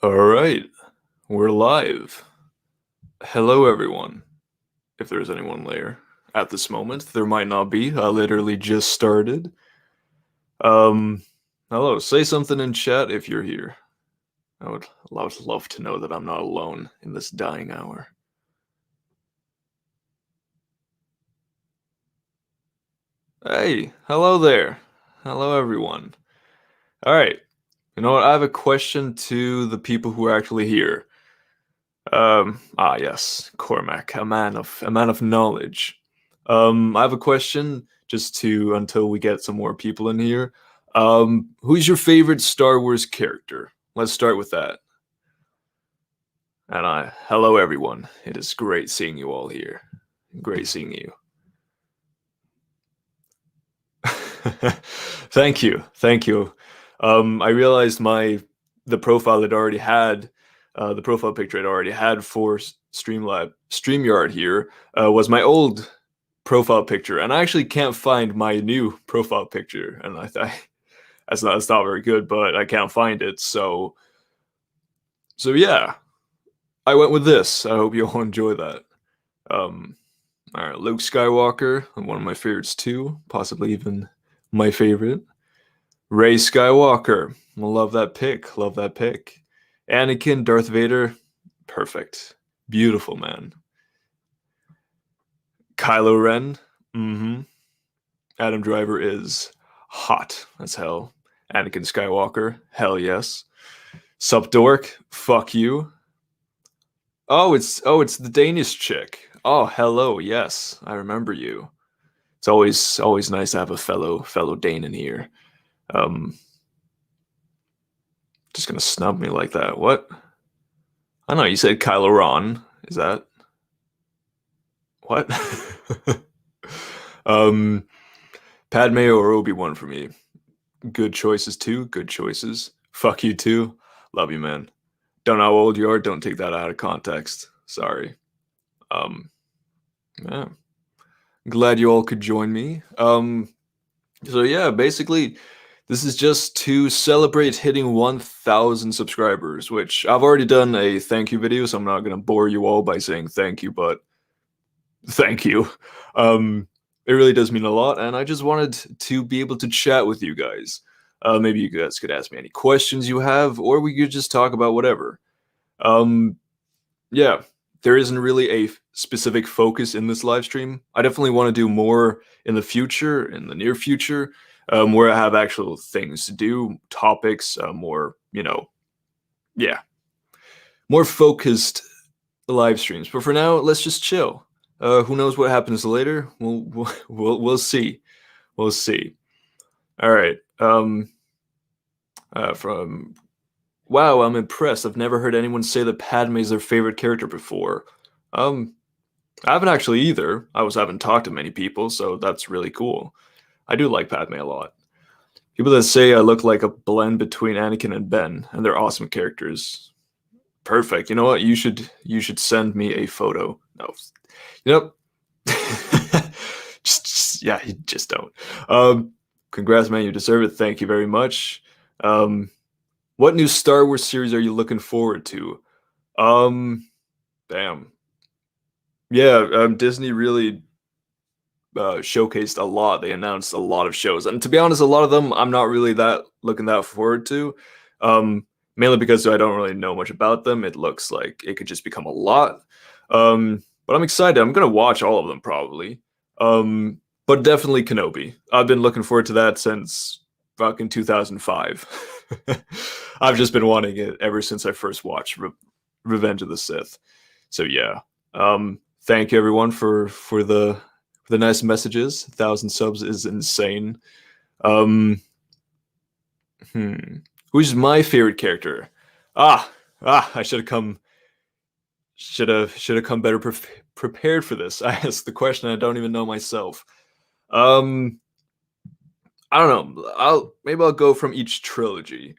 All right, we're live. Hello, everyone. If there's anyone there at this moment, there might not be. I literally just started. Um, Hello. Say something in chat if you're here. I would love to know that I'm not alone in this dying hour. Hey, hello there. Hello, everyone. All right. You know what? I have a question to the people who are actually here. Yes, Cormac, a man of knowledge. I have a question just to until we get some more people in here. Who's your favorite Star Wars character? Let's start with that. And hello everyone. It is great seeing you all here. Great seeing you. Thank you, thank you. I realized the profile it already had the profile picture it already had for StreamYard here was my old profile picture, and I actually can't find my new profile picture, and that's not very good, but I can't find it, so yeah, I went with this. I hope you all enjoy that. Um, all right, Luke Skywalker, one of my favorites too, possibly even my favorite. Ray Skywalker, love that pick, love that pick. Anakin, Darth Vader, perfect, beautiful man. Kylo Ren, Adam Driver is hot as hell. Anakin Skywalker, hell yes. Sup dork, fuck you. Oh, it's the Danish chick. Oh, hello, yes, I remember you. It's always nice to have a fellow Dane in here. Um, just gonna snub me like that. What? I know you said Kylo Ren. Is that what? um, Padme or Obi-Wan for me. Good choices too. Good choices. Fuck you too. Love you, man. Don't know how old you are. Don't take that out of context. Sorry. Um, yeah. Glad you all could join me. So yeah, basically, this is just to celebrate hitting 1,000 subscribers, which I've already done a thank you video, so I'm not gonna bore you all by saying thank you, but thank you. It really does mean a lot, and I just wanted to be able to chat with you guys. Maybe you guys could ask me any questions you have, or we could just talk about whatever. Um, yeah, there isn't really a specific focus in this live stream. I definitely want to do more in the future, in the near future, where I have actual things to do, topics, more, yeah, more focused live streams. But for now, let's just chill. Who knows what happens later? We'll see. We'll see. All right. From Wow, I'm impressed. I've never heard anyone say that Padme is their favorite character before. Um, I haven't actually either. Haven't talked to many people, so that's really cool. I do like Padme a lot. People that say I look like a blend between Anakin and Ben, and they're awesome characters. Perfect. You know what? You should send me a photo. No, you know, yeah, you just don't. Congrats, man. You deserve it. Thank you very much. What new Star Wars series are you looking forward to? Um, Damn. Yeah, Disney really showcased a lot. They announced a lot of shows, and to be honest, a lot of them I'm not really that looking that forward to. Mainly because I don't really know much about them. It looks like it could just become a lot. But I'm excited. I'm gonna watch all of them probably. But definitely Kenobi. I've been looking forward to that since fucking 2005. I've just been wanting it ever since I first watched Revenge of the Sith. So yeah. Thank you everyone for the nice messages. 1,000 subs is insane. Um, Who's my favorite character? Ah, I should have come better prepared for this. I asked the question I don't even know myself. Um, I don't know. I'll go from each trilogy.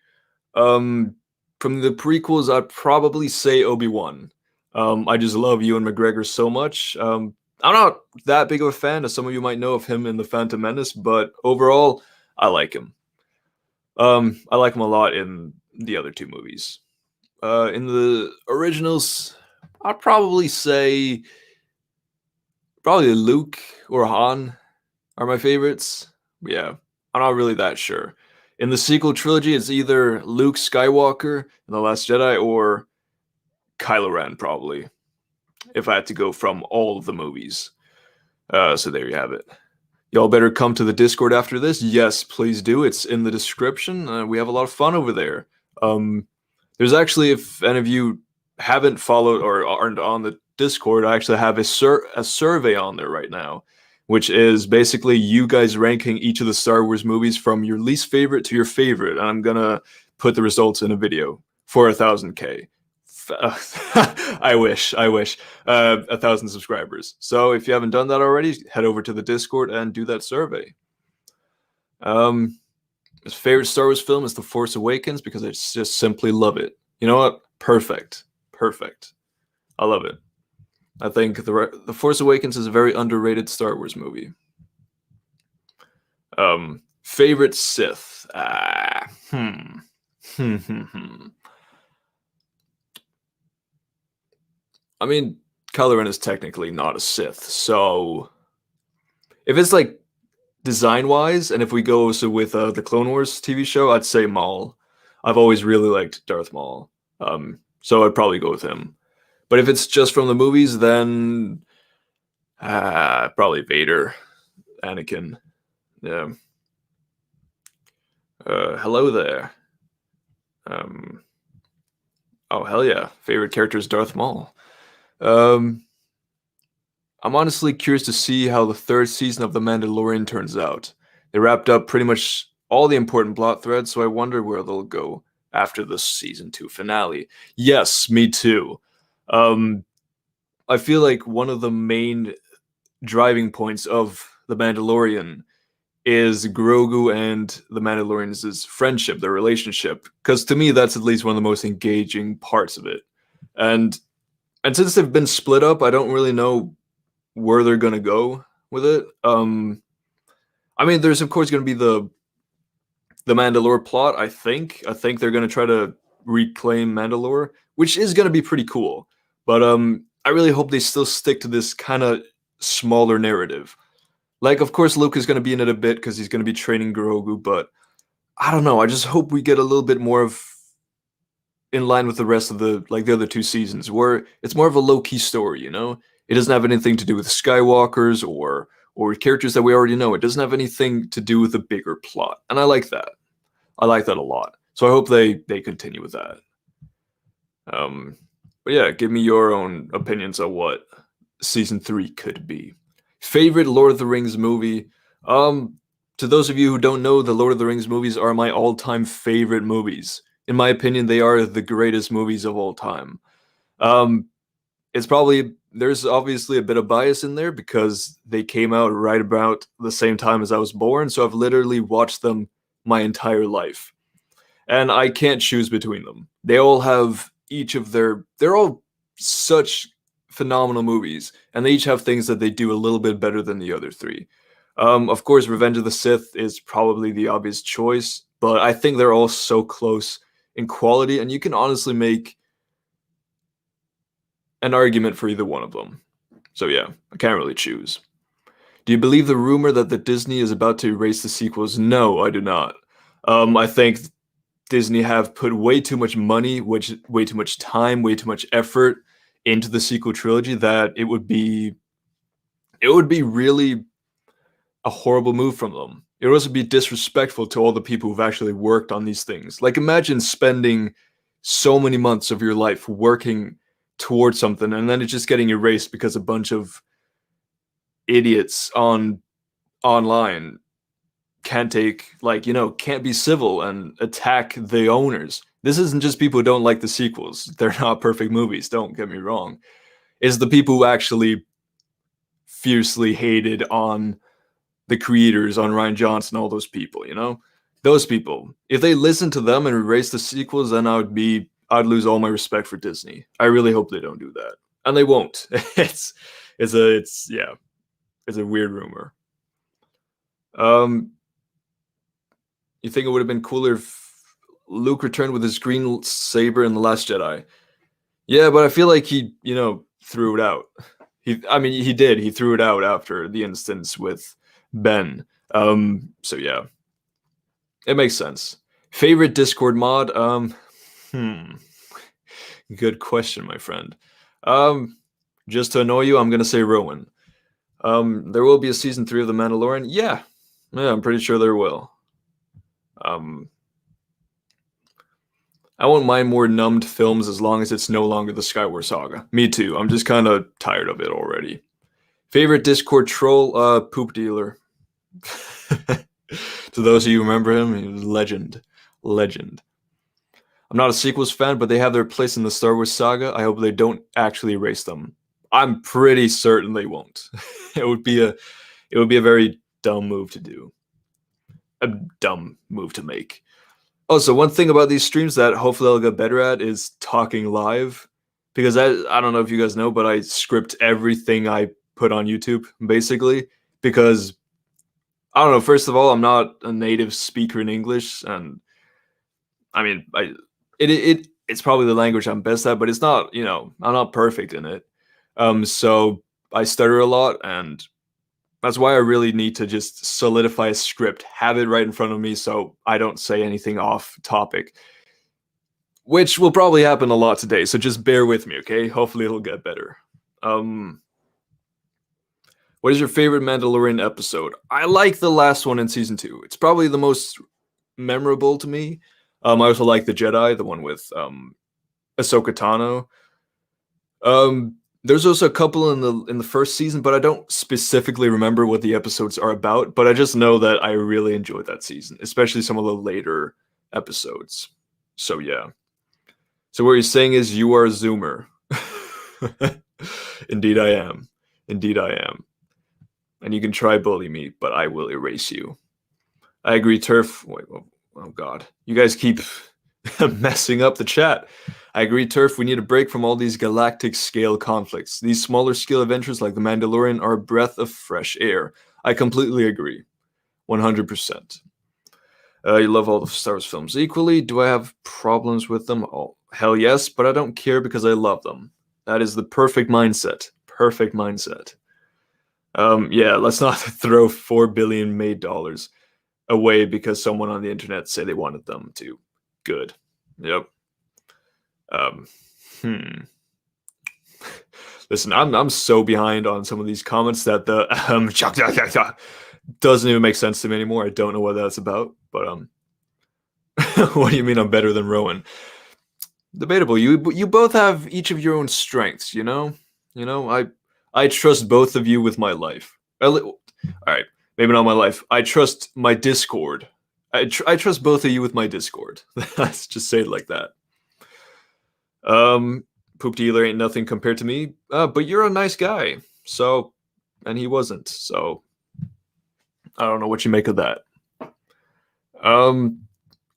Um, from the prequels, I'd probably say Obi-Wan. I just love Ewan McGregor so much. I'm not that big of a fan, as some of you might know of him in The Phantom Menace, but overall, I like him. I like him a lot in the other two movies. In the originals, I'd probably say probably Luke or Han are my favorites. Yeah, I'm not really that sure. In the sequel trilogy, it's either Luke Skywalker in The Last Jedi or Kylo Ren, probably, if I had to go from all of the movies. So there you have it. Y'all better come to the Discord after this. Yes, please do. It's in the description. We have a lot of fun over there. There's actually, if any of you haven't followed or aren't on the Discord, I actually have a survey on there right now, which is basically you guys ranking each of the Star Wars movies from your least favorite to your favorite. And I'm gonna put the results in a video for 1,000K. I wish 1,000 subscribers. So if you haven't done that already, head over to the Discord and do that survey. His favorite Star Wars film is The Force Awakens because I just simply love it. You know what? Perfect. I love it. I think The Force Awakens is a very underrated Star Wars movie. Favorite Sith? I mean, Kylo Ren is technically not a Sith, so if it's like design-wise, and if we go also with the Clone Wars TV show, I'd say Maul. I've always really liked Darth Maul, so I'd probably go with him. But if it's just from the movies, then probably Vader, Anakin. Yeah. Hello there. Oh hell yeah! Favorite character is Darth Maul. I'm honestly curious to see how the third season of The Mandalorian turns out. They wrapped up pretty much all the important plot threads, so I wonder where they'll go after the season 2 finale. Yes, me too. I feel like one of the main driving points of The Mandalorian is Grogu and the Mandalorians' friendship, their relationship. Because to me, that's at least one of the most engaging parts of it. And since they've been split up, I don't really know where they're gonna go with it. I mean, there's of course gonna be the Mandalore plot. I think they're gonna try to reclaim Mandalore, which is gonna be pretty cool. But I really hope they still stick to this kind of smaller narrative. Like, of course, Luke is gonna be in it a bit because he's gonna be training Grogu, but I don't know. I just hope we get a little bit more of in line with the rest of the other 2 seasons, where it's more of a low-key story, you know? It doesn't have anything to do with Skywalkers or characters that we already know. It doesn't have anything to do with the bigger plot. And I like that. I like that a lot. So I hope they continue with that. But yeah, give me your own opinions on what season 3 could be. Favorite Lord of the Rings movie? To those of you who don't know, the Lord of the Rings movies are my all-time favorite movies. In my opinion, they are the greatest movies of all time. It's probably, there's obviously a bit of bias in there because they came out right about the same time as I was born, so I've literally watched them my entire life. And I can't choose between them. They all have they're all such phenomenal movies, and they each have things that they do a little bit better than the other 3. Of course, Revenge of the Sith is probably the obvious choice, but I think they're all so close in quality, and you can honestly make an argument for either one of them. So yeah, I can't really choose. Do you believe the rumor that the Disney is about to erase the sequels? No, I do not. I think Disney have put way too much money, way too much time, way too much effort into the sequel trilogy that it would be really a horrible move from them. It would also be disrespectful to all the people who've actually worked on these things. Like, imagine spending so many months of your life working towards something and then it's just getting erased because a bunch of idiots online can't be civil and attack the owners. This isn't just people who don't like the sequels. They're not perfect movies, don't get me wrong. It's the people who actually fiercely hated on the creators, on Rian Johnson, all those people, you know? Those people. If they listened to them and erased the sequels, then I'd lose all my respect for Disney. I really hope they don't do that. And they won't. It's a weird rumor. You think it would have been cooler if Luke returned with his green saber in The Last Jedi. Yeah, but I feel like he, threw it out. He did. He threw it out after the instance with Ben. So yeah, it makes sense. Favorite Discord mod? Good question, my friend. Just to annoy you, I'm gonna say Rowan. There will be a season 3 of The Mandalorian. Yeah, I'm pretty sure there will. I won't mind more numbed films as long as it's no longer the Skyward Saga. Me too. I'm just kind of tired of it already. Favorite Discord troll? Poop Dealer. To those of you who remember him, he was legend. Legend. I'm not a sequels fan, but they have their place in the Star Wars saga. I hope they don't actually erase them. I'm pretty certain they won't. It would be a very dumb move to do. A dumb move to make. Also, one thing about these streams that hopefully I'll get better at is talking live. Because I don't know if you guys know, but I script everything I put on YouTube, basically. Because, I don't know, first of all, I'm not a native speaker in English. And, I mean, it's probably the language I'm best at, but it's not, I'm not perfect in it. So I stutter a lot, and that's why I really need to just solidify a script, have it right in front of me so I don't say anything off topic, which will probably happen a lot today. So just bear with me, okay? Hopefully it'll get better. What is your favorite Mandalorian episode? I like the last one in season 2. It's probably the most memorable to me. I also like the Jedi, the one with Ahsoka Tano. There's also a couple in the first season, but I don't specifically remember what the episodes are about. But I just know that I really enjoyed that season, especially some of the later episodes. So yeah. So what you're saying is you are a Zoomer. Indeed I am. Indeed I am. And you can try bully me, but I will erase you. I agree, Turf. Wait, oh God. You guys keep messing up the chat. I agree, Turf. We need a break from all these galactic scale conflicts. These smaller scale adventures like The Mandalorian are a breath of fresh air. I completely agree. 100%. You love all the Star Wars films equally. Do I have problems with them? Oh, hell yes, but I don't care because I love them. That is the perfect mindset. Perfect mindset. Yeah, let's not throw $4 billion made dollars away because someone on the internet said they wanted them to. Good. Yep. Listen, I'm so behind on some of these comments that the doesn't even make sense to me anymore. I don't know what that's about, but what do you mean I'm better than Rowan? Debatable. You both have each of your own strengths, you know? I trust both of you with my life. All right, maybe not my life. I trust my Discord. I trust both of you with my Discord. Let's just say it like that. Poop Dealer ain't nothing compared to me, but you're a nice guy. So, and he wasn't. So, I don't know what you make of that. I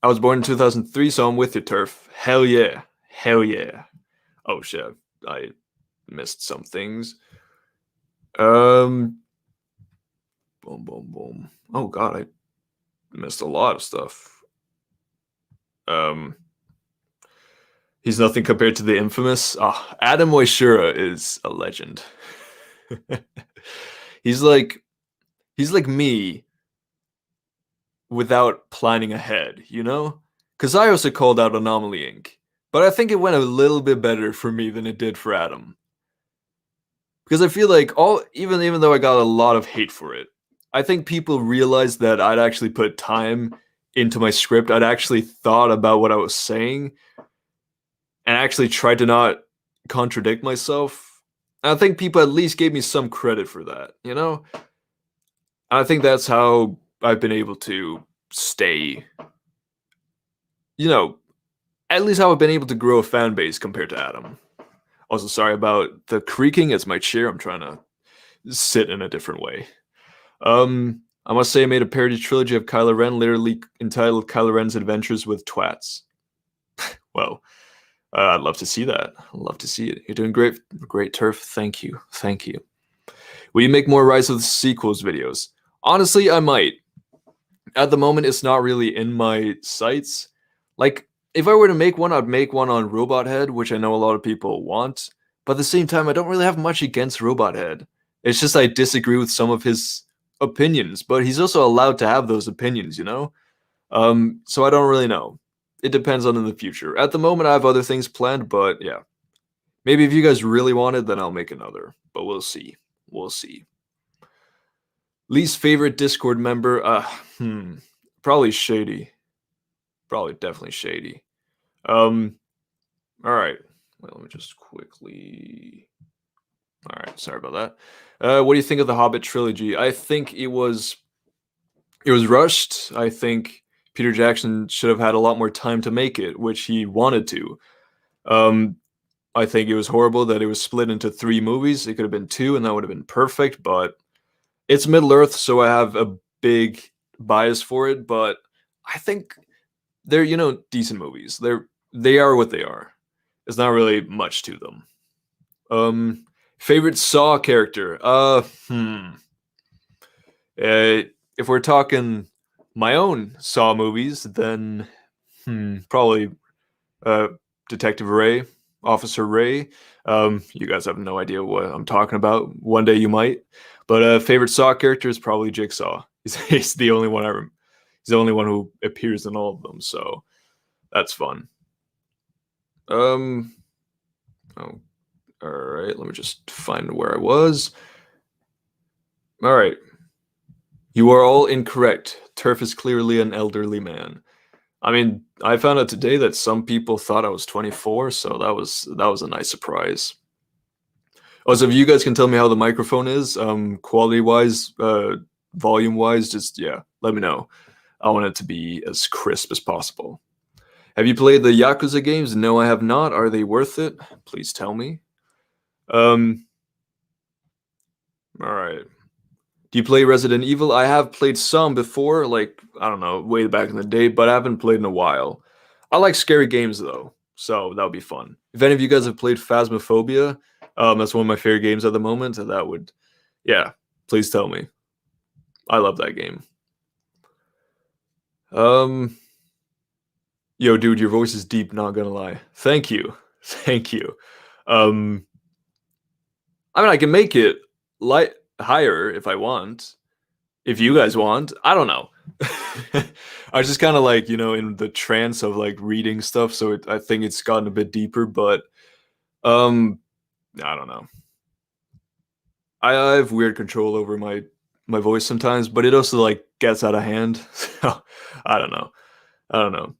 was born in 2003, so I'm with you, Turf. Hell yeah. Hell yeah. Oh, shit. I missed some things. Boom, boom, boom. Oh, God, I missed a lot of stuff. He's nothing compared to the infamous. Adam Oishura is a legend. He's like me without planning ahead, you know? Because I also called out Anomaly Inc., but I think it went a little bit better for me than it did for Adam. Because I feel like even though I got a lot of hate for it, I think people realized that I'd actually put time into my script. I'd actually thought about what I was saying and actually tried to not contradict myself. And I think people at least gave me some credit for that, you know? And I think that's how I've been able to stay, at least how I've been able to grow a fan base compared to Adam. Also, sorry about the creaking. It's my chair. I'm trying to sit in a different way. I must say I made a parody trilogy of Kylo Ren, literally entitled Kylo Ren's Adventures with Twats. Well, I'd love to see that. I'd love to see it. You're doing great. Great, Turf. Thank you. Thank you. Will you make more Rise of the Sequels videos? Honestly, I might. At the moment, it's not really in my sights. Like, if I were to make one, I'd make one on Robot Head, which I know a lot of people want. But at the same time, I don't really have much against Robot Head. It's just I disagree with some of his opinions, but he's also allowed to have those opinions, you know? So I don't really know. It depends on in the future. At the moment, I have other things planned, but yeah. Maybe if you guys really want it, then I'll make another. But we'll see. We'll see. Least favorite Discord member? Probably Shady. Probably definitely Shady. All right. Well, let me just quickly. All right. Sorry about that. What do you think of the Hobbit trilogy? I think it was rushed. I think Peter Jackson should have had a lot more time to make it, which he wanted to. I think it was horrible that it was split into 3 movies. It could have been 2, and that would have been perfect. But it's Middle Earth, so I have a big bias for it. But I think they're decent movies. They are what they are. There's not really much to them. Favorite Saw character? If we're talking my own Saw movies, then probably Detective Ray, Officer Ray. You guys have no idea what I'm talking about. One day you might. But favorite Saw character is probably Jigsaw. He's the only one he's the only one who appears in all of them, so that's fun. Oh, all right. Let me just find where I was. All right. You are all incorrect. Turf is clearly an elderly man. I mean, I found out today that some people thought I was 24, so that was a nice surprise. Also, if you guys can tell me how the microphone is, quality-wise, volume-wise, just, yeah, let me know. I want it to be as crisp as possible. Have you played the Yakuza games? No, I have not. Are they worth it? Please tell me. All right. Do you play Resident Evil? I have played some before, like, I don't know, way back in the day, but I haven't played in a while. I like scary games, though, so that would be fun. If any of you guys have played Phasmophobia, that's one of my favorite games at the moment, and that would, yeah, please tell me. I love that game. Yo, dude, your voice is deep, not gonna lie. Thank you. Thank you. I mean, I can make it higher if I want. If you guys want. I don't know. I was just kind of like, in the trance of like reading stuff, so I think it's gotten a bit deeper, but I don't know. I have weird control over my voice sometimes, but it also like gets out of hand. So I don't know.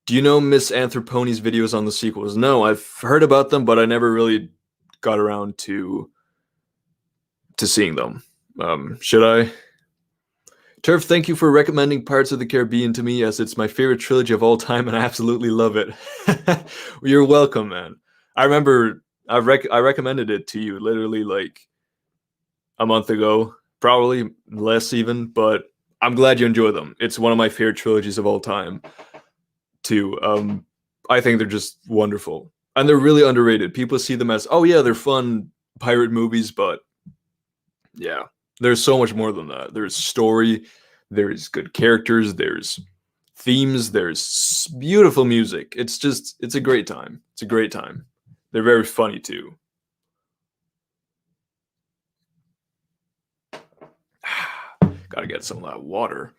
Do you know Miss Anthroponi's videos on the sequels? No, I've heard about them, but I never really got around to seeing them. Should I? Turf, thank you for recommending Pirates of the Caribbean to me, as it's my favorite trilogy of all time, and I absolutely love it. You're welcome, man. I remember I recommended it to you literally like a month ago, probably less even, but I'm glad you enjoy them. It's one of my favorite trilogies of all time, too. I think they're just wonderful. And they're really underrated. People see them as, oh yeah, they're fun pirate movies, but yeah, there's so much more than that. There's story, there's good characters, there's themes, there's beautiful music. It's a great time. It's a great time. They're very funny too. Gotta get some of that water.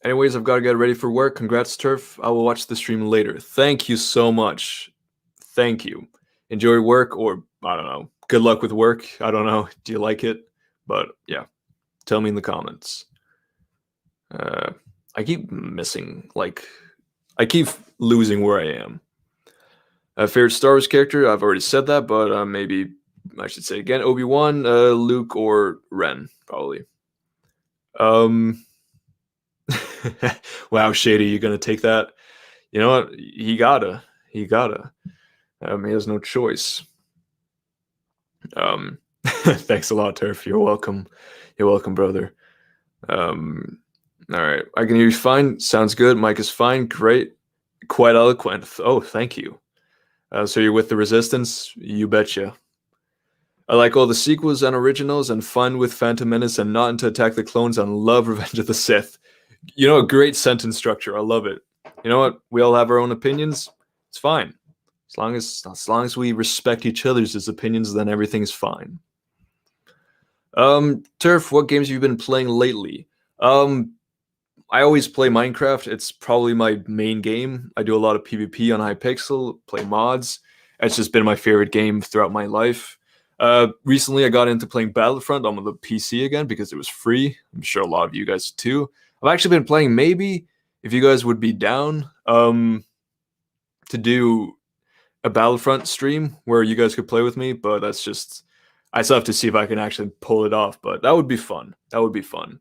Anyways, I've got to get ready for work. Congrats, Turf. I will watch the stream later. Thank you so much. Thank you. Enjoy work, or I don't know. Good luck with work. I don't know. Do you like it? But yeah, tell me in the comments. I keep missing, like, I keep losing where I am. Favorite Star Wars character? I've already said that, but maybe I should say again. Obi-Wan, Luke, or Ren, probably. Wow, Shady, you gonna take that? You know what? He gotta. He has no choice. Thanks a lot, Turf. You're welcome. You're welcome, brother. All right. I can hear you fine. Sounds good. Mic is fine. Great. Quite eloquent. Oh, thank you. So you're with the Resistance? You betcha. I like all the sequels and originals, and fun with Phantom Menace, and not into Attack the Clones, and love Revenge of the Sith. A great sentence structure. I love it. You know what? We all have our own opinions. It's fine. As long as we respect each other's opinions, then everything's fine. Turf, what games have you been playing lately? I always play Minecraft. It's probably my main game. I do a lot of PvP on Hypixel, play mods. It's just been my favorite game throughout my life. Recently, I got into playing Battlefront on the PC again because it was free. I'm sure a lot of you guys too. I've actually been playing. Maybe if you guys would be down to do a Battlefront stream where you guys could play with me, but that's just I still have to see if I can actually pull it off. But that would be fun. That would be fun.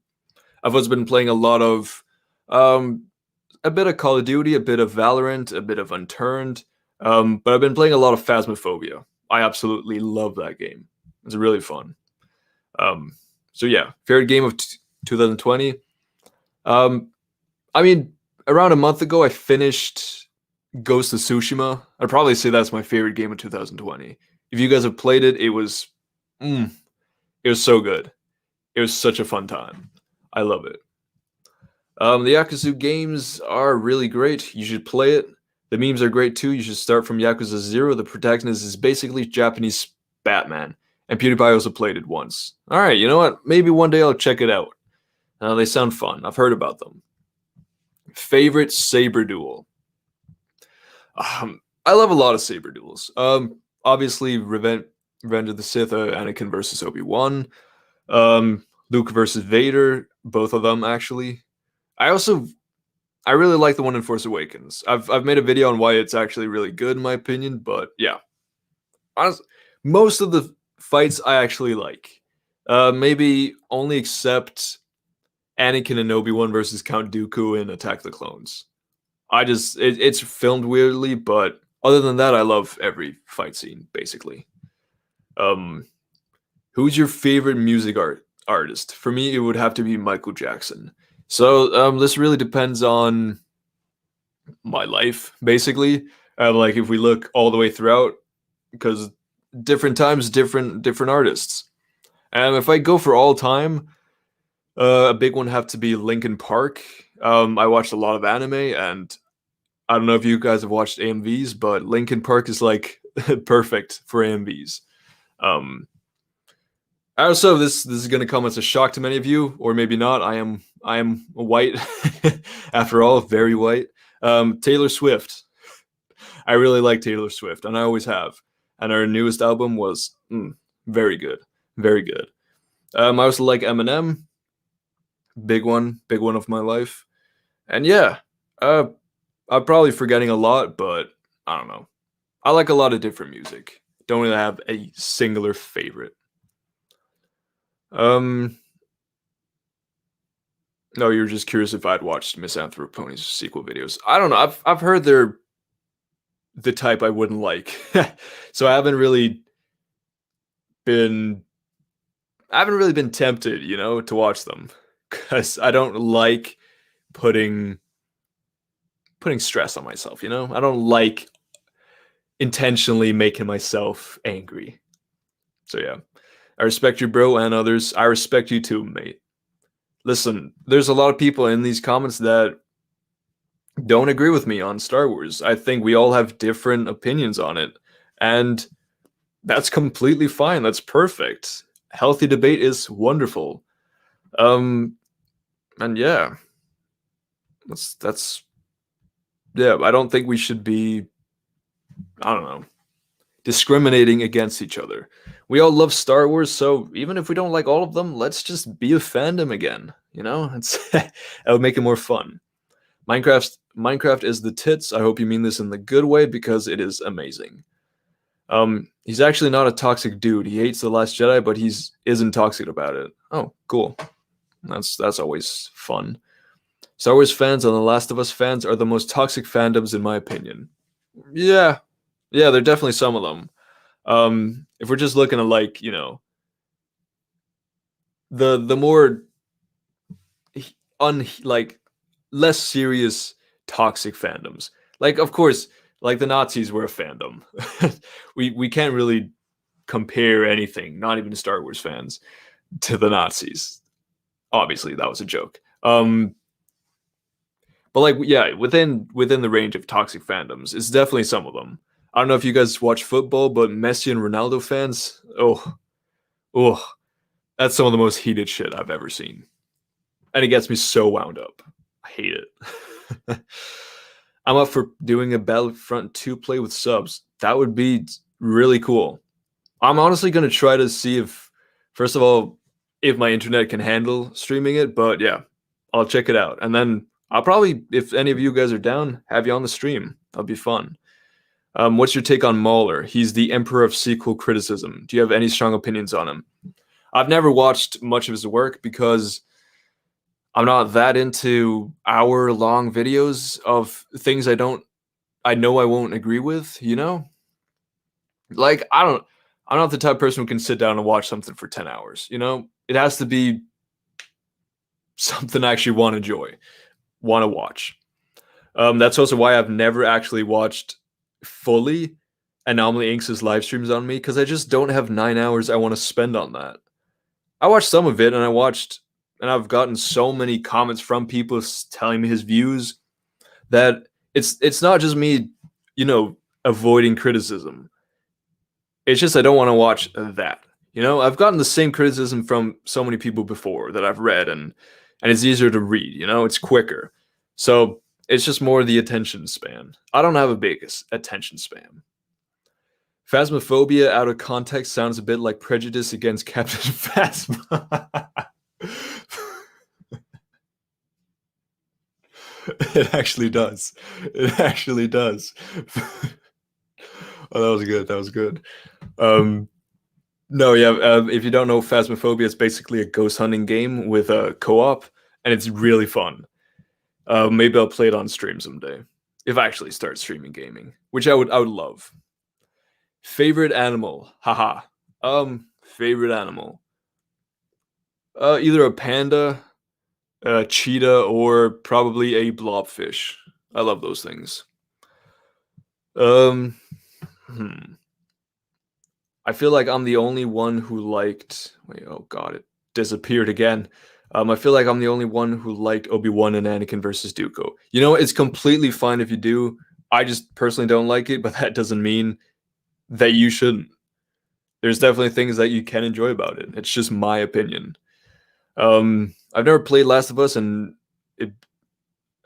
I've also been playing a lot of um, a bit of Call of Duty, a bit of Valorant, a bit of Unturned, but I've been playing a lot of Phasmophobia. I absolutely love that game. It's really fun. Um, so yeah, favorite game of 2020. Um, I mean, around a month ago, I finished Ghost of Tsushima. I'd probably say that's my favorite game of 2020. If you guys have played it, mm, it was so good. It was such a fun time. I love it. The Yakuza games are really great. You should play it. The memes are great too. You should start from Yakuza 0. The protagonist is basically Japanese Batman. And PewDiePie also played it once. Alright, you know what? Maybe one day I'll check it out. They sound fun. I've heard about them. Favorite Saber duel? I love a lot of Saber duels. Obviously, Revenge of the Sith, Anakin versus Obi-Wan. Luke versus Vader. Both of them, actually. I really like the one in Force Awakens. I've made a video on why it's actually really good in my opinion, but yeah. Honestly, most of the fights I actually like. Maybe only except Anakin and Obi-Wan versus Count Dooku in Attack the Clones. It's filmed weirdly, but other than that, I love every fight scene basically. Um, who's your favorite music artist? For me, it would have to be Michael Jackson. So this really depends on my life, basically. Like if we look all the way throughout, because different times, different artists. And if I go for all time, a big one have to be Linkin Park. I watched a lot of anime, and I don't know if you guys have watched AMVs, but Linkin Park is like perfect for AMVs. Um, Also, this is going to come as a shock to many of you, or maybe not. I am white, after all, very white. Taylor Swift. I really like Taylor Swift, and I always have. And her newest album was very good, very good. I also like Eminem, big one of my life. And yeah, I'm probably forgetting a lot, but I don't know. I like a lot of different music. Don't really have a singular favorite. Um, no, you're just curious if I'd watched Misanthroponi's sequel videos. I don't know. I've heard they're the type I wouldn't like, so been I haven't really been tempted, to watch them because I don't like putting stress on myself. I don't like intentionally making myself angry. So yeah, I respect you, bro, and others. I respect you too, mate. Listen, there's a lot of people in these comments that don't agree with me on Star Wars. I think we all have different opinions on it, and that's completely fine. That's perfect. Healthy debate is wonderful. Um, and yeah, that's yeah. I don't think we should be, I don't know, discriminating against each other. We all love Star Wars, so even if we don't like all of them, let's just be a fandom again. It's that would make it more fun. Minecraft is the tits. I hope you mean this in the good way because it is amazing. He's actually not a toxic dude. He hates The Last Jedi, but isn't toxic about it. Oh, cool. That's always fun. Star Wars fans and The Last of Us fans are the most toxic fandoms in my opinion. Yeah. Yeah, there are definitely some of them. If we're just looking at the more like less serious toxic fandoms. Like of course, like the Nazis were a fandom. We can't really compare anything, not even Star Wars fans, to the Nazis. Obviously, that was a joke. But like, yeah, within the range of toxic fandoms, it's definitely some of them. I don't know if you guys watch football, but Messi and Ronaldo fans, oh, that's some of the most heated shit I've ever seen, and it gets me so wound up. I hate it. I'm up for doing a Battlefront 2 play with subs. That would be really cool. I'm honestly gonna try to see if, first of all, if my internet can handle streaming it. But yeah, I'll check it out, and then I'll probably, if any of you guys are down, have you on the stream. That'll be fun. What's your take on Mauler? He's the emperor of sequel criticism. Do you have any strong opinions on him? I've never watched much of his work because I'm not that into hour-long videos of things I know I won't agree with, you know? Like, I'm not the type of person who can sit down and watch something for 10 hours, you know? It has to be something I actually want to enjoy, want to watch. That's also why I've never actually watched fully Anomaly Inks' live streams on me, because I just don't have 9 hours I want to spend on that. I watched some of it, and I've gotten so many comments from people telling me his views that it's not just me, you know, avoiding criticism. It's just I don't want to watch that. You know, I've gotten the same criticism from so many people before that I've read, and it's easier to read. You know, it's quicker. So it's just more the attention span. I don't have a big attention span. Phasmophobia out of context sounds a bit like prejudice against Captain Phasma. It actually does. It actually does. Oh, that was good. That was good. No, yeah. If you don't know, Phasmophobia is basically a ghost hunting game with a co-op, and it's really fun. Maybe I'll play it on stream someday if I actually start streaming gaming, which I would love. Favorite animal? Haha. Favorite animal. Either a panda, a cheetah, or probably a blobfish. I love those things. Um, I feel like I'm the only one who liked. Wait, oh god, it disappeared again. I feel like I'm the only one who liked Obi-Wan and Anakin versus Dooku. You know, it's completely fine if you do. I just personally don't like it, but that doesn't mean that you shouldn't. There's definitely things that you can enjoy about it. It's just my opinion. I've never played Last of Us, and it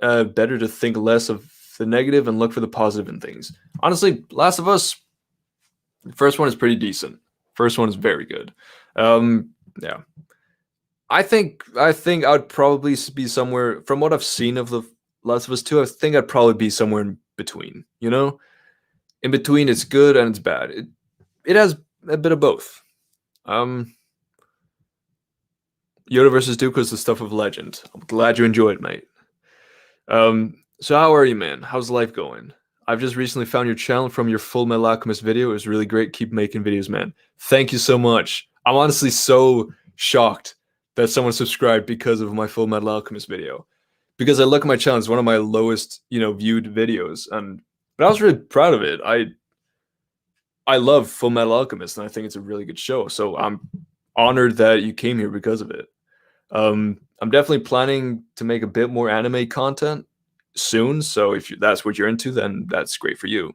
better to think less of the negative and look for the positive in things. Honestly, Last of Us, the first one is pretty decent. First one is very good. Yeah. I think I'd probably be somewhere, from what I've seen of the Last of Us 2, I think I'd probably be somewhere in between, you know? In between, it's good and it's bad. It has a bit of both. Yoda versus Dooku is the stuff of legend. I'm glad you enjoyed, mate. So how are you, man? How's life going? I've just recently found your channel from your Fullmetal Alchemist video. It was really great. Keep making videos, man. Thank you so much. I'm honestly so shocked that someone subscribed because of my Fullmetal Alchemist video. Because I look at my channel, it's one of my lowest, you know, viewed videos, but I was really proud of it. I love Fullmetal Alchemist, and I think it's a really good show. So I'm honored that you came here because of it. I'm definitely planning to make a bit more anime content soon. So if that's what you're into, then that's great for you.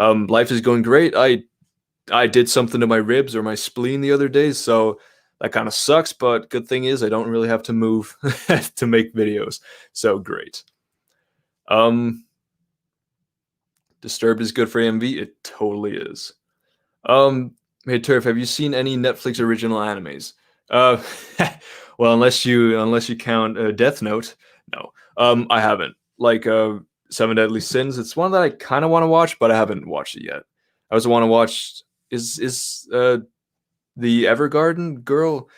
Life is going great. I did something to my ribs or my spleen the other day, so that kind of sucks. But good thing is I don't really have to move to make videos. So great. Disturbed is good for AMV. It totally is. Hey Turf, have you seen any Netflix original animes? Well, unless you count Death Note, no. I haven't. Like Seven Deadly Sins, it's one that I kind of want to watch, but I haven't watched it yet. I also want to watch is the Evergarden Girl.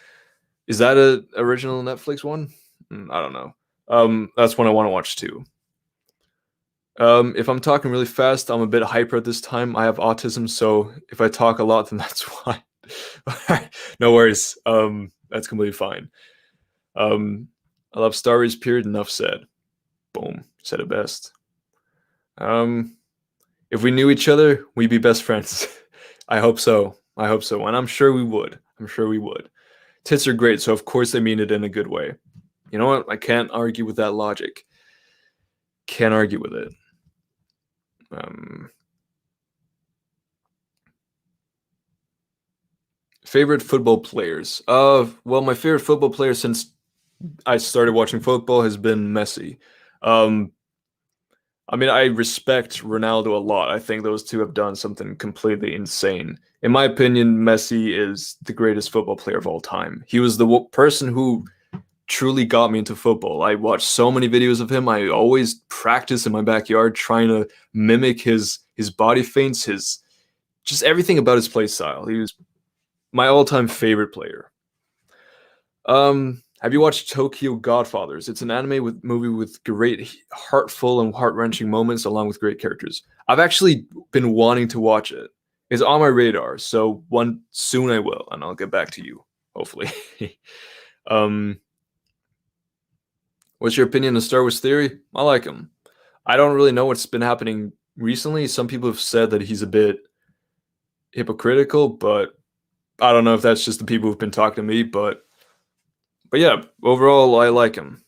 Is that a original Netflix one? I don't know. That's one I want to watch too. If I'm talking really fast, I'm a bit hyper at this time. I have autism, so if I talk a lot, then that's why. No worries. That's completely fine. I love Star Wars, period. Enough said. Boom. Said it best. If we knew each other, we'd be best friends. I hope so. I hope so. And I'm sure we would. I'm sure we would. Tits are great, so of course they mean it in a good way. You know what? I can't argue with that logic. Can't argue with it. Favorite football players? Well, my favorite football player since I started watching football has been Messi. I mean, I respect Ronaldo a lot. I think those two have done something completely insane. In my opinion, Messi is the greatest football player of all time. He was the person who truly got me into football. I watched so many videos of him. I always practice in my backyard trying to mimic his body feints, his just everything about his play style. He was my all-time favorite player. Have you watched Tokyo Godfathers? It's an anime movie with great, heartful and heart-wrenching moments, along with great characters. I've actually been wanting to watch it. It's on my radar, so soon I will, and I'll get back to you, hopefully. What's your opinion on Star Wars Theory? I like him. I don't really know what's been happening recently. Some people have said that he's a bit hypocritical, but I don't know if that's just the people who've been talking to me, but yeah, overall, I like him.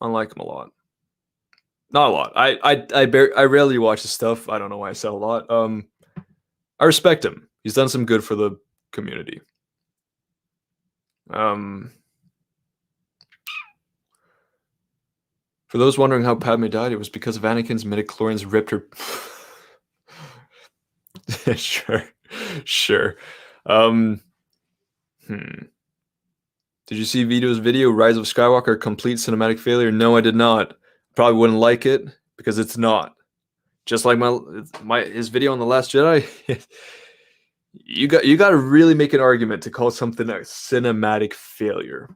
I like him a lot. Not a lot. I rarely watch his stuff. I don't know why I said a lot. I respect him. He's done some good for the community. For those wondering how Padme died, it was because of Anakin's midichlorians ripped her. Sure. Did you see Vito's video, Rise of Skywalker, complete cinematic failure? No, I did not. Probably wouldn't like it because it's not. Just like his video on The Last Jedi. you got to really make an argument to call something a cinematic failure.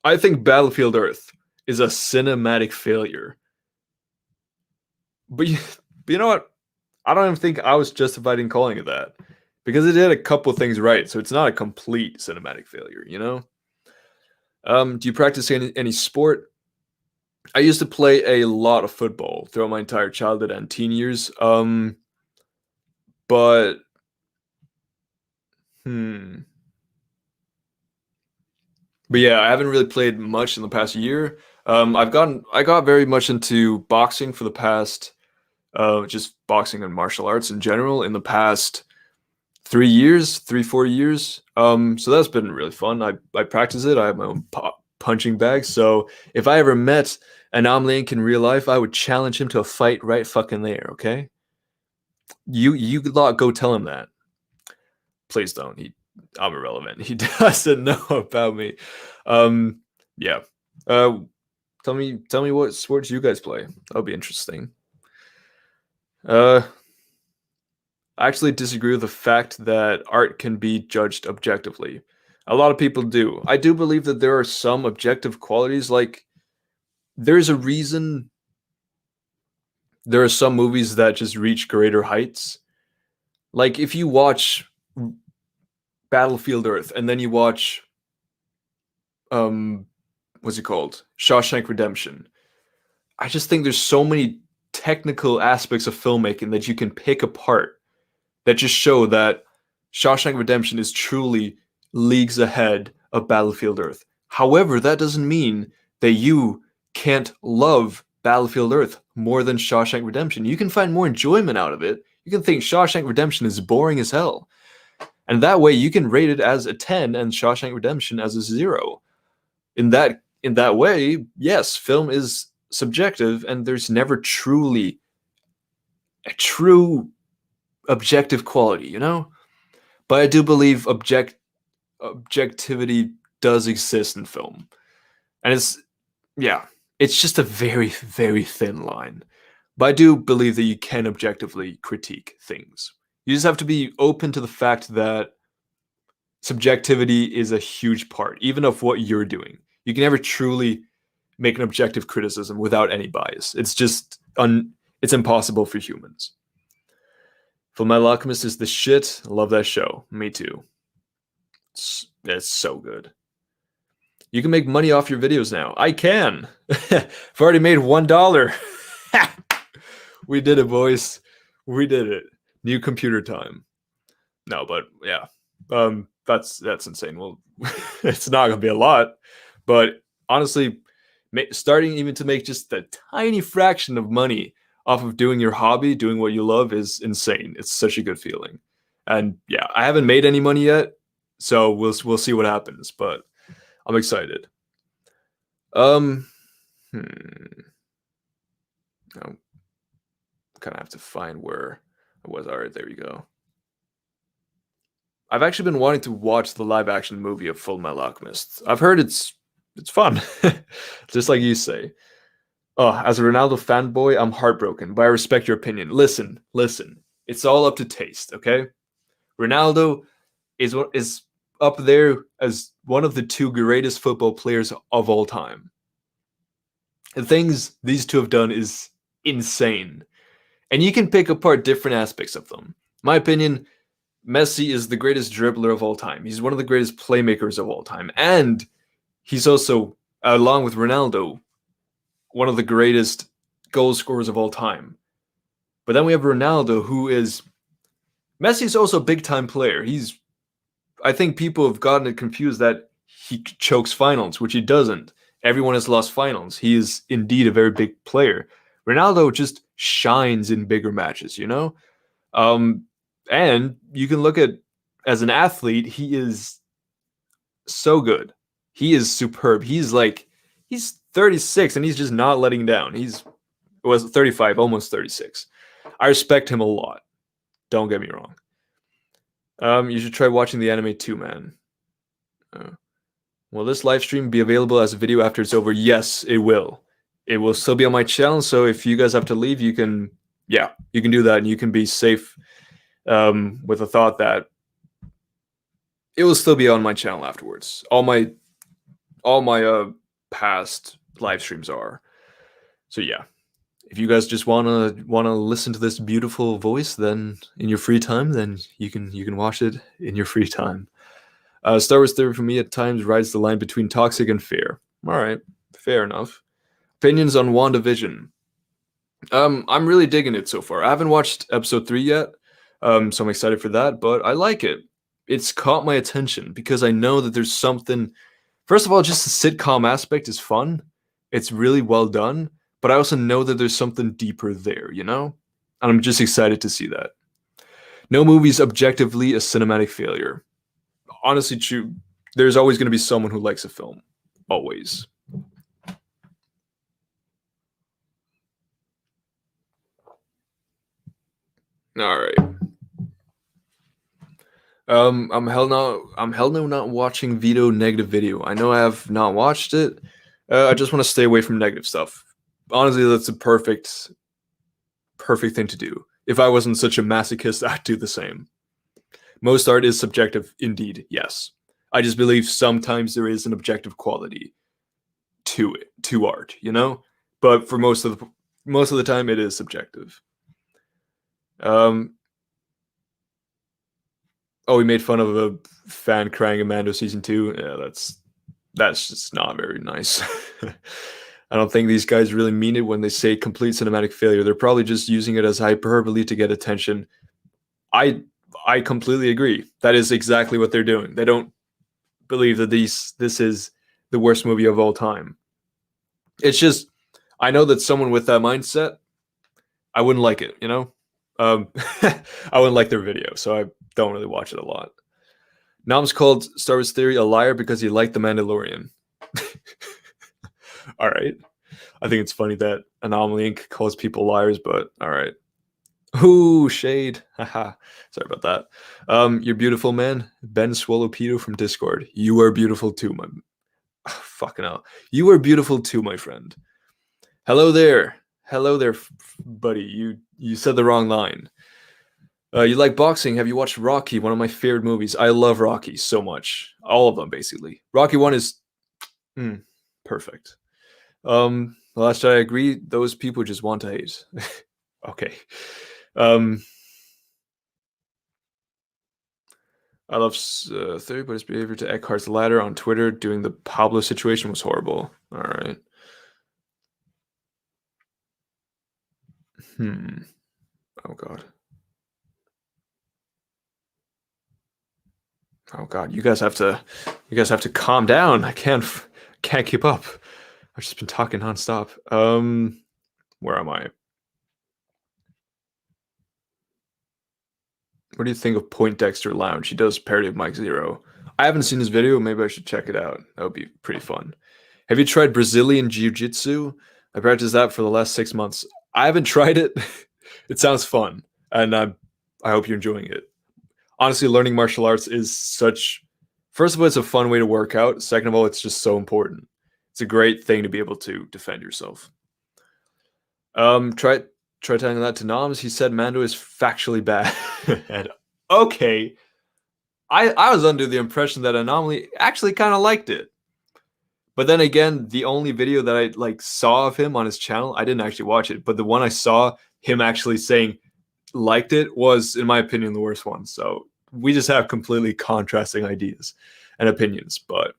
I think Battlefield Earth is a cinematic failure. But you know what? I don't even think I was justified in calling it that. Because it did a couple things right, so it's not a complete cinematic failure, you know? Do you practice any sport? I used to play a lot of football throughout my entire childhood and teen years. But yeah, I haven't really played much in the past year. I got very much into boxing for the past, just boxing and martial arts in general in the past 4 years. So that's been really fun. I practice it. I have my own punching bag. So if I ever met an Link in real life, I would challenge him to a fight right fucking there. Okay. You lot go tell him that. Please don't. I'm irrelevant. He doesn't know about me. Yeah. Tell me what sports you guys play. That'll be interesting. I actually disagree with the fact that art can be judged objectively. A lot of people do. I do believe that there are some objective qualities, like there's a reason there are some movies that just reach greater heights. Like if you watch Battlefield Earth and then you watch what's it called? Shawshank Redemption. I just think there's so many technical aspects of filmmaking that you can pick apart that just show that Shawshank Redemption is truly leagues ahead of Battlefield Earth. However, that doesn't mean that you can't love Battlefield Earth more than Shawshank Redemption. You can find more enjoyment out of it. You can think Shawshank Redemption is boring as hell. And that way you can rate it as a 10 and Shawshank Redemption as a 0. In that way, yes, film is subjective and there's never truly a true objective quality, you know? But I do believe objectivity does exist in film. And it's just a very, very thin line. But I do believe that you can objectively critique things. You just have to be open to the fact that subjectivity is a huge part, even of what you're doing. You can never truly make an objective criticism without any bias. It's just it's impossible for humans. Fullmetal Alchemist is the shit. I love that show. Me too. It's so good. You can make money off your videos now. I can. I've already made $1. We did it, boys. We did it. New computer time. No, but yeah. That's insane. Well, it's not gonna be a lot, but honestly, starting even to make just a tiny fraction of money off of doing your hobby, doing what you love, is insane. It's such a good feeling. And yeah, I haven't made any money yet, so we'll see what happens, but I'm excited. Um, hmm. I'm kind of have to find where I was. All right, there you go. I've actually been wanting to watch the live action movie of Fullmetal Alchemist. I've heard it's fun, just like you say. Oh, as a Ronaldo fanboy, I'm heartbroken, but I respect your opinion. Listen, listen. It's all up to taste, okay? Ronaldo is up there as one of the two greatest football players of all time. The things these two have done is insane. And you can pick apart different aspects of them. My opinion, Messi is the greatest dribbler of all time. He's one of the greatest playmakers of all time. And he's also, along with Ronaldo, one of the greatest goal scorers of all time. But then we have Ronaldo, who is Messi's also a big time player. I think people have gotten it confused that he chokes finals, which he doesn't. Everyone has lost finals. He is indeed a very big player. Ronaldo just shines in bigger matches, you know? And you can look at, as an athlete, he is so good. He is superb. He's 36 and he's just not letting down. Was 35, almost 36. I respect him a lot. Don't get me wrong. You should try watching the anime too, man. Will this live stream be available as a video after it's over? Yes, it will. It will still be on my channel, so if you guys have to leave, you can do that, and you can be safe with the thought that it will still be on my channel afterwards. All my past live streams are. So yeah. If you guys just wanna listen to this beautiful voice, then in your free time, then you can watch it in your free time. Star Wars theory for me at times rides the line between toxic and fair. All right, fair enough. Opinions on WandaVision. I'm really digging it so far. I haven't watched episode 3 yet, so I'm excited for that. But I like it. It's caught my attention because I know that there's something. First of all, just the sitcom aspect is fun. It's really well done. But I also know that there's something deeper there, you know? And I'm just excited to see that. No movie's objectively a cinematic failure. Honestly, true. There's always going to be someone who likes a film. Always. All right. I'm hell no not watching Veto Negative Video. I know I have not watched it. I just want to stay away from negative stuff. Honestly, that's a perfect thing to do. If I wasn't such a masochist, I'd do the same. Most art is subjective, indeed, yes. I just believe sometimes there is an objective quality to art, you know? But for most of the time, it is subjective. Oh, we made fun of a fan crying in Mando season 2. Yeah, that's just not very nice. I don't think these guys really mean it when they say complete cinematic failure. They're probably just using it as hyperbole to get attention. I completely agree. That is exactly what they're doing. They don't believe that this is the worst movie of all time. It's just, I know that someone with that mindset, I wouldn't like it, you know? I wouldn't like their video, so I don't really watch it a lot. Nam's called Star Wars Theory a liar because he liked The Mandalorian. All right. I think it's funny that Anomaly Inc. calls people liars, but all right. Ooh, shade. Haha. Sorry about that. You're beautiful, man. Ben Swallowpedo from Discord. You are beautiful too, my fucking hell. You are beautiful too, my friend. Hello there. Hello there, buddy. You said the wrong line. You like boxing? Have you watched Rocky? One of my favorite movies. I love Rocky so much. All of them, basically. Rocky 1 is perfect. Last I agree, those people just want to hate. Okay. I love Theory, but his behavior to Eckhart's ladder on Twitter during the Pablo situation was horrible. All right. Oh god. Oh god, you guys have to calm down. I can't keep up. I've just been talking nonstop. Where am I? What do you think of Point Dexter Lounge? He does parody of Mike Zero. I haven't seen his video. Maybe I should check it out. That would be pretty fun. Have you tried Brazilian Jiu-Jitsu? I practiced that for the last 6 months. I haven't tried it. It sounds fun, and I hope you're enjoying it. Honestly, learning martial arts is such... First of all, it's a fun way to work out. Second of all, it's just so important. It's a great thing to be able to defend yourself. Try telling that to Noms. He said Mando is factually bad. And okay. I was under the impression that Anomaly actually kind of liked it. But then again, the only video that I saw of him on his channel, I didn't actually watch it, but the one I saw him actually saying liked it was, in my opinion, the worst one. So we just have completely contrasting ideas and opinions. But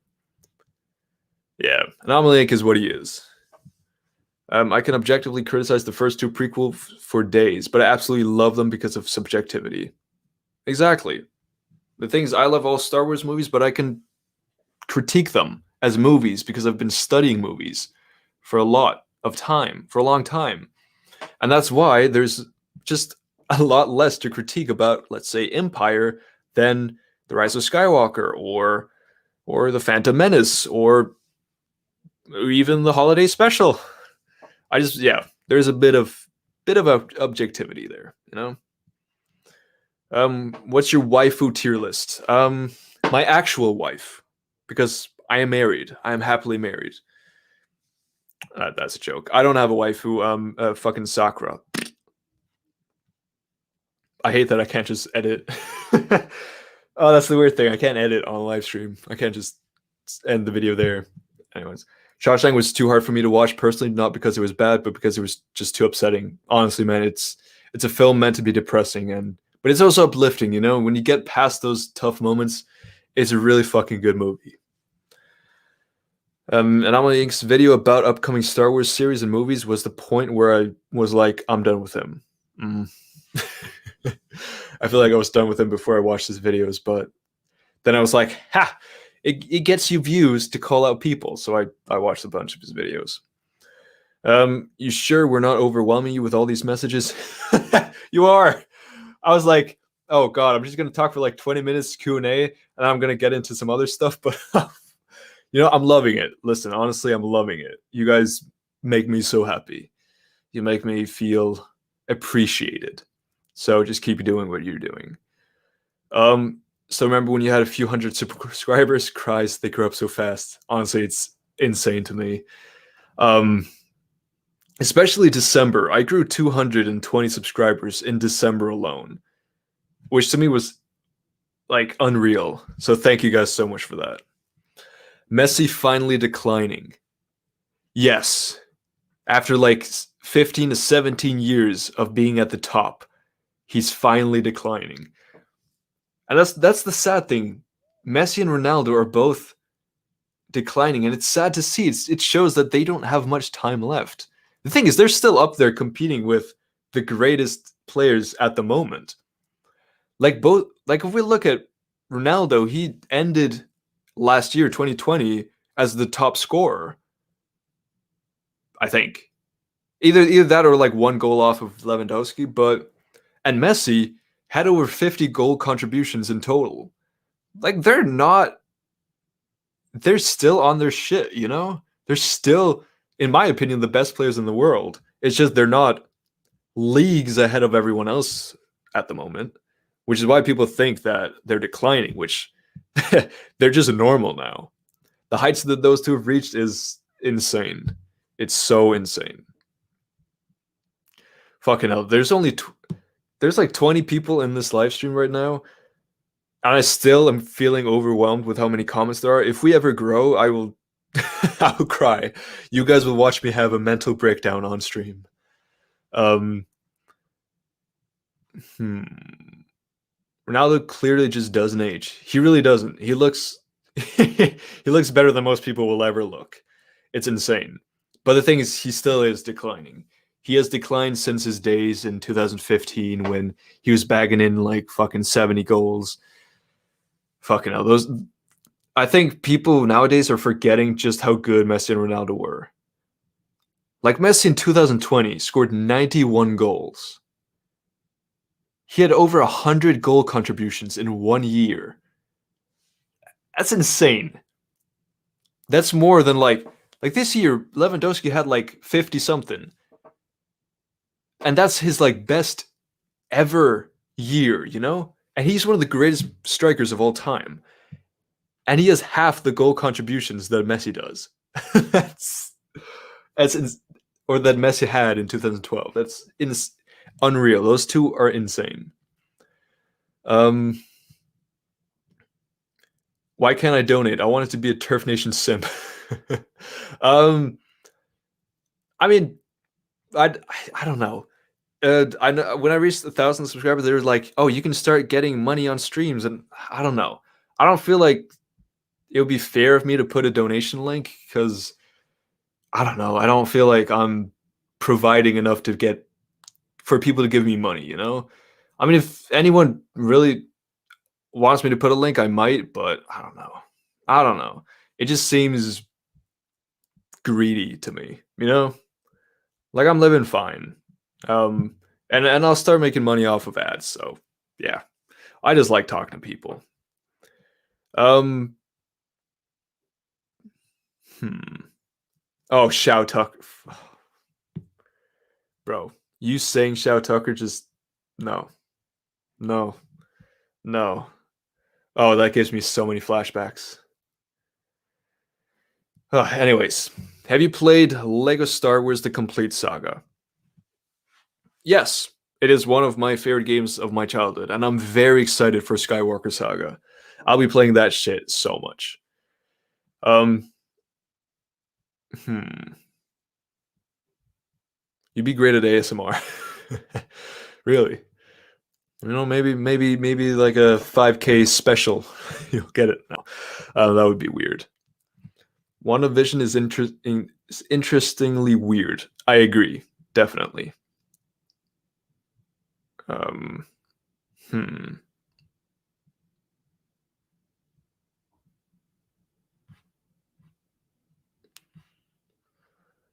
yeah, Anomaly Inc. is what he is. I can objectively criticize the first 2 prequels for days, but I absolutely love them because of subjectivity. Exactly. The thing is, I love all Star Wars movies, but I can critique them as movies because I've been studying movies for a long time. And that's why there's just a lot less to critique about, let's say, Empire than The Rise of Skywalker or The Phantom Menace or even the holiday special. There's a bit of objectivity there, you know. What's your waifu tier list? My actual wife, because I am married. I am happily married. That's a joke. I don't have a waifu. Fucking Sakura. I hate that I can't just edit. Oh, that's the weird thing. I can't edit on a live stream. I can't just end the video there. Anyways. Shawshank was too hard for me to watch personally, not because it was bad, but because it was just too upsetting. Honestly, man, it's a film meant to be depressing, but it's also uplifting, you know? When you get past those tough moments, it's a really fucking good movie. Anomaly Inc.'s video about upcoming Star Wars series and movies was the point where I was like, I'm done with him. I feel like I was done with him before I watched his videos, but then I was like, ha! It gets you views to call out people, so I watched a bunch of his videos. You sure we're not overwhelming you with all these messages? You are. I was like, oh god, I'm just gonna talk for like 20 minutes Q&A, and I'm gonna get into some other stuff, but you know, I'm loving it. Listen, honestly, I'm loving it. You guys make me so happy. You make me feel appreciated. So just keep doing what you're doing. So remember when you had a few hundred subscribers? Christ, they grew up so fast. Honestly, it's insane to me. Especially December. I grew 220 subscribers in December alone, which to me was like unreal. So thank you guys so much for that. Messi finally declining. Yes. After like 15 to 17 years of being at the top, he's finally declining. And that's the sad thing. Messi and Ronaldo are both declining, and it's sad to see. It shows that they don't have much time left. The thing is, they're still up there competing with the greatest players at the moment. Like if we look at Ronaldo, he ended last year, 2020, as the top scorer. I think. Either that or like 1 goal off of Lewandowski, and Messi had over 50 goal contributions in total. Like, they're still on their shit, you know? They're still, in my opinion, the best players in the world. It's just they're not leagues ahead of everyone else at the moment, which is why people think that they're declining, which they're just normal now. The heights that those two have reached is insane. It's so insane. Fucking hell. There's like 20 people in this live stream right now, and I still am feeling overwhelmed with how many comments there are. If we ever grow, I will cry. You guys will watch me have a mental breakdown on stream. Ronaldo clearly just doesn't age. He really doesn't. He looks he looks better than most people will ever look. It's insane. But the thing is, he still is declining. He has declined since his days in 2015 when he was bagging in like fucking 70 goals. Fucking hell. I think people nowadays are forgetting just how good Messi and Ronaldo were. Like Messi in 2020 scored 91 goals. He had over 100 goal contributions in 1 year. That's insane. That's more than like this year Lewandowski had like 50 something. And that's his like best ever year, you know? And he's one of the greatest strikers of all time. And he has half the goal contributions that Messi does. that's or that Messi had in 2012. That's unreal. Those two are insane. Why can't I donate? I want it to be a Turf Nation simp. I mean, I don't know. I know when I reached 1,000 subscribers, they were like, "Oh, you can start getting money on streams," and I don't know. I don't feel like it would be fair of me to put a donation link because I don't know. I don't feel like I'm providing enough to get for people to give me money. You know, I mean, if anyone really wants me to put a link, I might, but I don't know. I don't know. It just seems greedy to me. You know, like I'm living fine. And I'll start making money off of ads. So yeah, I just like talking to people. Oh, Shao Tucker, bro, you saying Shao Tucker just no, no, no. Oh, that gives me so many flashbacks. Anyways, have you played Lego Star Wars: The Complete Saga? Yes, it is one of my favorite games of my childhood, and I'm very excited for Skywalker Saga. I'll be playing that shit so much. Um, hmm. You'd be great at ASMR. Really? You know, maybe like a 5K special. You'll get it now. That would be weird. WandaVision is interestingly weird. I agree, definitely. Um, hmm.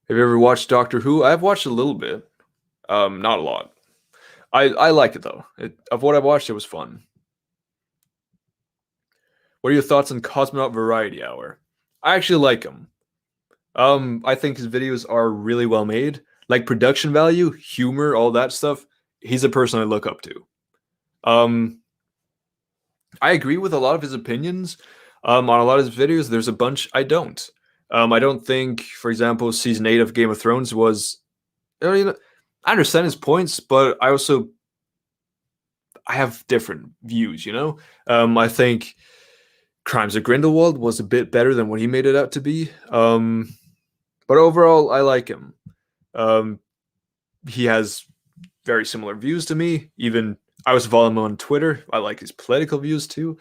Have you ever watched Doctor Who? I've watched a little bit. Not a lot. I like it though. Of what I watched, it was fun. What are your thoughts on Cosmonaut Variety Hour? I actually like him. I think his videos are really well made. Like production value, humor, all that stuff. He's a person I look up to. Um, I agree with a lot of his opinions. On a lot of his videos, there's a bunch I don't. I don't think, for example, season 8 of Game of Thrones was. I mean, I understand his points, but I have different views. You know, I think Crimes of Grindelwald was a bit better than what he made it out to be. But overall, I like him. Um, he has very similar views to me. Even I was following him on Twitter. I like his political views too.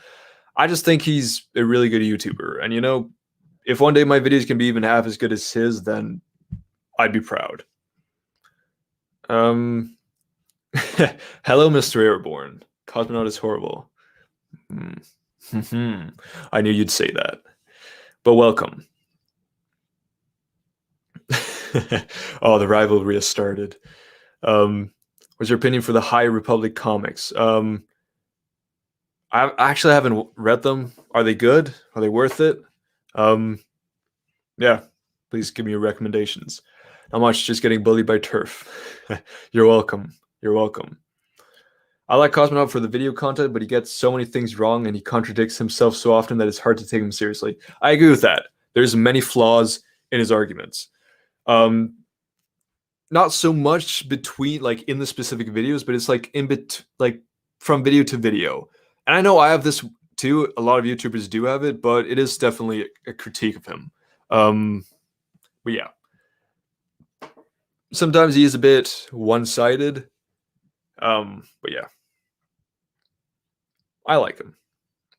I just think he's a really good YouTuber. And you know, if one day my videos can be even half as good as his, then I'd be proud. Um, hello, Mr. Airborne. Cosmonaut is horrible. I knew you'd say that. But welcome. Oh, the rivalry has started. What's your opinion for the High Republic comics? I actually haven't read them. Are they good? Are they worth it? Yeah, please give me your recommendations. How much just getting bullied by turf? You're welcome. You're welcome. I like Cosmonaut for the video content, but he gets so many things wrong and he contradicts himself so often that it's hard to take him seriously. I agree with that. There's many flaws in his arguments. Not so much between like in the specific videos, but it's like like from video to video. And I know I have this too. A lot of YouTubers do have it, but it is definitely a critique of him. But yeah, sometimes he is a bit one-sided. But yeah, I like him,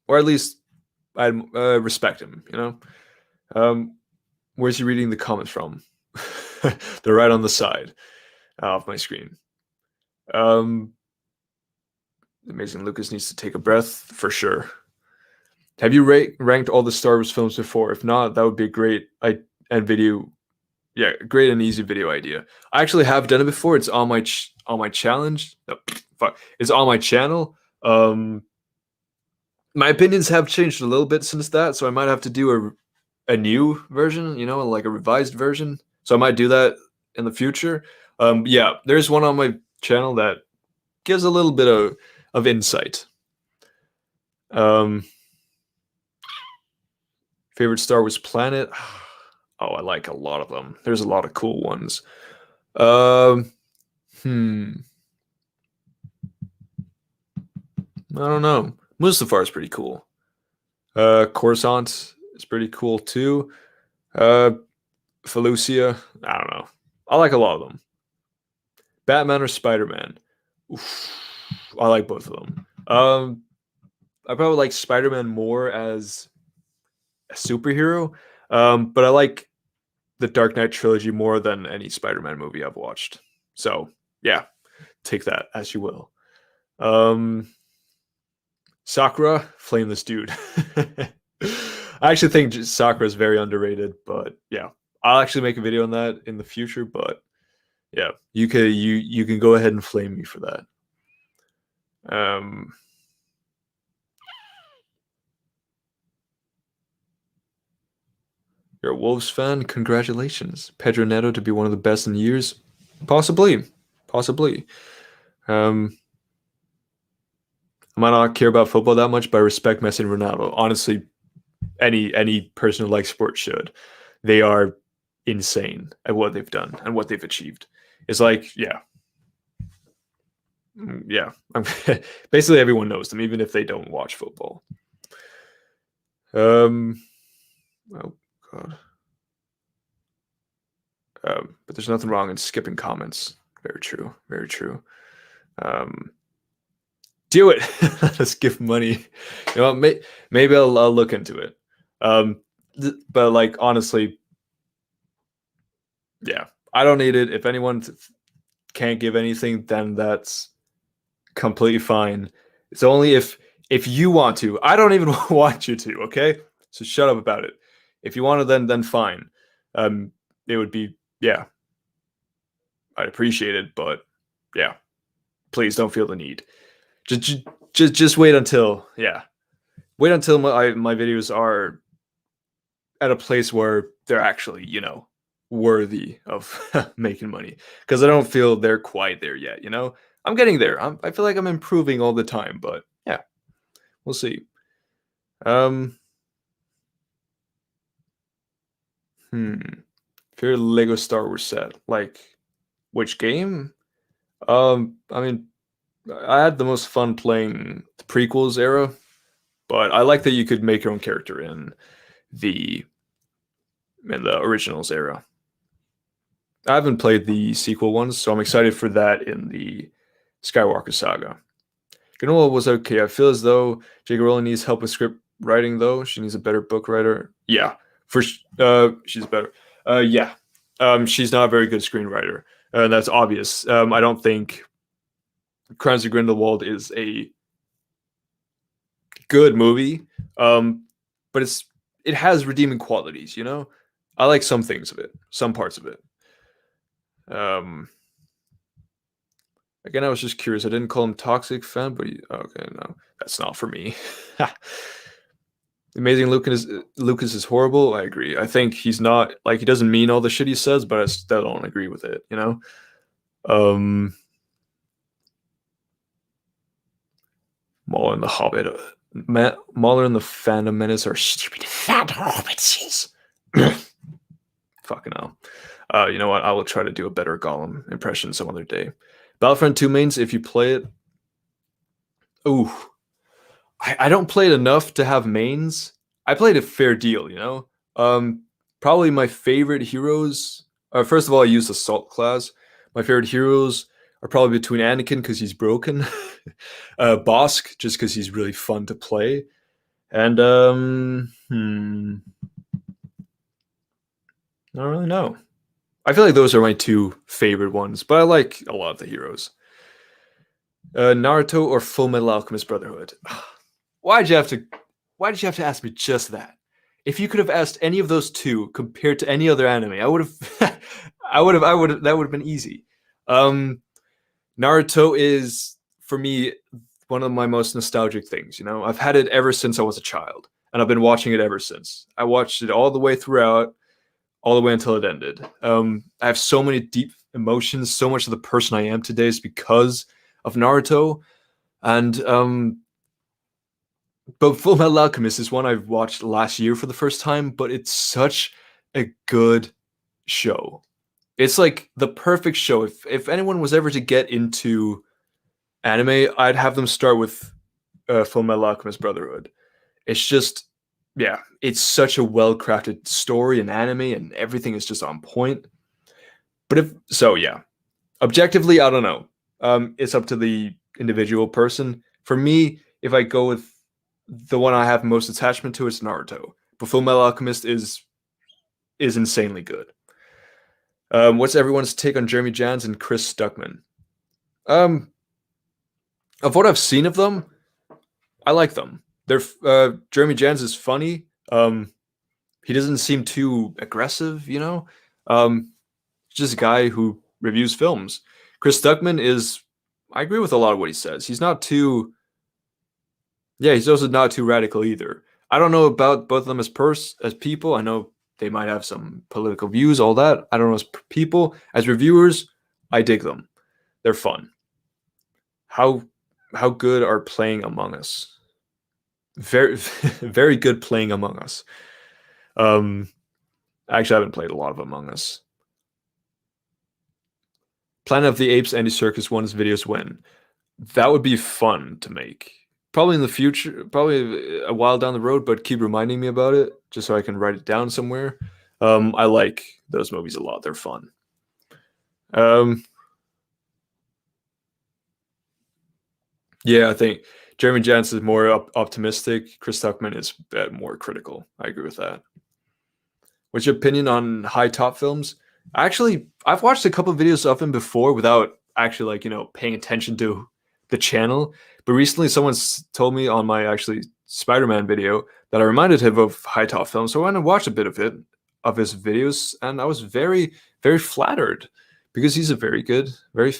or at least I respect him. You know, where's he reading the comments from? They're right on the side of my screen. Amazing Lucas needs to take a breath for sure. Have you ranked all the Star Wars films before? If not, that would be a great video. yeah, great and easy video idea. I actually have done it before. It's on my challenge. No, fuck. It's on my channel. My opinions have changed a little bit since that, so I might have to do a new version, you know, like a revised version. So I might do that in the future. Yeah, there's one on my channel that gives a little bit of insight. Favorite Star Wars planet? Oh, I like a lot of them. There's a lot of cool ones. I don't know. Mustafar is pretty cool. Coruscant is pretty cool too. Felucia, I don't know. I like a lot of them. Batman or Spider-Man? Oof, I like both of them. I probably like Spider-Man more as a superhero, but I like the Dark Knight trilogy more than any Spider-Man movie I've watched. So yeah, take that as you will. Sakura, flame this dude. I actually think Sakura is very underrated, but yeah, I'll actually make a video on that in the future. But yeah, you can go ahead and flame me for that. You're a Wolves fan? Congratulations. Pedro Neto to be one of the best in years? Possibly. Possibly. I might not care about football that much, but I respect Messi and Ronaldo. Honestly, any person who likes sports should. They are insane at what they've done and what they've achieved. It's like, yeah. Yeah. Basically everyone knows them, even if they don't watch football. Oh God. But there's nothing wrong in skipping comments. Very true. Very true. Do it. Let's give money. You know, maybe I'll look into it. But like honestly, yeah, I don't need it. If anyone can't give anything, then that's completely fine. It's only if you want to. I don't even want you to. Okay, so shut up about it. If you want to, then fine. It would be, yeah, I'd appreciate it, but yeah, please don't feel the need. Just wait until, yeah, wait until my videos are at a place where they're actually, you know, worthy of making money, because I don't feel they're quite there yet. You know, I'm getting there. I feel like I'm improving all the time, but yeah, we'll see. Favorite Lego Star Wars set, like which game? I mean, I had the most fun playing the prequels era, but I like that you could make your own character in the originals era. I haven't played the sequel ones, so I'm excited for that in the Skywalker saga. Granola was okay. I feel as though J.K. Rowling needs help with script writing, though. She needs a better book writer. Yeah, she's better. Yeah, she's not a very good screenwriter, and that's obvious. I don't think Crimes of Grindelwald is a good movie, but it has redeeming qualities. You know, I like some things of it, some parts of it. Again, I was just curious. I didn't call him toxic fan, but okay, no, that's not for me. Amazing Lucas is horrible. I agree. I think he's not, like, he doesn't mean all the shit he says, but I still don't agree with it. You know. Mauler and the Hobbit. Mauler and the Phantom Menace are stupid fat hobbits. Fucking hell. You know what? I will try to do a better Gollum impression some other day. Battlefront 2 mains, if you play it. Ooh. I don't play it enough to have mains. I played a fair deal, you know? Probably my favorite heroes. First of all, I use Assault class. My favorite heroes are probably between Anakin because he's broken, Bosk just because he's really fun to play, and I don't really know. I feel like those are my two favorite ones, but I like a lot of the heroes. Naruto or Fullmetal Alchemist Brotherhood? Why'd you have to ask me just that? if you could have asked any of those two compared to any other anime, I would have, I would have, that would have been easy. Um, Naruto is for me one of my most nostalgic things. You know, I've had it ever since I was a child, and I've been watching it ever since. I watched it all the way throughout, all the way until it ended. I have so many deep emotions. So much of the person I am today is because of Naruto, and but Fullmetal Alchemist is one I've watched last year for the first time. But it's such a good show. It's like the perfect show. If anyone was ever to get into anime, I'd have them start with Fullmetal Alchemist Brotherhood. It's just, yeah, it's such a well crafted story and anime, and everything is just on point. But if so, yeah, objectively, I don't know. It's up to the individual person. For me, if I go with the one I have most attachment to, it's Naruto. But Fullmetal Alchemist is insanely good. What's everyone's take on Jeremy Jans and Chris Stuckman? Um, of what I've seen of them, I like them. They're Jeremy Jans is funny. He doesn't seem too aggressive, you know. Just a guy who reviews films. Chris Stuckman is, I agree with a lot of what he says. He's not too, yeah, he's also not too radical either. I don't know about both of them as people. I know they might have some political views, all that. I don't know as people. As reviewers, I dig them. They're fun. How how good are playing Among Us? Very very good playing Among Us. Um, actually, I haven't played a lot of Among Us. Planet of the Apes Andy Serkis won his videos when? That would be fun to make. Probably in the future, probably a while down the road, but keep reminding me about it just so I can write it down somewhere. I like those movies a lot. They're fun. Um, yeah, I think Jeremy Jans is more optimistic. Chris Tuckman is more critical. I agree with that. What's your opinion on high top films? Actually, I've watched a couple of videos of him before without actually paying attention to the channel. But recently, someone told me on my actually Spider-Man video that I reminded him of high top films. So I went and watched a bit of it, of his videos, and I was very, very flattered because he's a very good, very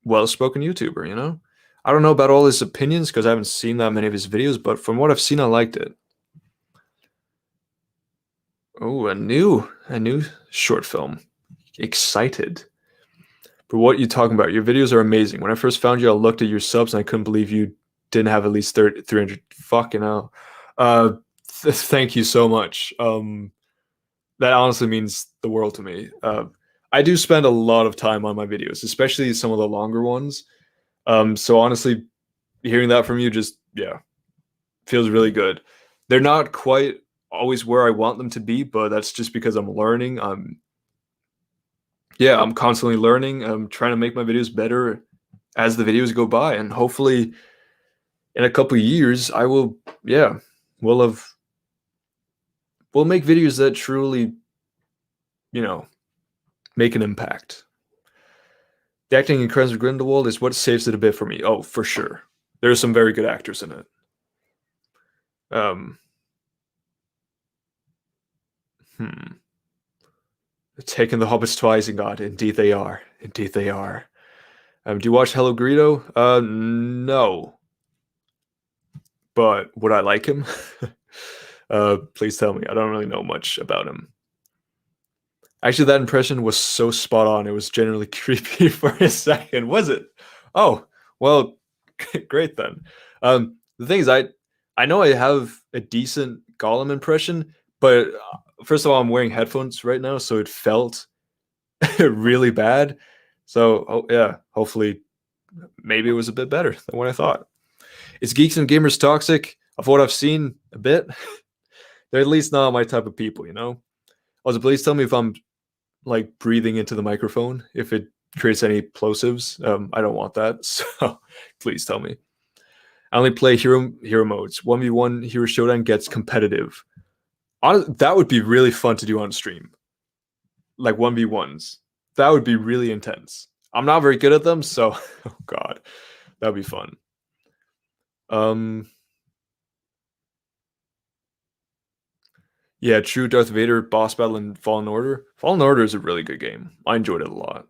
well-spoken YouTuber. I don't know about all his opinions because I haven't seen that many of his videos, but from what I've seen, I liked it. Oh, a new short film. Excited. But what you talking about? Your videos are amazing. When I first found you, I looked at your subs and I couldn't believe you didn't have at least 300. Fucking hell. Thank you so much. That honestly means the world to me. I do spend a lot of time on my videos, especially some of the longer ones. So honestly, hearing that from you just, yeah, feels really good. They're not quite always where I want them to be, but that's just because I'm learning. Yeah, I'm constantly learning. I'm trying to make my videos better as the videos go by, and hopefully, in a couple of years, I will. Yeah, we'll have. We'll make videos that truly, you know, make an impact. The acting in Crimes of Grindelwald is what saves it a bit for me. Oh, for sure. There are some very good actors in it. Um, hmm. Taking the Hobbits to Isengard. Indeed they are. Indeed they are. Do you watch Hello Greedo? No. But would I like him? Please tell me. I don't really know much about him. Actually, that impression was so spot on. It was genuinely creepy for a second. Was it? Oh, well, great then. The thing is, I know I have a decent Gollum impression, but first of all, I'm wearing headphones right now, so it felt really bad. So, oh yeah, hopefully, maybe it was a bit better than what I thought. Is Geeks and Gamers toxic? Of what I've seen, a bit. They're at least not my type of people. Also, please tell me if I'm like breathing into the microphone, if it creates any plosives. I don't want that, so please tell me. I only play hero modes. 1v1 Hero Showdown gets competitive. That would be really fun to do on stream. Like 1v1s. That would be really intense. I'm not very good at them, so oh god, that'd be fun. Um Yeah, true Darth Vader boss battle in Fallen Order. Fallen Order is a really good game. I enjoyed it a lot.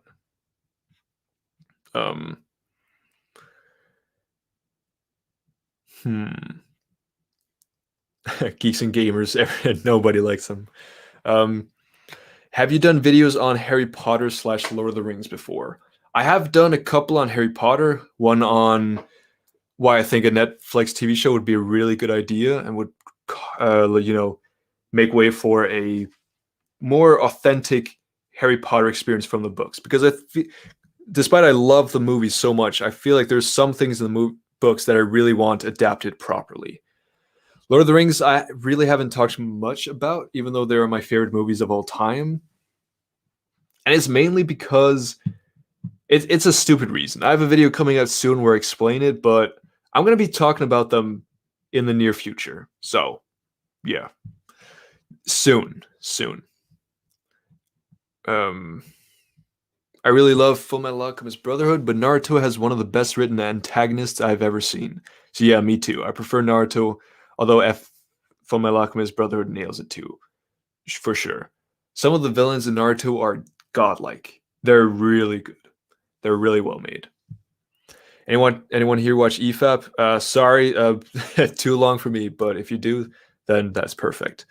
Um, hmm. Geeks and gamers, nobody likes them. Um, have you done videos on Harry Potter slash Lord of the Rings before? I have done a couple on Harry Potter. One on why I think a Netflix TV show would be a really good idea and would, make way for a more authentic Harry Potter experience from the books. Because despite I love the movies so much, I feel like there's some things in the books that I really want adapted properly. Lord of the Rings, I really haven't talked much about, even though they are my favorite movies of all time. And it's mainly because it's a stupid reason. I have a video coming out soon where I explain it, but I'm going to be talking about them in the near future. So, yeah. Soon. Um, I really love Fullmetal Alchemist Brotherhood, but Naruto has one of the best written antagonists I've ever seen. So yeah, me too. I prefer Naruto, although Fullmetal Alchemist Brotherhood nails it too, for sure. Some of the villains in Naruto are godlike. They're really good. They're really well made. Anyone here watch EFAP? Sorry, too long for me, but if you do, then that's perfect.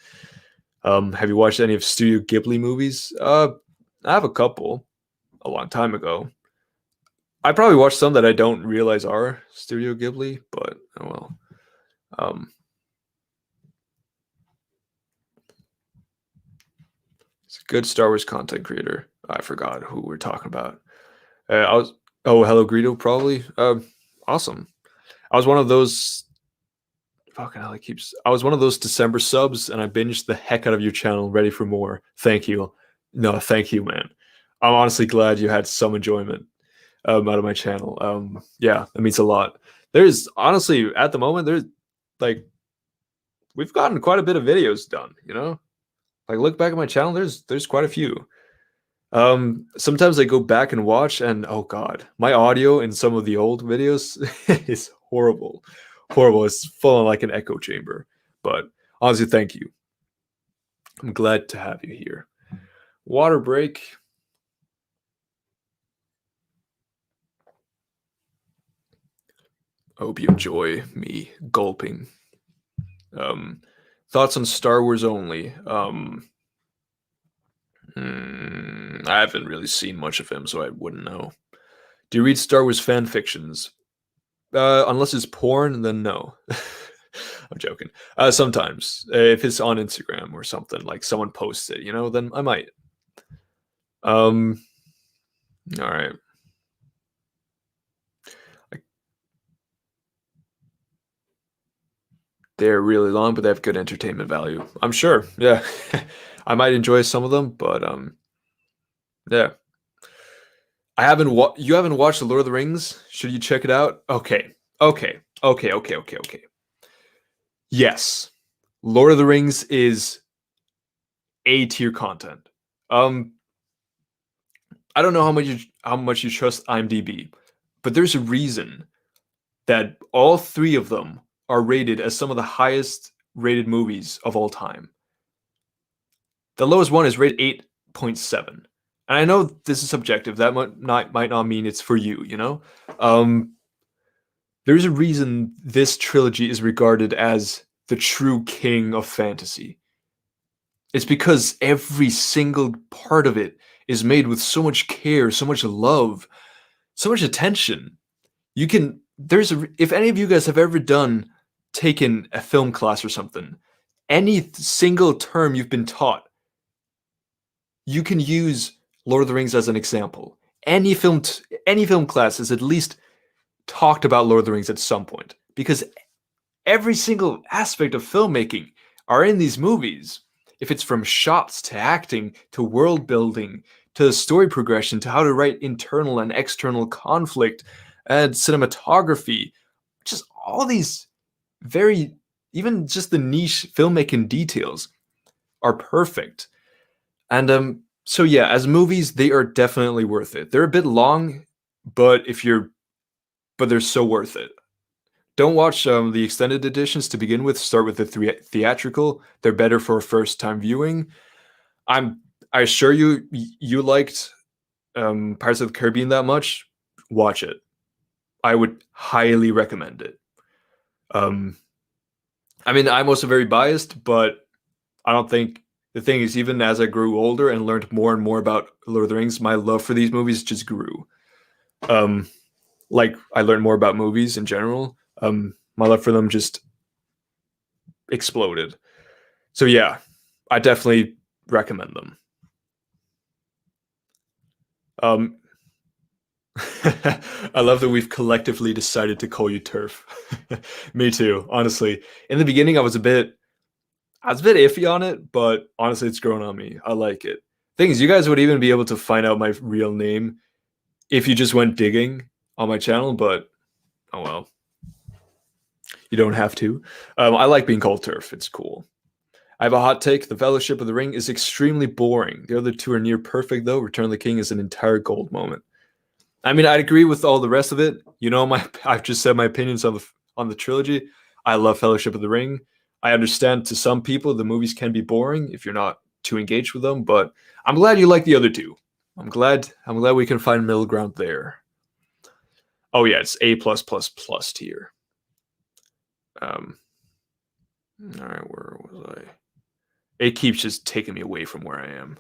Have you watched any of Studio Ghibli movies? I have a couple a long time ago. I probably watched some that I don't realize are Studio Ghibli, but oh well. It's a good Star Wars content creator. I forgot who we're talking about. Hello Greedo, probably. Awesome. I was one of those. Fucking hell, I was one of those December subs, and I binged the heck out of your channel. Ready for more? Thank you. No, thank you, man. I'm honestly glad you had some enjoyment out of my channel. Yeah, that means a lot. There's honestly at the moment like we've gotten quite a bit of videos done. Like look back at my channel. There's quite a few. Sometimes I go back and watch, and oh god, my audio in some of the old videos is horrible. Horrible. It's full of like an echo chamber. But honestly, thank you. I'm glad to have you here. Water break. I hope you enjoy me gulping. Thoughts on Star Wars only. I haven't really seen much of him, so I wouldn't know. Do you read Star Wars fan fictions? Unless it's porn, then no. I'm joking. Sometimes, if it's on Instagram or something, like someone posts it, then I might. All right. They're really long, but they have good entertainment value. I'm sure. Yeah. I might enjoy some of them, but yeah. You haven't watched The Lord of the Rings? Should you check it out? Okay. Yes. Lord of the Rings is A tier content. I don't know how much you trust IMDb, but there's a reason that all three of them are rated as some of the highest rated movies of all time. The lowest one is rated 8.7. And I know this is subjective. That might not mean it's for you, There's a reason this trilogy is regarded as the true king of fantasy. It's because every single part of it is made with so much care, so much love, so much attention. If any of you guys have ever taken a film class or something, any single term you've been taught, you can use Lord of the Rings as an example. Any film class has at least talked about Lord of the Rings at some point, because every single aspect of filmmaking are in these movies. If it's from shots to acting to world building to story progression to how to write internal and external conflict and cinematography, just all these even just the niche filmmaking details are perfect. And so yeah, as movies, they are definitely worth it. They're a bit long, but they're so worth it. Don't watch the extended editions to begin with. Start with the theatrical. They're better for a first time viewing. I assure you, you liked Pirates of the Caribbean that much. Watch it. I would highly recommend it. Um, I mean, I'm also very biased, but I don't think the thing is, even as I grew older and learned more and more about Lord of the Rings, my love for these movies just grew. Um, like I learned more about movies in general. My love for them just exploded. So yeah, I definitely recommend them. Um, I love that we've collectively decided to call you Turf. Me too, honestly. In the beginning, I was a bit iffy on it, but honestly, it's grown on me. I like it. Thing is, you guys would even be able to find out my real name if you just went digging on my channel, but oh well. You don't have to. I like being called Turf. It's cool. I have a hot take. The Fellowship of the Ring is extremely boring. The other two are near perfect, though. Return of the King is an entire gold moment. I mean, I'd agree with all the rest of it. You know, I've just said my opinions on the trilogy. I love Fellowship of the Ring. I understand to some people the movies can be boring if you're not too engaged with them, but I'm glad you like the other two. I'm glad we can find middle ground there. Oh yeah, it's A plus plus plus tier. Um, all right, where was I? It keeps just taking me away from where I am.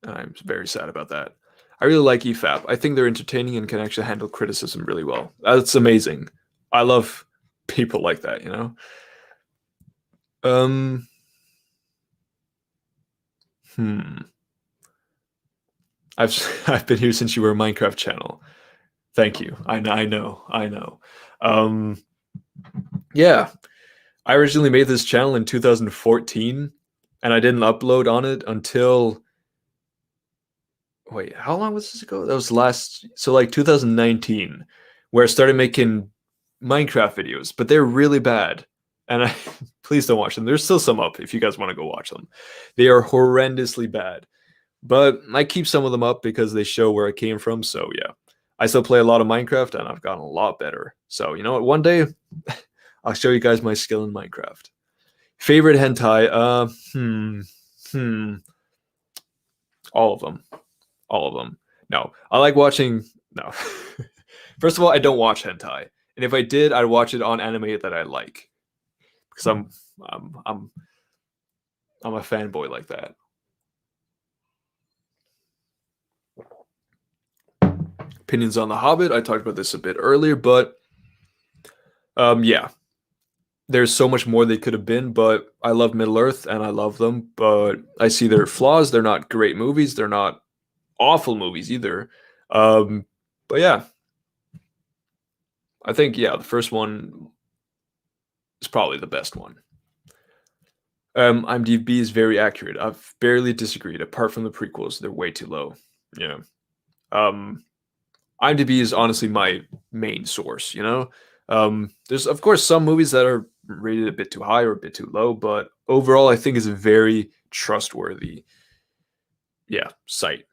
I'm very sad about that. I really like EFAP. I think they're entertaining and can actually handle criticism really well. That's amazing. I love people like that, you know? Um, hmm. I've been here since you were a Minecraft channel. Thank you. I know. Um, yeah, I originally made this channel in 2014, and I didn't upload on it until wait, how long was this ago? That was like 2019, where I started making Minecraft videos, but they're really bad. And I please don't watch them. There's still some up if you guys want to go watch them. They are horrendously bad. But I keep some of them up because they show where I came from. So yeah. I still play a lot of Minecraft and I've gotten a lot better. So you know what? One day I'll show you guys my skill in Minecraft. Favorite hentai? All of them. All of them. No, I like watching. No, first of all, I don't watch hentai, and if I did, I'd watch it on anime that I like because I'm I'm I'm a fanboy like that. Opinions on the Hobbit. I talked about this a bit earlier, but yeah, there's so much more they could have been. But I love Middle Earth and I love them, but I see their flaws. They're not great movies. They're not awful movies either. Um, but yeah, I think yeah, the first one is probably the best one. IMDb is very accurate. I've barely disagreed. Apart from the prequels, they're way too low. Yeah. Um, IMDb is honestly my main source. You know, there's of course some movies that are rated a bit too high or a bit too low, but overall, I think is a very trustworthy, yeah, site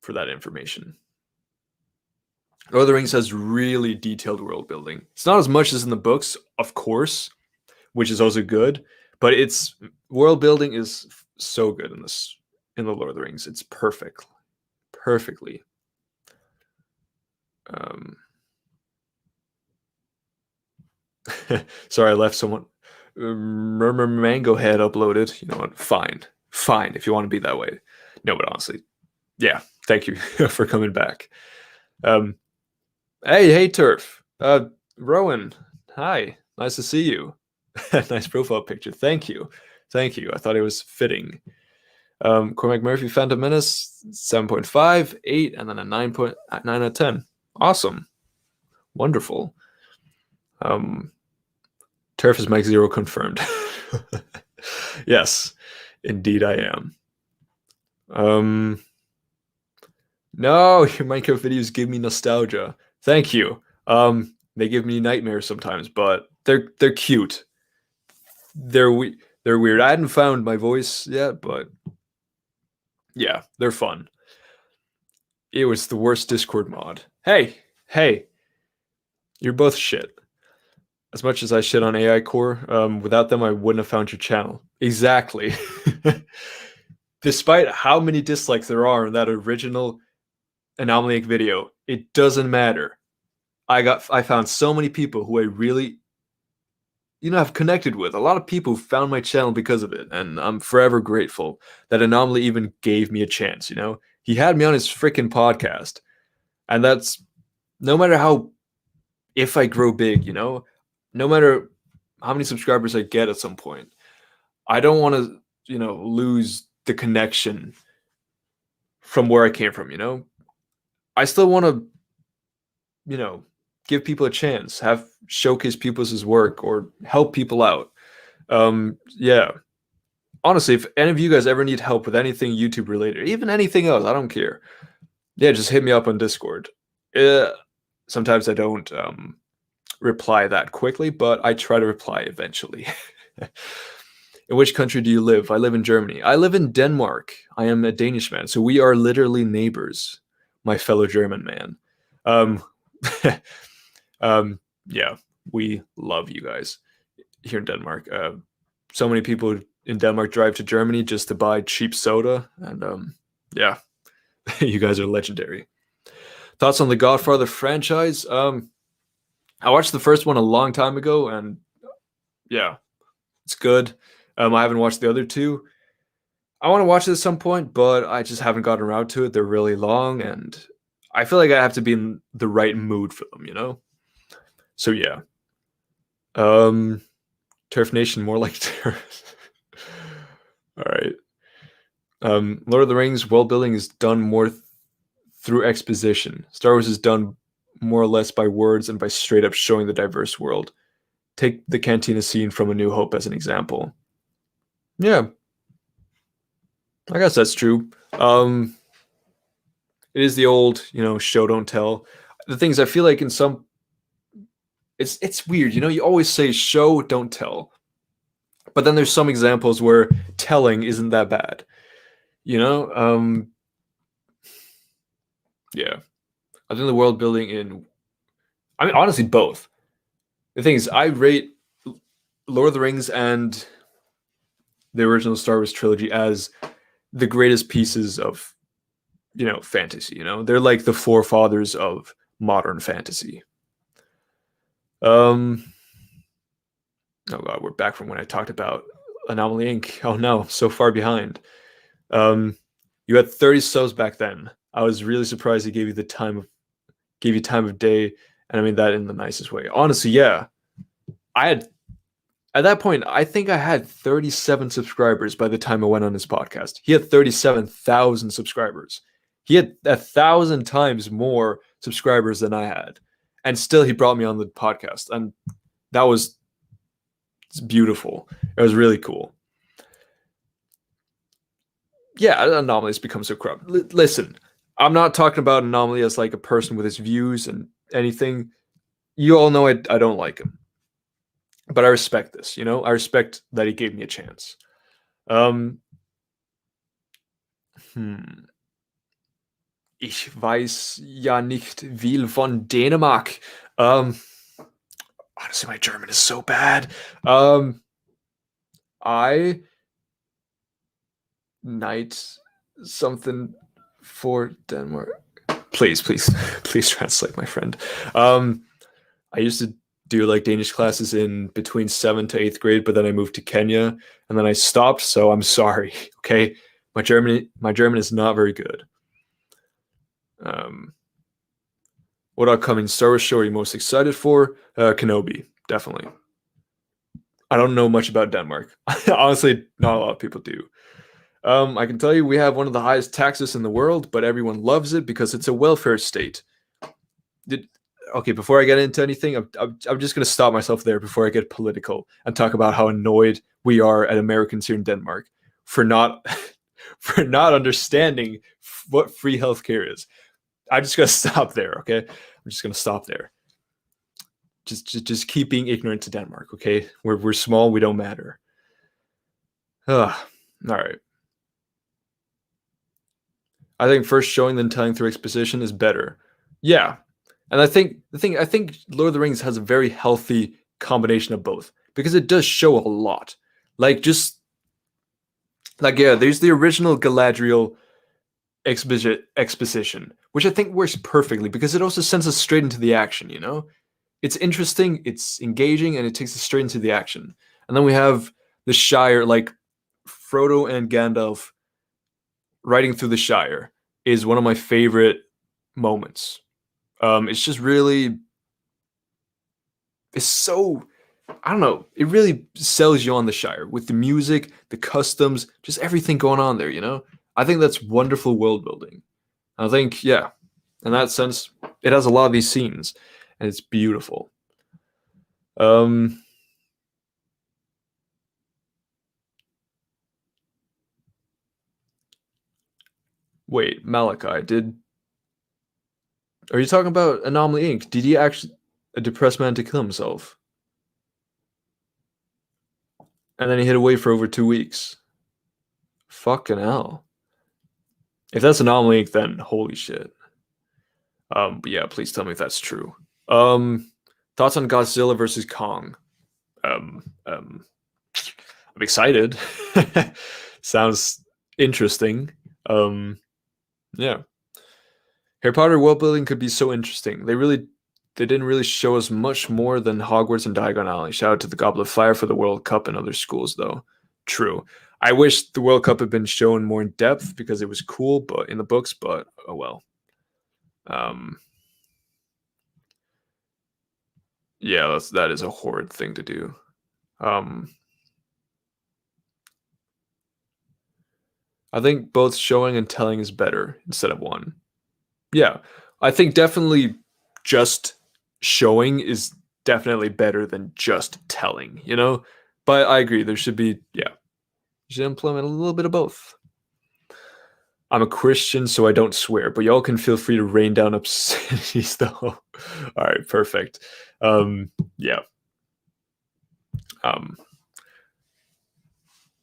for that information. Lord of the Rings has really detailed world building. It's not as much as in the books, of course, which is also good, but its world building is so good in the Lord of the Rings. It's perfect, perfectly. Um, sorry, I left someone. Murmur Mango Head uploaded. You know what? Fine, fine. If you want to be that way. No, but honestly, yeah. Thank you for coming back. Um, hey, Turf. Rowan. Hi. Nice to see you. Nice profile picture. Thank you. Thank you. I thought it was fitting. Cormac Murphy, Phantom Menace, 7.5, 8, and then a 9.9 out of 10. Awesome. Wonderful. Turf is Mike Zero confirmed. Yes, indeed I am. No, your Minecraft videos give me nostalgia. Thank you. They give me nightmares sometimes, but they're cute. They're weird. I hadn't found my voice yet, but yeah, they're fun. It was the worst Discord mod. Hey, you're both shit. As much as I shit on AI Core, without them, I wouldn't have found your channel. Exactly. Despite how many dislikes there are in that original Anomaly Inc. video, it doesn't matter. I found so many people who I really, have connected with. A lot of people found my channel because of it, and I'm forever grateful that Anomaly even gave me a chance. He had me on his freaking podcast, and that's no matter how, if I grow big, no matter how many subscribers I get at some point, I don't want to, lose the connection from where I came from. I still want to, give people a chance, have showcase people's work, or help people out. Yeah. Honestly, if any of you guys ever need help with anything YouTube related, even anything else, I don't care. Yeah, just hit me up on Discord. Sometimes I don't reply that quickly, but I try to reply eventually. In which country do you live? I live in Germany. I live in Denmark. I am a Danish man, so we are literally neighbors, my fellow German man. Yeah, we love you guys here in Denmark. So many people in Denmark drive to Germany just to buy cheap soda, and yeah, you guys are legendary. Thoughts on the Godfather franchise? I watched the first one a long time ago, and yeah, it's good. I haven't watched the other two. I want to watch it at some point, but I just haven't gotten around to it. They're really long, and I feel like I have to be in the right mood for them, So yeah. Turf Nation, more like Turf. All right. Lord of the Rings world building is done more through exposition. Star Wars is done more or less by words and by straight up showing the diverse world. Take the cantina scene from A New Hope as an example. Yeah, I guess that's true. It is the old, show don't tell. The things I feel like in some, it's weird. You always say show don't tell, but then there's some examples where telling isn't that bad. Yeah. I think the world building honestly both. The thing is, I rate Lord of the Rings and the original Star Wars trilogy as the greatest pieces of, fantasy. They're like the forefathers of modern fantasy. Oh god, we're back from when I talked about Anomaly Inc. Oh no, so far behind. You had 30 subs back then. I was really surprised he gave you time of day, and I mean that in the nicest way. Honestly, yeah. At that point, I think I had 37 subscribers by the time I went on his podcast. He had 37,000 subscribers. He had 1,000 times more subscribers than I had. And still he brought me on the podcast. And that was beautiful. It was really cool. Yeah, Anomaly's become so corrupt. Listen, I'm not talking about Anomaly as like a person with his views and anything. You all know I don't like him. But I respect this, I respect that he gave me a chance. Ich weiß ja nicht viel von Dänemark. Honestly, my German is so bad. I knight something for Denmark. Please translate, my friend. I used to do like Danish classes in between 7th to 8th grade, but then I moved to Kenya and then I stopped. So I'm sorry. Okay. My German is not very good. What upcoming Star Wars show are you most excited for? Kenobi, definitely. I don't know much about Denmark. Honestly, not a lot of people do. I can tell you we have one of the highest taxes in the world, but everyone loves it because it's a welfare state. Okay, before I get into anything, I'm just going to stop myself there before I get political and talk about how annoyed we are at Americans here in Denmark for not understanding what free healthcare is. I'm just going to stop there, okay? I'm just going to stop there. Just keep being ignorant to Denmark, okay? We're small, we don't matter. All right. I think first showing then telling through exposition is better. Yeah. And I think Lord of the Rings has a very healthy combination of both because it does show a lot. Like just like yeah, there's the original Galadriel exposition, which I think works perfectly because it also sends us straight into the action. You know, it's interesting, it's engaging, and it takes us straight into the action. And then we have the Shire, like Frodo and Gandalf riding through the Shire is one of my favorite moments. It's just really, it's so, I don't know, it really sells you on the Shire with the music, the customs, just everything going on there, you know? I think that's wonderful world building. I think, yeah, in that sense, it has a lot of these scenes, and it's beautiful. Wait, Malachi, are you talking about Anomaly Inc? Did he actually a depressed man to kill himself? And then he hid away for over 2 weeks. Fucking hell. If that's Anomaly Inc, then holy shit. But yeah, please tell me if that's true. Thoughts on Godzilla versus Kong? I'm excited. Sounds interesting. Yeah. Harry Potter world building could be so interesting. They didn't really show us much more than Hogwarts and Diagon Alley. Shout out to the Goblet of Fire for the World Cup and other schools, though. True. I wish the World Cup had been shown more in depth because it was cool, but in the books. But oh well. Yeah, that is a horrid thing to do. I think both showing and telling is better instead of one. Yeah, I think definitely just showing is definitely better than just telling, you know? But I agree, there should be, yeah, you should implement a little bit of both. I'm a Christian, so I don't swear, but y'all can feel free to rain down obscenities, though. All right, perfect. Yeah.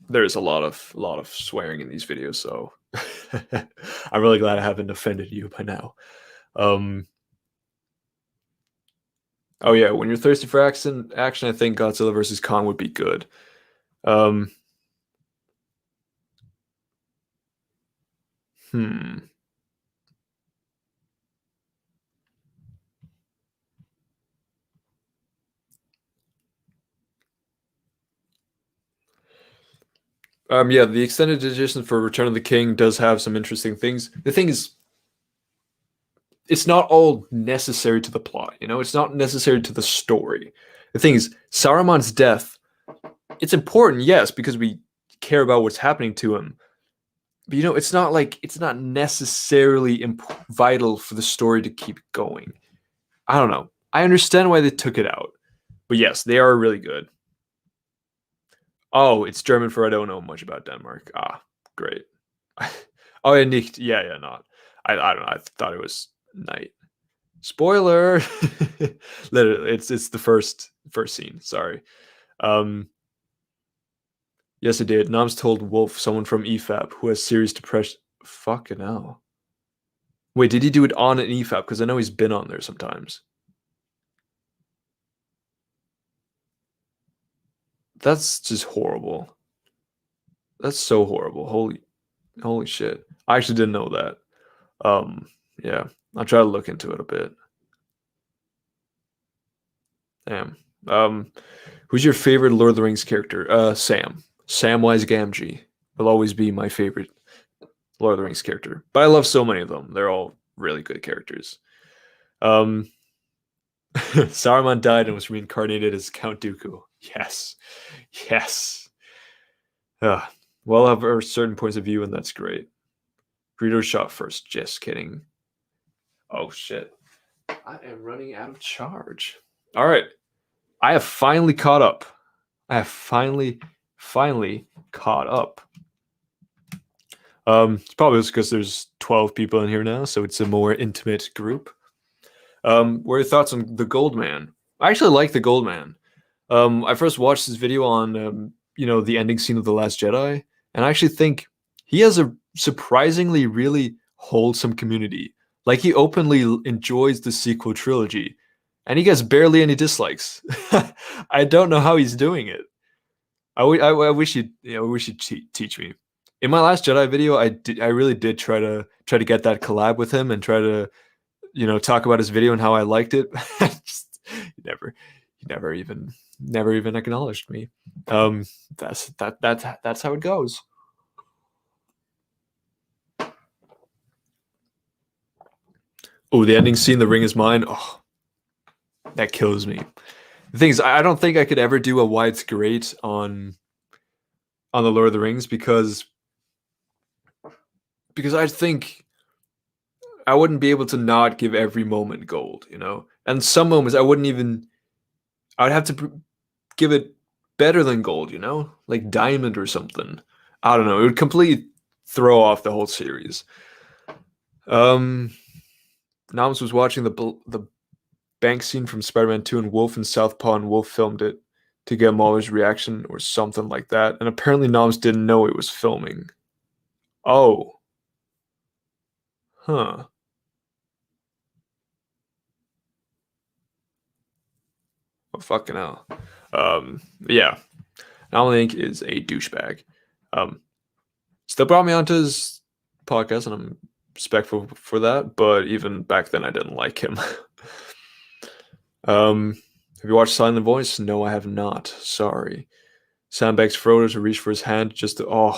There's a lot of swearing in these videos, so I'm really glad I haven't offended you by now. Oh yeah, when you're thirsty for action, I think Godzilla versus Kong would be good. Yeah, the extended edition for Return of the King does have some interesting things. The thing is, it's not all necessary to the plot, you know? It's not necessary to the story. The thing is, Saruman's death, it's important, yes, because we care about what's happening to him. But you know, it's not necessarily vital for the story to keep going. I don't know. I understand why they took it out. But yes, they are really good. Oh, it's German for I don't know much about Denmark. Ah, great. Oh, yeah, nicht. Yeah, not. I don't know. I thought it was night. Spoiler. Literally, it's the first scene. Sorry. Yes, it did. Noms told Wolf, someone from EFAP, who has serious depression. Fucking hell. Wait, did he do it on an EFAP? Because I know he's been on there sometimes. That's just horrible. That's so horrible. Holy shit. I actually didn't know that. Yeah. I'll try to look into it a bit. Damn. Who's your favorite Lord of the Rings character? Sam. Samwise Gamgee will always be my favorite Lord of the Rings character. But I love so many of them. They're all really good characters. Saruman died and was reincarnated as Count Dooku. Yes. Yes. Well, I have our certain points of view, and that's great. Greedo shot first. Just kidding. Oh, shit. I am running out of charge. All right. I have finally caught up. I have finally caught up. It's probably just because there's 12 people in here now, so it's a more intimate group. What are your thoughts on the Gold Man? I actually like the Gold Man. I first watched this video on, the ending scene of The Last Jedi, and I actually think he has a surprisingly really wholesome community. Like, he openly enjoys the sequel trilogy, and he gets barely any dislikes. I don't know how he's doing it. I wish he'd, I wish he'd teach me. In my last Jedi video, I really did try to get that collab with him and try to, talk about his video and how I liked it. Just, he never even acknowledged me. That's how it goes. Oh, the ending scene, "The Ring is Mine." Oh, that kills me. The thing is, I don't think I could ever do a why it's great on the Lord of the Rings because I think I wouldn't be able to not give every moment gold, And some moments I would have to give it better than gold, like diamond or something. I don't know. It would completely throw off the whole series. Nams was watching the bank scene from Spider-Man 2 and Wolf in Southpaw, and Wolf filmed it to get Mahler's reaction or something like that. And apparently Nams didn't know it was filming. Oh. Huh. Oh, fucking hell. Yeah. Link is a douchebag. Still brought me onto his podcast, and I'm respectful for that, but even back then I didn't like him. Have you watched Silent Voice? No, I have not. Sorry. Sam begs Frodo to reach for his hand just to,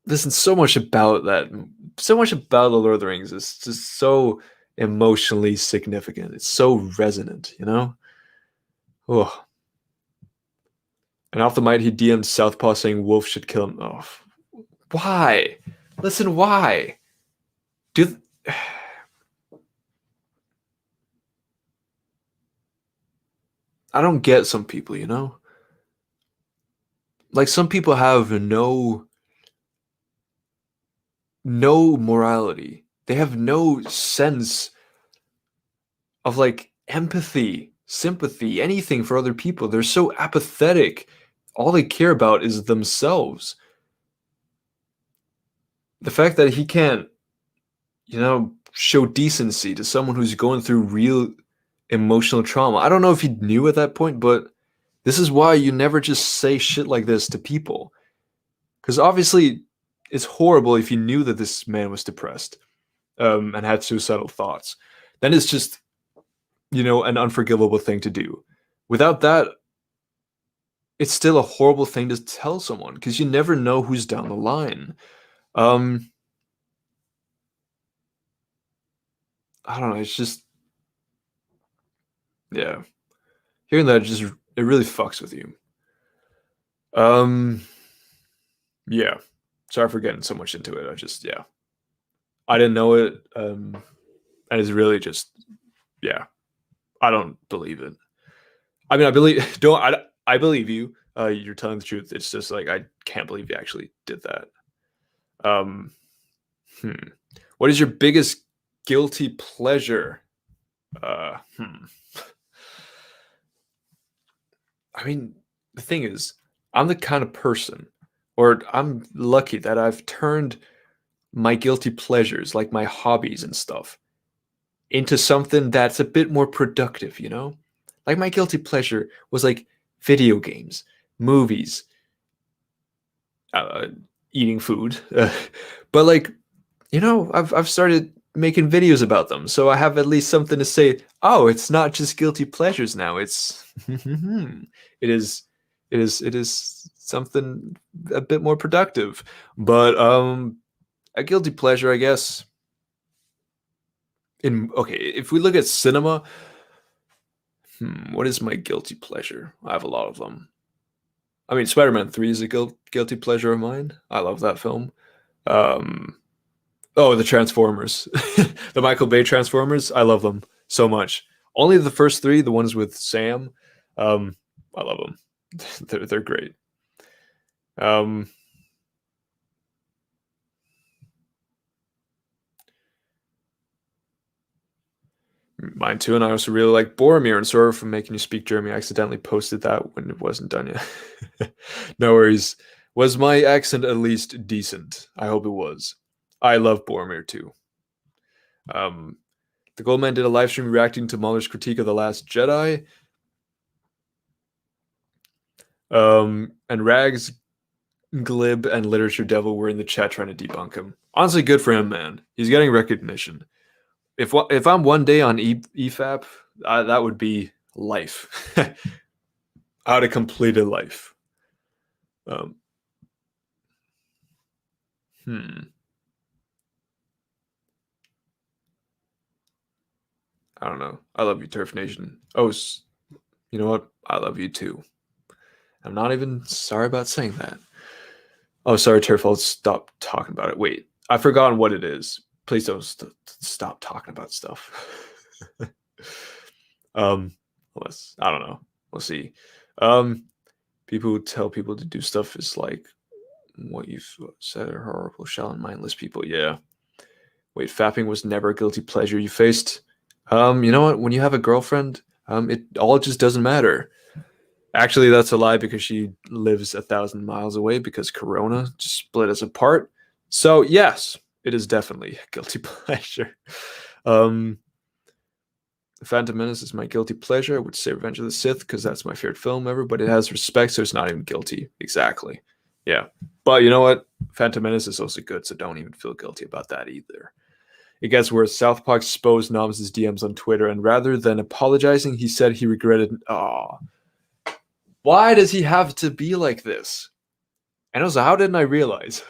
listen, so much about that. So much about The Lord of the Rings is just so emotionally significant. It's so resonant, Oh. And off the mic, he DM'd Southpaw saying Wolf should kill him. Oh, why? Listen, why? I don't get some people, Like some people have no morality. They have no sense of like empathy, sympathy, anything for other people. They're so apathetic. All they care about is themselves. The fact that he can't, show decency to someone who's going through real emotional trauma. I don't know if he knew at that point, but this is why you never just say shit like this to people. Because obviously, it's horrible if you knew that this man was depressed and had suicidal thoughts. Then it's just, an unforgivable thing to do. Without that, it's still a horrible thing to tell someone because you never know who's down the line. I don't know. It's just, yeah. Hearing that it really fucks with you. Yeah. Sorry for getting so much into it. I didn't know it. And it's really just, yeah. I don't believe it. I mean, I believe you. You're telling the truth. It's just like I can't believe you actually did that. What is your biggest guilty pleasure? I mean, the thing is, I'm the kind of person, or I'm lucky that I've turned my guilty pleasures, like my hobbies and stuff, into something that's a bit more productive, Like my guilty pleasure was like video games, movies, eating food, but like, I've started making videos about them, so I have at least something to say. Oh, it's not just guilty pleasures now. It's it is something a bit more productive. But a guilty pleasure, I guess. If we look at cinema, what is my guilty pleasure? I have a lot of them. I mean, Spider-Man 3 is a guilty pleasure of mine. I love that film. The Transformers. The Michael Bay Transformers. I love them so much. Only the first three, the ones with Sam. I love them. They're great. Mine too, and I also really like Boromir, and sorry for making you speak German. I accidentally posted that when it wasn't done yet. No worries. Was my accent at least decent? I hope it was. I love Boromir too. The Goldman did a live stream reacting to Mahler's critique of The Last Jedi. And Rags, Glib, and Literature Devil were in the chat trying to debunk him. Honestly, good for him, man. He's getting recognition. If I'm one day on EFAP, that would be life. I would have completed life. I don't know. I love you, Turf Nation. Oh, you know what? I love you too. I'm not even sorry about saying that. Oh, sorry, Turf. I'll stop talking about it. Wait, I've forgotten what it is. Please don't stop talking about stuff. Unless, I don't know. We'll see. People who tell people to do stuff is like what you've said are horrible, shallow, and mindless people. Yeah. Wait, fapping was never a guilty pleasure you faced. You know what? When you have a girlfriend, it all just doesn't matter. Actually, that's a lie because she lives 1,000 miles away because Corona just split us apart. So yes, it is definitely a guilty pleasure. Phantom Menace is my guilty pleasure. I would say Revenge of the Sith because that's my favorite film ever, but it has respect, so it's not even guilty. Exactly. Yeah. But you know what? Phantom Menace is also good, so don't even feel guilty about that either. It gets worse. South Park exposed Noms' DMs on Twitter, and rather than apologizing, he said he regretted. Why does he have to be like this? And also, how didn't I realize?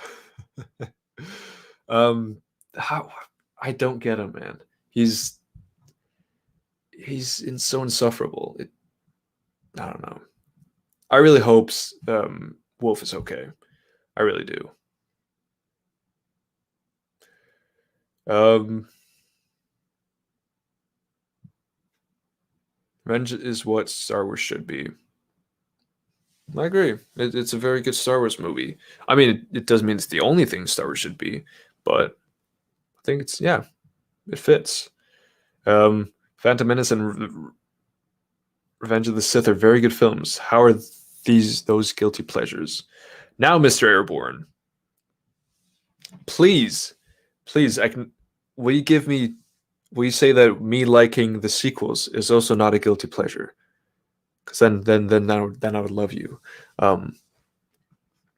How I don't get him, man. He's so insufferable. I don't know. I really hope Wolf is okay. I really do. Revenge is what Star Wars should be. I agree. It's a very good Star Wars movie. I mean, it doesn't mean it's the only thing Star Wars should be, but I think it fits. Phantom Menace and Revenge of the Sith are very good films. How are those guilty pleasures? Now, Mr. Airborne, please, will you say that me liking the sequels is also not a guilty pleasure? Because then I would love you.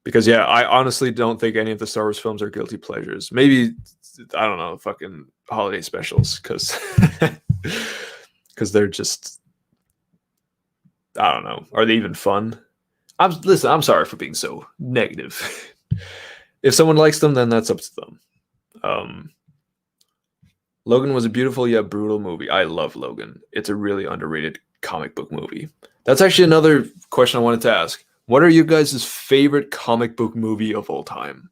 Because yeah, I honestly don't think any of the Star Wars films are guilty pleasures. Maybe, I don't know, fucking holiday specials, because they're just, I don't know. Are they even fun? Listen, I'm sorry for being so negative. If someone likes them, then that's up to them. Logan was a beautiful yet brutal movie. I love Logan. It's a really underrated comic book movie. That's actually another question I wanted to ask. What are you guys' favorite comic book movie of all time?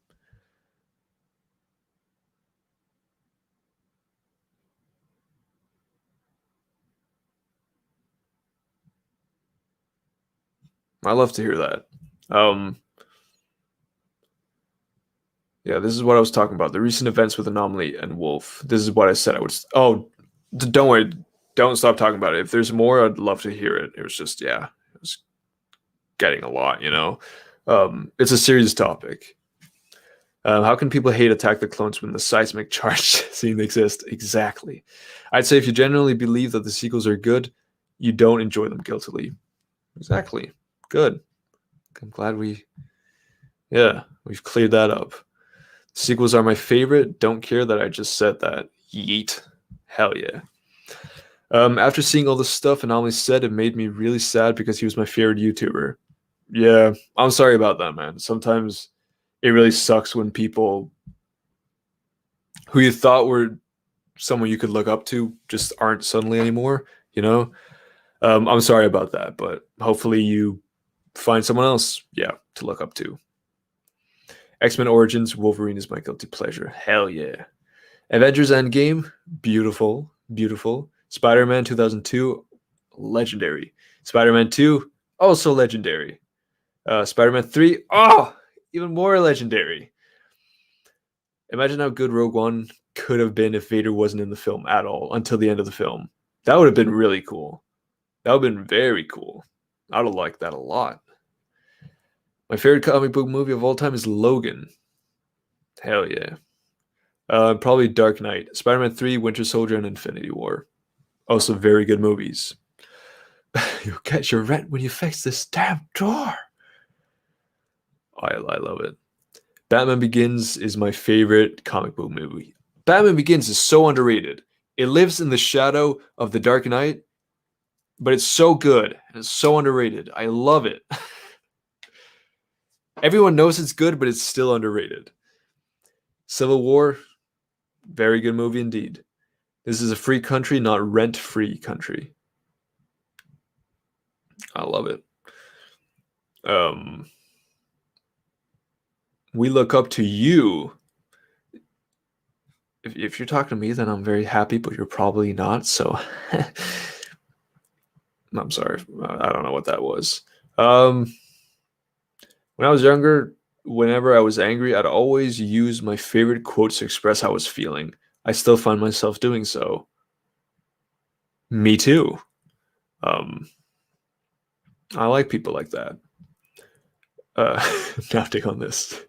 I love to hear that. Yeah, this is what I was talking about. The recent events with Anomaly and Wolf. This is what I said I would. Oh, don't worry. Don't stop talking about it. If there's more, I'd love to hear it. It was just, yeah, it was getting a lot, you know? It's a serious topic. How can people hate Attack the Clones when the seismic charge scene exists? Exactly. I'd say if you genuinely believe that the sequels are good, you don't enjoy them guiltily. Exactly. Good. I'm glad we've cleared that up. Sequels are my favorite. Don't care that I just said that. Yeet. Hell yeah. After seeing all the stuff Anomaly said, it made me really sad because he was my favorite YouTuber. Yeah, I'm sorry about that, man. Sometimes it really sucks when people who you thought were someone you could look up to just aren't suddenly anymore, you know? I'm sorry about that, but hopefully you find someone else, to look up to. X-Men Origins, Wolverine is my guilty pleasure. Hell yeah. Avengers Endgame, beautiful, beautiful. Spider-Man 2002, legendary. Spider-Man 2, also legendary. Spider-Man 3, even more legendary. Imagine how good Rogue One could have been if Vader wasn't in the film at all until the end of the film. That would have been really cool. That would have been very cool. I would have liked that a lot. My favorite comic book movie of all time is Logan. Hell yeah. Probably Dark Knight, Spider-Man 3, Winter Soldier, and Infinity War. Also very good movies. You'll get your rent when you fix this damn door. I love it. Batman Begins is my favorite comic book movie. Batman Begins is so underrated. It lives in the shadow of The Dark Knight, but it's so good and it's so underrated. I love it. Everyone knows it's good, but it's still underrated. Civil War, very good movie indeed. This is a free country, not rent-free country. I love it. We look up to you. If you're talking to me, then I'm very happy, but you're probably not. So I'm sorry. I don't know what that was. When I was younger, whenever I was angry, I'd always use my favorite quotes to express how I was feeling. I still find myself doing so. Me too. I like people like that. Now take on this.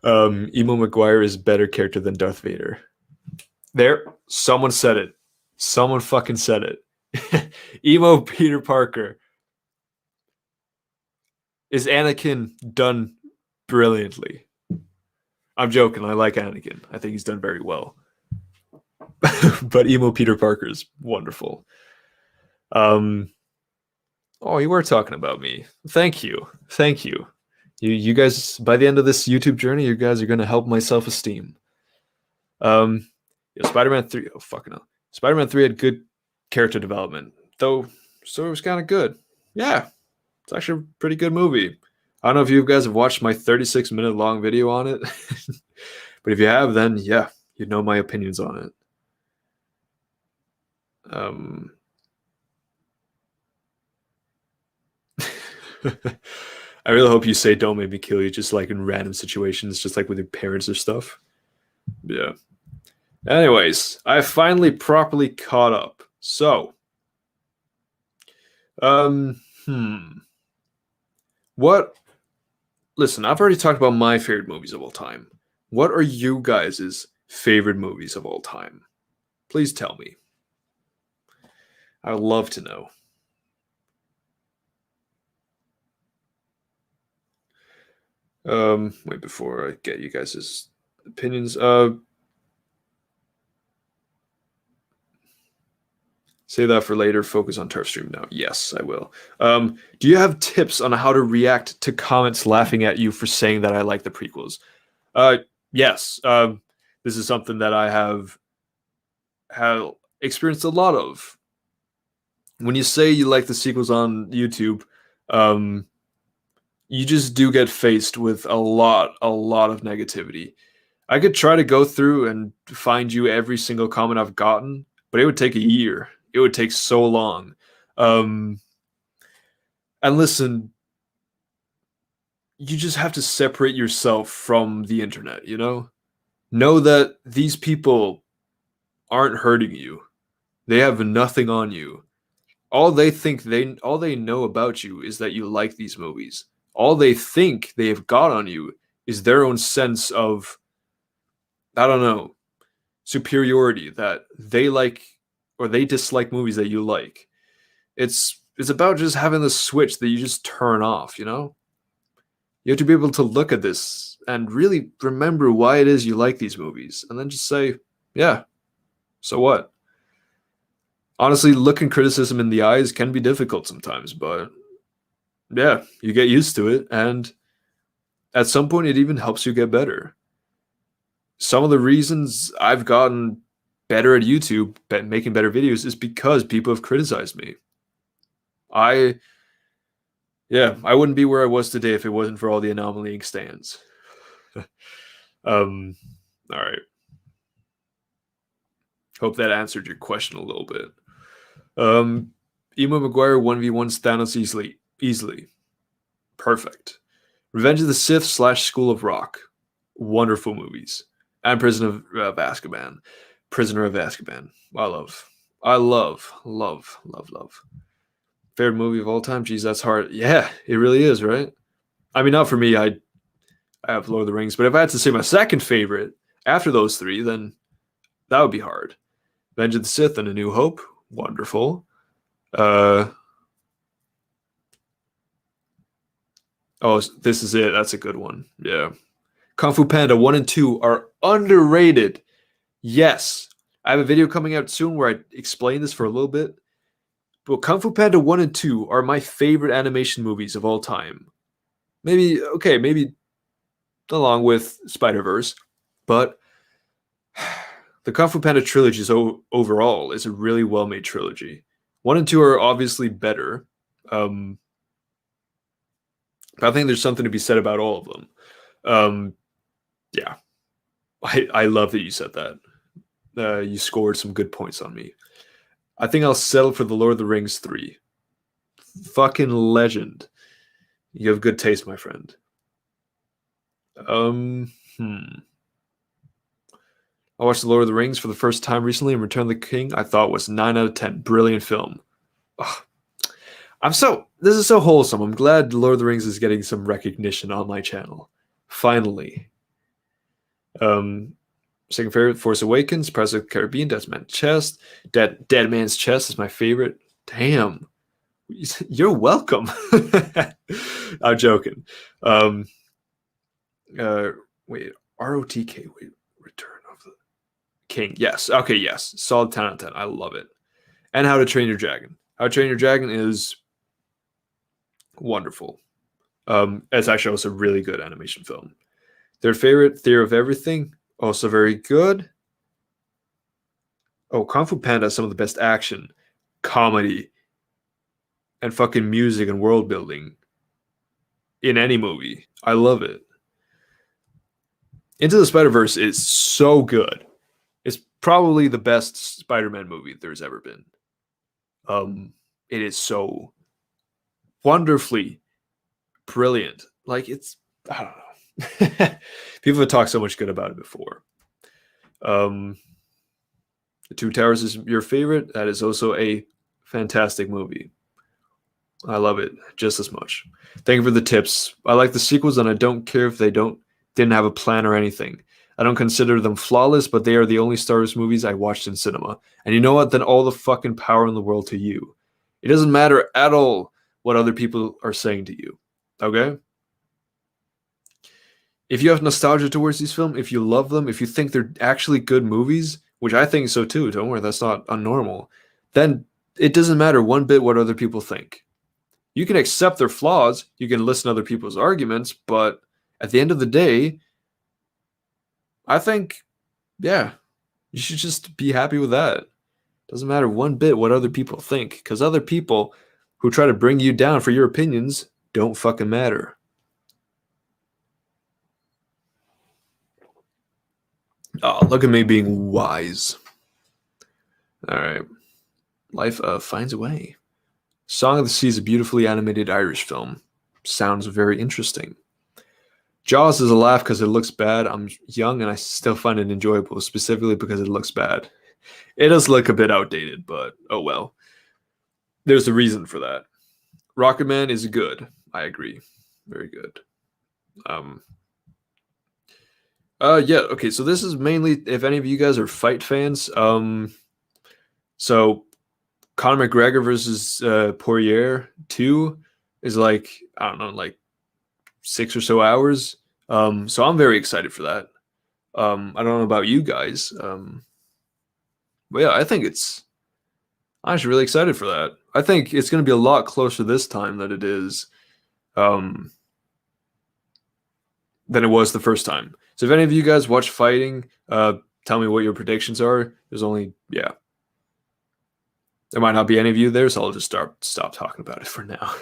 Emo McGuire is a better character than Darth Vader. There, someone said it. Someone fucking said it. Emo Peter Parker is Anakin done brilliantly. I'm joking. I like Anakin. I think he's done very well. But emo Peter Parker is wonderful. Oh, you were talking about me. Thank you. Thank you. You guys, by the end of this YouTube journey, you guys are going to help my self-esteem. Spider-Man 3. Oh, fucking hell. Spider-Man 3 had good character development, though story was kind of good. Yeah, it's actually a pretty good movie. I don't know if you guys have watched my 36-minute long video on it, but if you have, then yeah, you know my opinions on it. I really hope you say "Don't make me kill you," just like in random situations, just like with your parents or stuff. Yeah. Anyways, I finally properly caught up. So, what? Listen, I've already talked about my favorite movies of all time. What are you guys' favorite movies of all time? Please tell me. I would love to know. Wait, before I get you guys' opinions, say that for later. Focus on Turf Stream now. Yes, I will. Do you have tips on how to react to comments laughing at you for saying that I like the prequels? Yes. This is something that I have experienced a lot of. When you say you like the sequels on YouTube, you just do get faced with a lot of negativity. I could try to go through and find you every single comment I've gotten, but it would take a year. It would take so long. And listen, you just have to separate yourself from the internet, you know? Know that these people aren't hurting you. They have nothing on you. All they know about you is that you like these movies. All they think they have got on you is their own sense of, I don't know, superiority, that they like or they dislike movies that you like. It's about just having the switch that you just turn off, you know? You have to be able to look at this and really remember why it is you like these movies, and then just say, yeah, so what? Honestly, looking criticism in the eyes can be difficult sometimes, but yeah, you get used to it, and at some point it even helps you get better. Some of the reasons I've gotten better at YouTube, making better videos, is because people have criticized me. I wouldn't be where I was today if it wasn't for all the Anomaly Inc. stands. All right. Hope that answered your question a little bit. Emo McGuire 1v1 Thanos easily. Perfect. Revenge of the Sith / School of Rock. Wonderful movies. And Prisoner of Azkaban. I love. Favorite movie of all time? Geez, that's hard. Yeah, it really is, right? I mean, not for me. I have Lord of the Rings, but if I had to say my second favorite, After those three, then that would be hard. Revenge of the Sith and A New Hope, wonderful. Oh, This Is It. That's a good one. Yeah. Kung Fu Panda 1 and 2 are underrated. Yes. I have a video coming out soon where I explain this for a little bit. But Kung Fu Panda 1 and 2 are my favorite animation movies of all time. Maybe along with Spider-Verse. But the Kung Fu Panda trilogy overall is a really well-made trilogy. 1 and 2 are obviously better. But I think there's something to be said about all of them. Yeah. I love that you said that. You scored some good points on me. I think I'll settle for The Lord of the Rings 3. Fucking legend. You have good taste, my friend. I watched The Lord of the Rings for the first time recently, and Return of the King I thought was 9 out of 10. Brilliant film. Ugh. This is so wholesome. I'm glad Lord of the Rings is getting some recognition on my channel. Finally. Second favorite, Force Awakens, Pirates of the Caribbean, Dead Man's Chest. Dead Man's Chest is my favorite. Damn. You're welcome. I'm joking. Wait, ROTK. Wait, Return of the King. Yes. Okay, yes. Solid 10 out of 10. I love it. And How to Train Your Dragon. How to Train Your Dragon is wonderful. It's actually also a really good animation film. Their favorite, Theory of Everything, also very good. Oh, Kung Fu Panda has some of the best action, comedy, and fucking music and world building in any movie. I love it. Into the Spider-Verse is so good. It's probably the best Spider-Man movie there's ever been. It is so wonderfully brilliant. Like, it's, I don't know. People have talked so much good about it before. The Two Towers is your favorite. That is also a fantastic movie. I love it just as much. Thank you for the tips. I like the sequels, and I don't care if they didn't have a plan or anything. I don't consider them flawless, but they are the only Star Wars movies I watched in cinema. And you know what? Then all the fucking power in the world to you. It doesn't matter at all what other people are saying to you. Okay? If you have nostalgia towards these films, if you love them, if you think they're actually good movies, which I think so too, don't worry, that's not unnormal, then it doesn't matter one bit what other people think. You can accept their flaws, you can listen to other people's arguments, but at the end of the day, I think, yeah, you should just be happy with that. Doesn't matter one bit what other people think, because other people who try to bring you down for your opinions don't fucking matter. Oh, look at me being wise. All right. Life finds a way. Song of the Sea is a beautifully animated Irish film. Sounds very interesting. Jaws is a laugh because it looks bad. I'm young and I still find it enjoyable, specifically because it looks bad. It does look a bit outdated, but oh well. There's a reason for that. Rocketman is good. I agree. Very good. Yeah, okay, so this is mainly if any of you guys are fight fans. So Conor McGregor versus Poirier 2 is like, I don't know, like 6 or so hours. So I'm very excited for that. I don't know about you guys. But yeah, I'm actually really excited for that. I think it's going to be a lot closer this time than it is than it was the first time. So if any of you guys watch fighting, tell me what your predictions are. There's only, yeah. There might not be any of you there, so I'll just stop talking about it for now.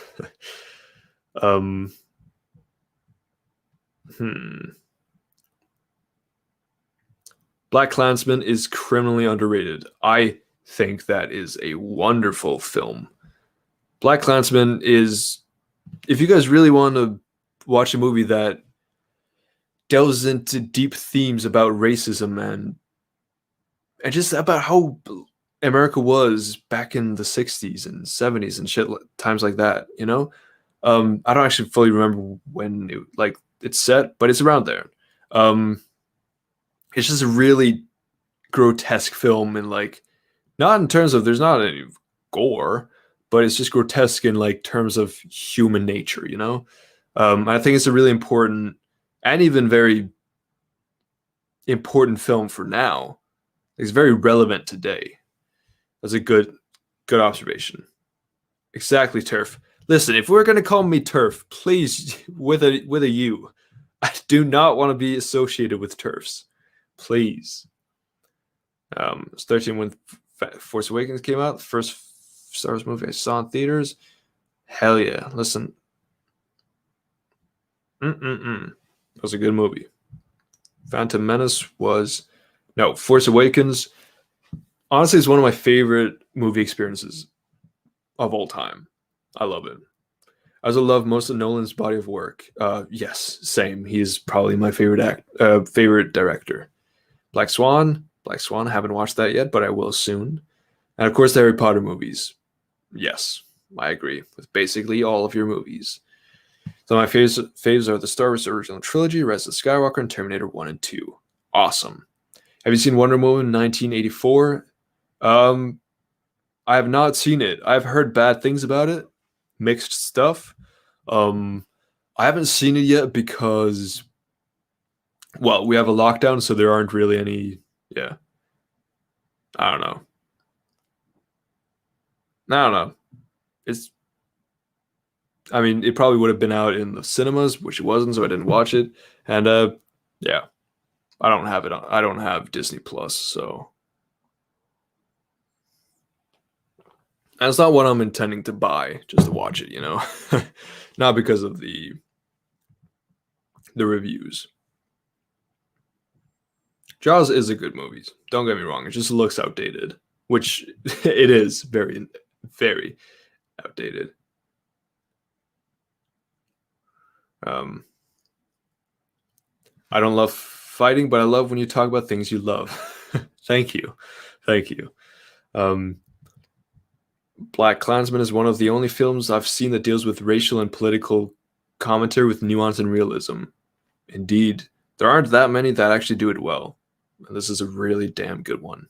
Black Klansman is criminally underrated. I think that is a wonderful film. Black Klansman is, if you guys really want to watch a movie that delves into deep themes about racism and just about how America was back in the 60s and 70s and shit, times like that, you know? I don't actually fully remember when it's set, but it's around there. it's just a really grotesque film, and like, not in terms of there's not any gore, but it's just grotesque in like terms of human nature, you know. I think it's a really important and even very important film for now. It's very relevant today. That's a good observation. Exactly, Turf. Listen, if we're gonna call me Turf, please with a U. I do not want to be associated with Turfs. Please. It's 13 when Force Awakens came out, the first Star Wars movie I saw in theaters. Hell yeah. Listen. That was a good movie. Phantom Menace was... No, Force Awakens, honestly, is one of my favorite movie experiences of all time. I love it. I also love most of Nolan's body of work. Yes, same. He's probably my favorite director. Black Swan, I haven't watched that yet, but I will soon. And of course, the Harry Potter movies. Yes, I agree with basically all of your movies. So my faves are the Star Wars original trilogy, Rise of Skywalker, and Terminator 1 and 2. Awesome. Have you seen Wonder Woman 1984? I have not seen it. I've heard bad things about it. Mixed stuff. I haven't seen it yet because, well, we have a lockdown, so there aren't really any, yeah. I don't know. I mean, it probably would have been out in the cinemas, which it wasn't, so I didn't watch it. And, yeah. I don't have it. I don't have Disney Plus, so. And it's not what I'm intending to buy just to watch it, you know. Not because of the reviews. Jaws is a good movie. Don't get me wrong. It just looks outdated, which it is very, very outdated. I don't love fighting, but I love when you talk about things you love. Thank you. Black Klansman is one of the only films I've seen that deals with racial and political commentary with nuance and realism. Indeed, there aren't that many that actually do it well. And this is a really damn good one.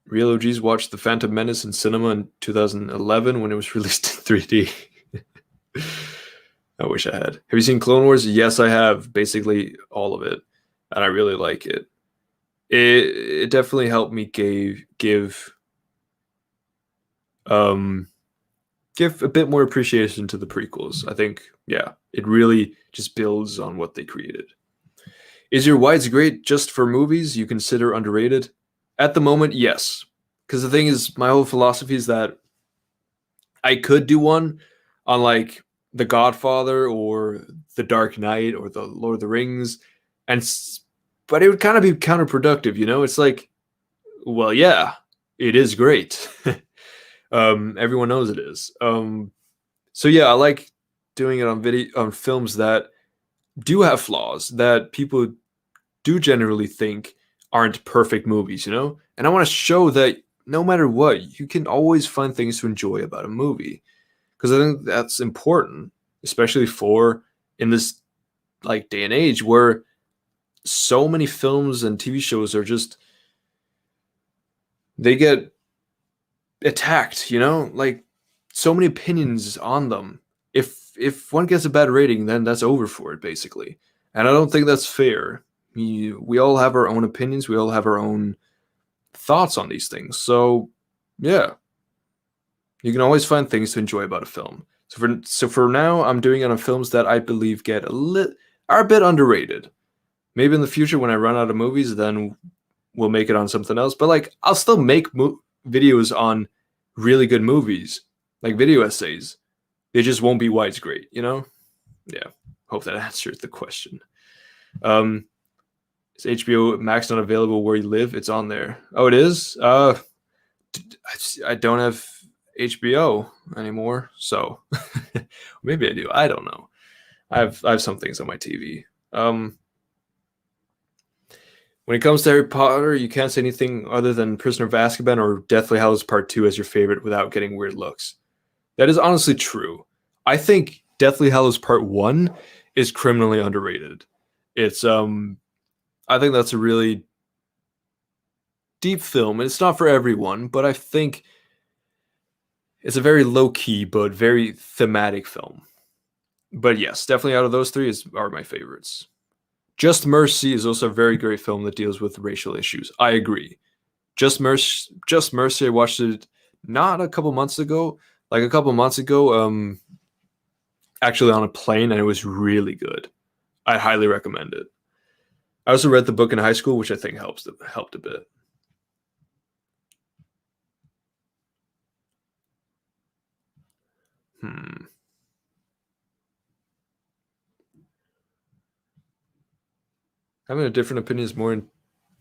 Real OGs watched The Phantom Menace in cinema in 2011 when it was released in 3D. I wish I had. Have you seen Clone Wars? Yes, I have. Basically all of it. And I really like it. It definitely helped me give a bit more appreciation to the prequels. I think, yeah, it really just builds on what they created. Is your Wides Great just for movies you consider underrated? At the moment, yes. Because the thing is, my whole philosophy is that I could do one on like The Godfather or The Dark Knight or The Lord of the Rings, but it would kind of be counterproductive, you know? It's like, well, yeah, it is great. Everyone knows it is. So yeah, I like doing it on films that do have flaws that people do generally think aren't perfect movies, you know? And I want to show that no matter what, you can always find things to enjoy about a movie. Because I think that's important, especially in this like day and age where so many films and TV shows are just, they get attacked, you know? Like so many opinions on them. If one gets a bad rating, then that's over for it, basically. And I don't think that's fair. We all have our own opinions. We all have our own thoughts on these things. So, yeah. You can always find things to enjoy about a film. So for now, I'm doing it on films that I believe are a bit underrated. Maybe in the future when I run out of movies, then we'll make it on something else. But like, I'll still make videos on really good movies, like video essays. They just won't be Wides Great, you know? Yeah. Hope that answers the question. Is HBO Max not available where you live? It's on there. Oh, it is? I don't have HBO anymore, so maybe I do. I don't know. I have some things on my TV. When it comes to Harry Potter, you can't say anything other than Prisoner of Azkaban or Deathly Hallows Part 2 as your favorite without getting weird looks. That is honestly true. I think Deathly Hallows Part 1 is criminally underrated. It's I think that's a really deep film. It's not for everyone, but I think it's a very low-key but very thematic film. But yes, definitely out of those three are my favorites. Just Mercy is also a very great film that deals with racial issues. I agree. Just Mercy, I watched it not a couple months ago, like a couple months ago, actually on a plane, and it was really good. I highly recommend it. I also read the book in high school, which I think helped a bit. Having a different opinion is more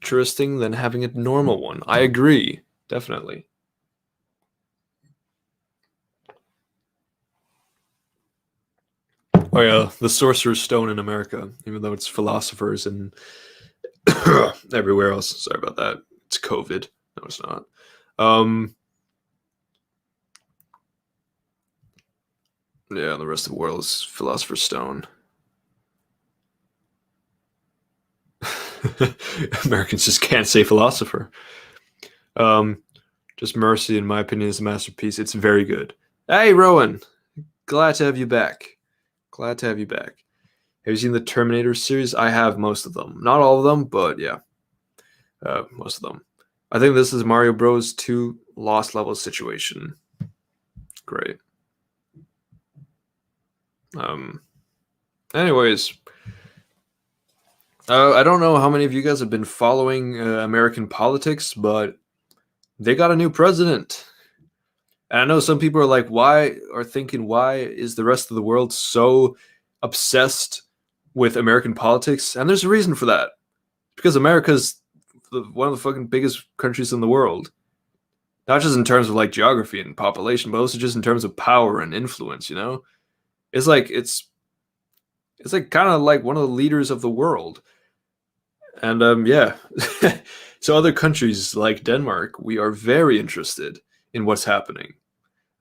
interesting than having a normal one. I agree, definitely. Oh yeah, the Sorcerer's Stone in America, even though it's philosophers and everywhere else. Sorry about that. It's COVID. No, it's not. Yeah, the rest of the world is Philosopher's Stone. Americans just can't say philosopher. Just Mercy, in my opinion, is a masterpiece. It's very good. Hey, Rowan. Glad to have you back. Glad to have you back. Have you seen the Terminator series? I have most of them. Not all of them, but yeah. Most of them. I think this is Mario Bros. 2 Lost Levels situation. Great. Anyways, I don't know how many of you guys have been following American politics, but they got a new president. And I know some people are like, why is the rest of the world so obsessed with American politics? And there's a reason for that. Because America's one of the fucking biggest countries in the world. Not just in terms of like geography and population, but also just in terms of power and influence, you know? It's like kind of like one of the leaders of the world. And yeah. So other countries like Denmark, we are very interested in what's happening.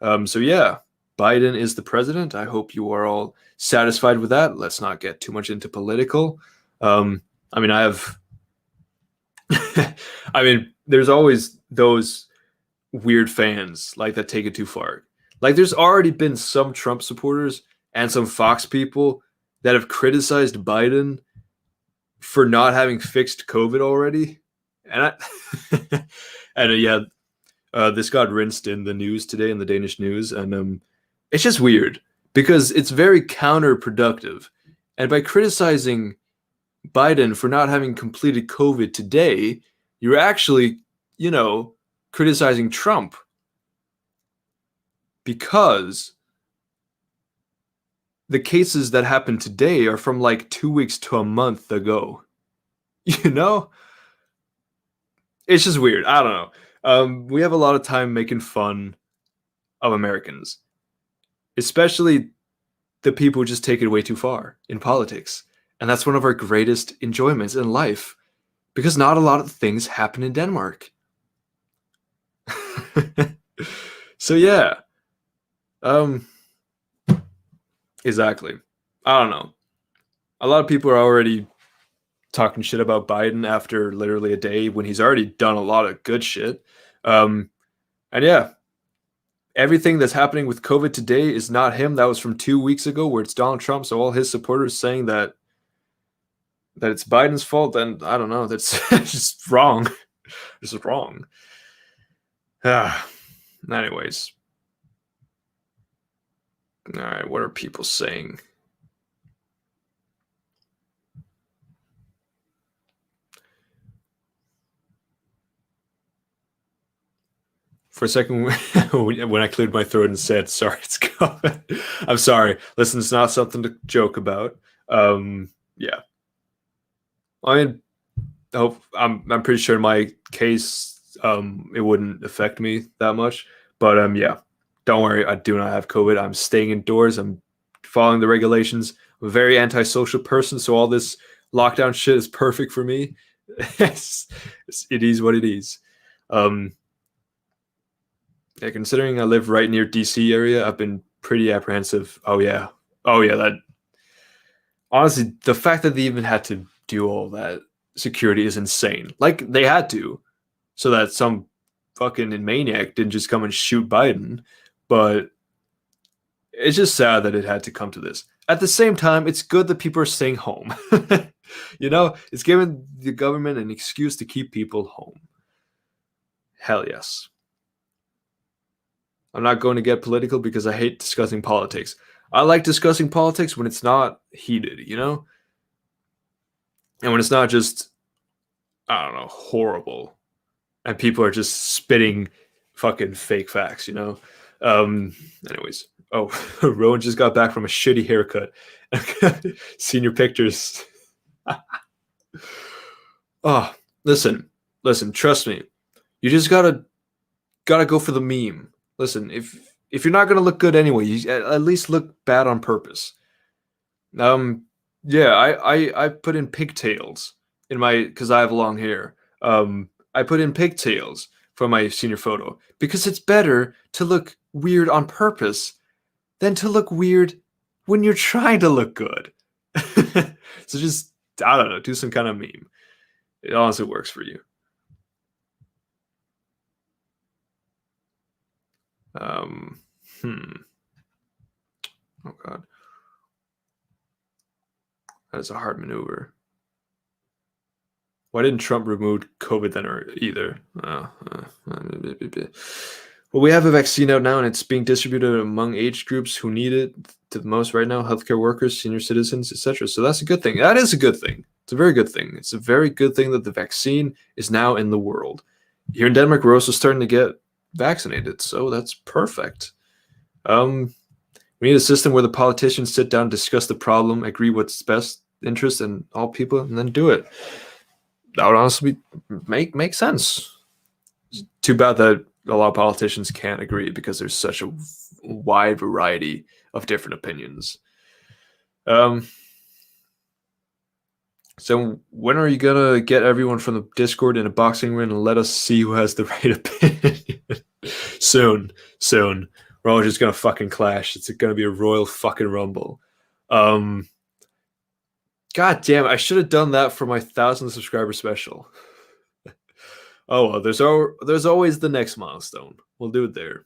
So yeah, Biden is the president. I hope you are all satisfied with that. Let's not get too much into political. I mean, I mean, there's always those weird fans like that take it too far. Like there's already been some Trump supporters and some Fox people that have criticized Biden for not having fixed COVID already. And yeah, this got rinsed in the news today, in the Danish news, and it's just weird because it's very counterproductive. And by criticizing Biden for not having completed COVID today, you're actually, criticizing Trump because the cases that happened today are from like 2 weeks to a month ago. It's just weird. I don't know. We have a lot of time making fun of Americans, especially the people who just take it way too far in politics. And that's one of our greatest enjoyments in life because not a lot of things happen in Denmark. So yeah. Exactly. I don't know. A lot of people are already talking shit about Biden after literally a day when he's already done a lot of good shit. And yeah, everything that's happening with COVID today is not him. That was from 2 weeks ago where it's Donald Trump. So all his supporters saying that it's Biden's fault, then I don't know. That's just wrong. This is wrong. Anyways. All right, what are people saying? For a second, when I cleared my throat and said, sorry, it's coming. I'm sorry. Listen, it's not something to joke about. Yeah. I mean, I'm pretty sure in my case, it wouldn't affect me that much. But yeah, don't worry. I do not have COVID. I'm staying indoors. I'm following the regulations. I'm a very antisocial person, so all this lockdown shit is perfect for me. It is what it is. Yeah, considering I live right near DC area, I've been pretty apprehensive. Oh yeah, Oh yeah, that honestly, the fact that they even had to do all that security is insane. Like they had to, so that some fucking maniac didn't just come and shoot Biden. But it's just sad that it had to come to this. At the same time, it's good that people are staying home. It's giving the government an excuse to keep people home. Hell yes. I'm not going to get political because I hate discussing politics. I like discussing politics when it's not heated, And when it's not just, I don't know, horrible. And people are just spitting fucking fake facts, Anyways. Oh, Rowan just got back from a shitty haircut. Seen your pictures. Oh, listen, trust me. You just gotta go for the meme. Listen, if you're not gonna look good anyway, you at least look bad on purpose. Yeah, I put in pigtails in my because I have long hair. I put in pigtails for my senior photo because it's better to look weird on purpose than to look weird when you're trying to look good. So just I don't know, do some kind of meme. It honestly works for you. Oh god. That is a hard maneuver. Why didn't Trump remove COVID then or either? Well, we have a vaccine out now and it's being distributed among age groups who need it to the most right now, healthcare workers, senior citizens, etc. So that's a good thing. That is a good thing. It's a very good thing. It's a very good thing that the vaccine is now in the world. Here in Denmark, we're also starting to get vaccinated, so that's perfect. We need a system where the politicians sit down, discuss the problem, agree what's best interest in all people, and then do it. That would honestly make sense. It's too bad that a lot of politicians can't agree because there's such a wide variety of different opinions. So when are you gonna get everyone from the Discord in a boxing ring and let us see who has the right opinion? Soon. We're all just gonna fucking clash. It's gonna be a royal fucking rumble. God damn, I should have done that for my 1,000 subscriber special. Oh well, there's always the next milestone. We'll do it there.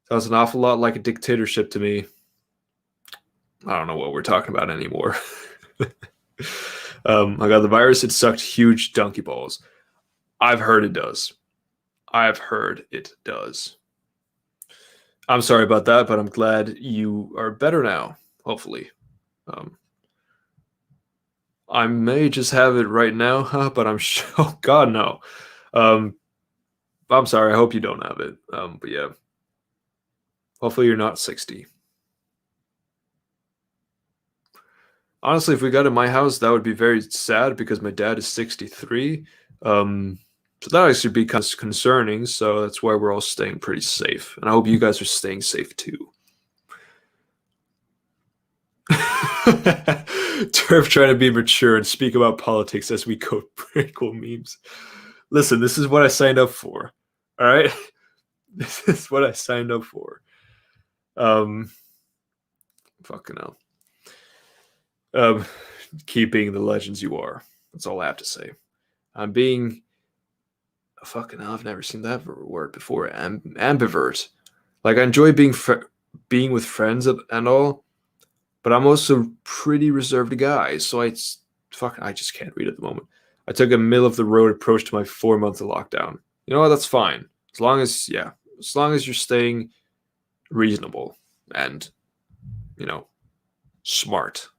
Sounds an awful lot like a dictatorship to me. I don't know what we're talking about anymore. I got the virus. It sucked huge donkey balls. I've heard it does. I'm sorry about that, but I'm glad you are better now, hopefully. I may just have it right now, but I'm sure. Oh, God, no. I'm sorry. I hope you don't have it. But yeah. Hopefully you're not 60. Honestly, if we got in my house, that would be very sad because my dad is 63. So that actually be kind of concerning. So that's why we're all staying pretty safe. And I hope you guys are staying safe too. Turf trying to be mature and speak about politics as we quote critical memes. Listen, this is what I signed up for. All right? This is what I signed up for. Fucking hell. Keep being the legends you are. That's all I have to say. I'm being fucking hell. I've never seen that word before. Ambivert. Like I enjoy being with friends and all, but I'm also pretty reserved guy. So I just can't read at the moment. I took a middle of the road approach to my 4-month lockdown. You know what? That's fine. As long as you're staying reasonable and smart.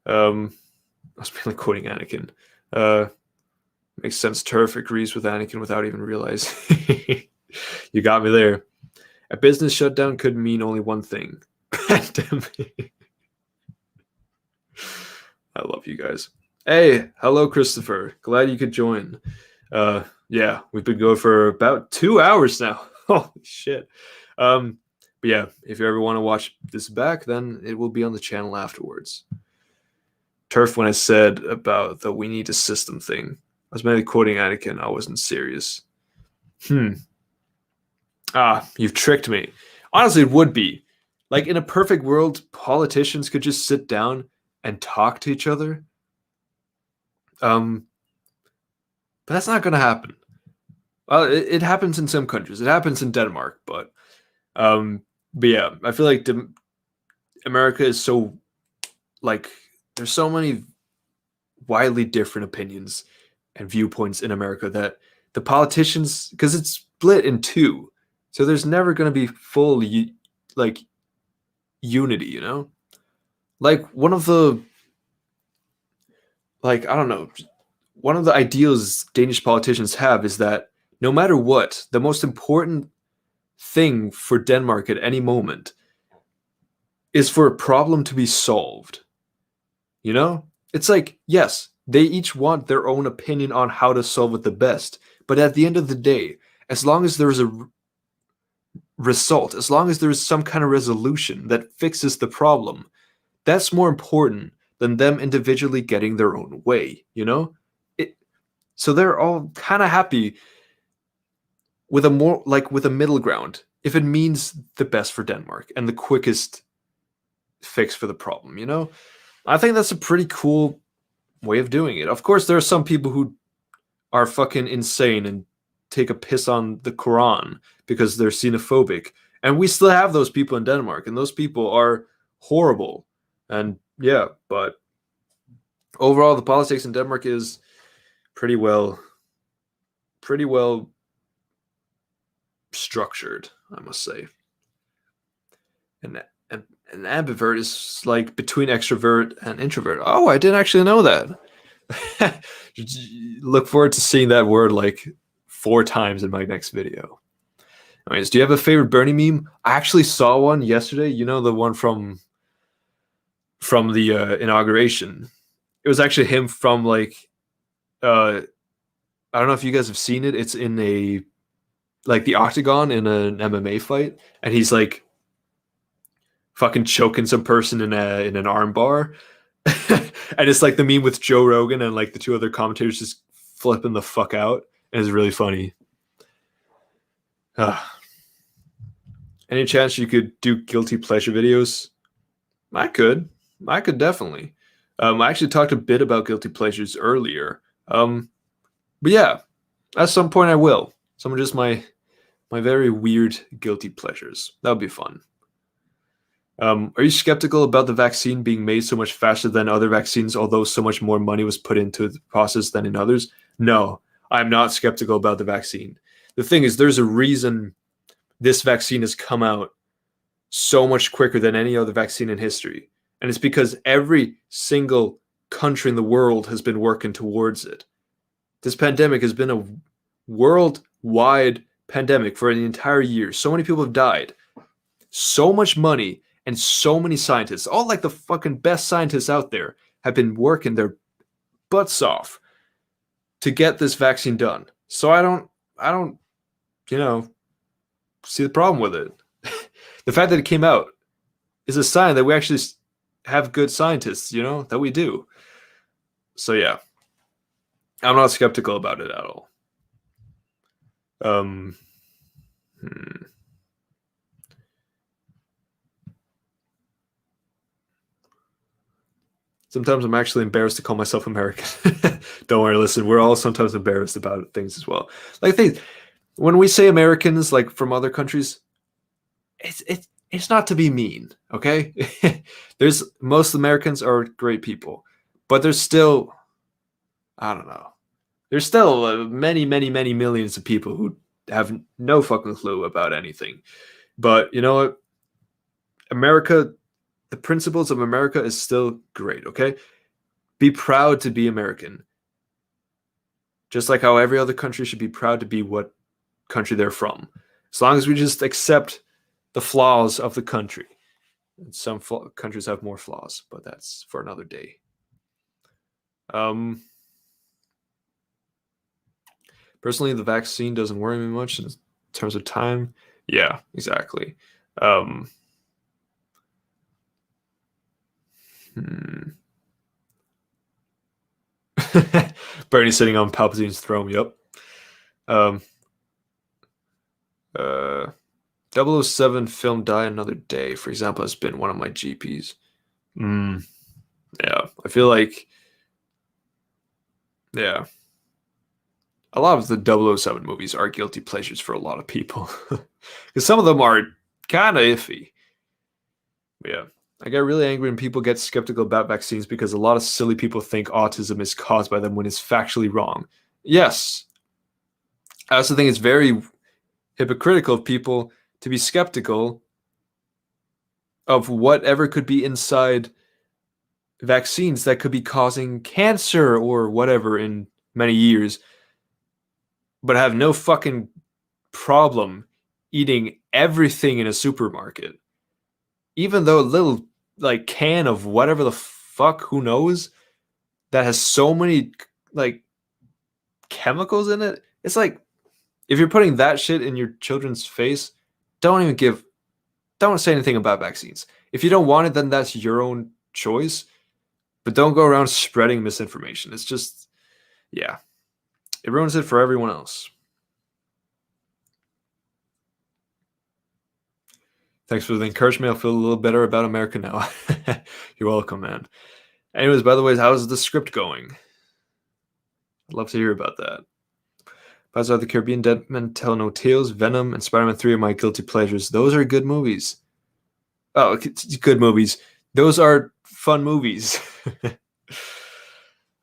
I was mainly quoting Anakin. Makes sense. Turf agrees with Anakin without even realizing. You got me there. A business shutdown could mean only one thing. Pandemic. I love you guys. Hey, hello, Christopher. Glad you could join. Yeah, we've been going for about 2 hours now. Holy shit. But yeah, if you ever want to watch this back, then it will be on the channel afterwards. Turf, when I said about the we need a system thing, I was mainly quoting Anakin. I wasn't serious. You've tricked me. Honestly, it would be. Like in a perfect world, politicians could just sit down and talk to each other. But that's not going to happen. Well, it happens in some countries. It happens in Denmark, um, but yeah, I feel like America is so like there's so many widely different opinions and viewpoints in America that the politicians, because it's split in two, so there's never going to be full like unity, you know? Like one of the I don't know, one of the ideals Danish politicians have is that no matter what, the most important thing for Denmark at any moment is for a problem to be solved. You know? It's like, yes, they each want their own opinion on how to solve it the best, but at the end of the day, as long as there's a result, as long as there's some kind of resolution that fixes the problem, that's more important than them individually getting their own way, you know? So they're all kind of happy with a middle ground if it means the best for Denmark and the quickest fix for the problem, you know? I think that's a pretty cool way of doing it. Of course, there are some people who are fucking insane and take a piss on the Quran because they're xenophobic. And we still have those people in Denmark, and those people are horrible. And yeah, but overall, the politics in Denmark is pretty well structured, I must say. And an ambivert is like between extrovert and introvert. Oh, I didn't actually know that. Look forward to seeing that word like 4 times in my next video. Anyways, do you have a favorite Bernie meme? I actually saw one yesterday. You know, the one from the inauguration. It was actually him from I don't know if you guys have seen it. It's in a the octagon in an MMA fight, and he's like fucking choking some person in an arm bar. And it's like the meme with Joe Rogan and like the 2 other commentators just flipping the fuck out. And it's really funny. Any chance you could do guilty pleasure videos? I could definitely. I actually talked a bit about guilty pleasures earlier. But yeah, at some point I will. Some of just my very weird guilty pleasures. That would be fun. Are you skeptical about the vaccine being made so much faster than other vaccines, although so much more money was put into the process than in others? No, I'm not skeptical about the vaccine. The thing is, there's a reason this vaccine has come out so much quicker than any other vaccine in history. And it's because every single country in the world has been working towards it. This pandemic has been a worldwide pandemic for an entire year. So many people have died. So much money and so many scientists, all like the fucking best scientists out there, have been working their butts off to get this vaccine done. So I don't, see the problem with it. The fact that it came out is a sign that we actually have good scientists, that we do. So yeah, I'm not skeptical about it at all. Sometimes I'm actually embarrassed to call myself American. Don't worry, listen, we're all sometimes embarrassed about things as well. Like when we say Americans, like from other countries, it's not to be mean, okay? Most Americans are great people, but there's still, I don't know. There's still many, many, many millions of people who have no fucking clue about anything. But you know what? America, the principles of America is still great, okay? Be proud to be American. Just like how every other country should be proud to be what country they're from. As long as we just accept the flaws of the country. And some countries have more flaws, but that's for another day. Personally, the vaccine doesn't worry me much in terms of time. Yeah, exactly. Bernie sitting on Palpatine's throne. Yep. 007 film Die Another Day, for example, has been one of my GPs. Yeah, I feel like, yeah, a lot of the 007 movies are guilty pleasures for a lot of people. Because some of them are kind of iffy. But yeah, I get really angry when people get skeptical about vaccines because a lot of silly people think autism is caused by them when it's factually wrong. Yes, I also think it's very hypocritical of people to be skeptical of whatever could be inside vaccines that could be causing cancer or whatever in many years, but have no fucking problem eating everything in a supermarket. Even though a little like can of whatever the fuck, who knows, that has so many like chemicals in it. It's like if you're putting that shit in your children's face, don't say anything about vaccines. If you don't want it, then that's your own choice. But don't go around spreading misinformation. It's just, yeah, it ruins it for everyone else. Thanks for the encouragement. I feel a little better about America now. You're welcome, man. Anyways, by the way, how's the script going? I'd love to hear about that. Pirates of the Caribbean, Dead Men Tell No Tales, Venom, and Spider-Man 3 are my guilty pleasures. Those are good movies. Oh, good movies. Those are fun movies.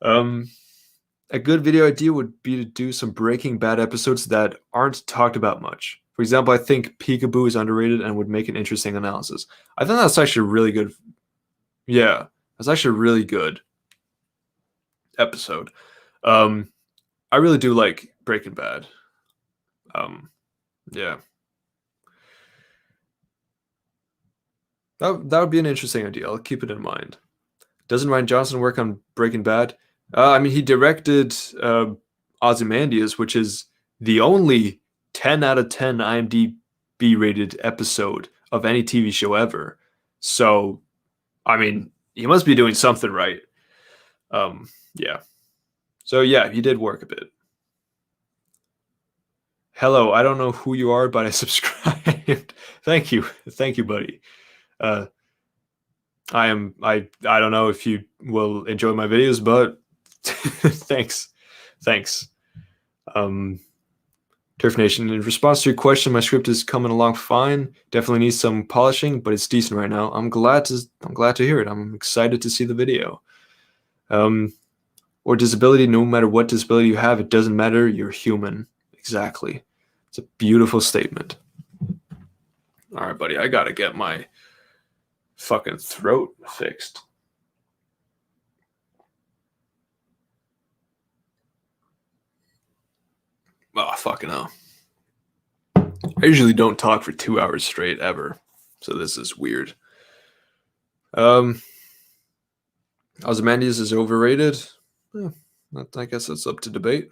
A good video idea would be to do some Breaking Bad episodes that aren't talked about much. For example, I think Peekaboo is underrated and would make an interesting analysis. I think that's actually really good. Yeah, that's actually a really good episode. I really do like Breaking Bad. Yeah. That would be an interesting idea. I'll keep it in mind. Doesn't Ryan Johnson work on Breaking Bad? I mean, he directed Ozymandias, which is the only 10 out of 10 IMDb rated episode of any TV show ever. So, I mean, he must be doing something right. Yeah. So, yeah, he did work a bit. Hello, I don't know who you are, but I subscribed. Thank you. Thank you, buddy. I don't know if you will enjoy my videos, but thanks. Turf Nation, in response to your question, my script is coming along fine. Definitely needs some polishing, but it's decent right now. I'm glad to hear it. I'm excited to see the video. Or disability, no matter what disability you have, it doesn't matter. You're human. Exactly. It's a beautiful statement. All right, buddy. I gotta get my fucking throat fixed. Oh, fucking hell. I usually don't talk for 2 hours straight ever, so this is weird. Ozymandias is overrated. I guess that's up to debate.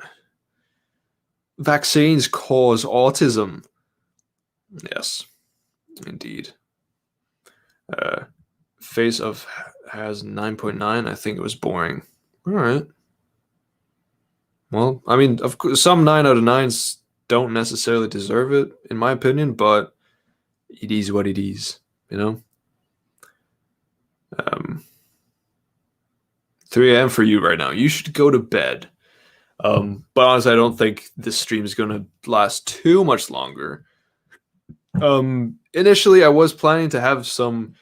Vaccines cause autism. Yes, indeed. Face of has 9.9. I think it was boring. All right. Well, I mean, of course, some 9 out of 9s don't necessarily deserve it, in my opinion, but it is what it is, you know? 3 a.m. for you right now. You should go to bed. But honestly, I don't think this stream is going to last too much longer. Initially, I was planning to have some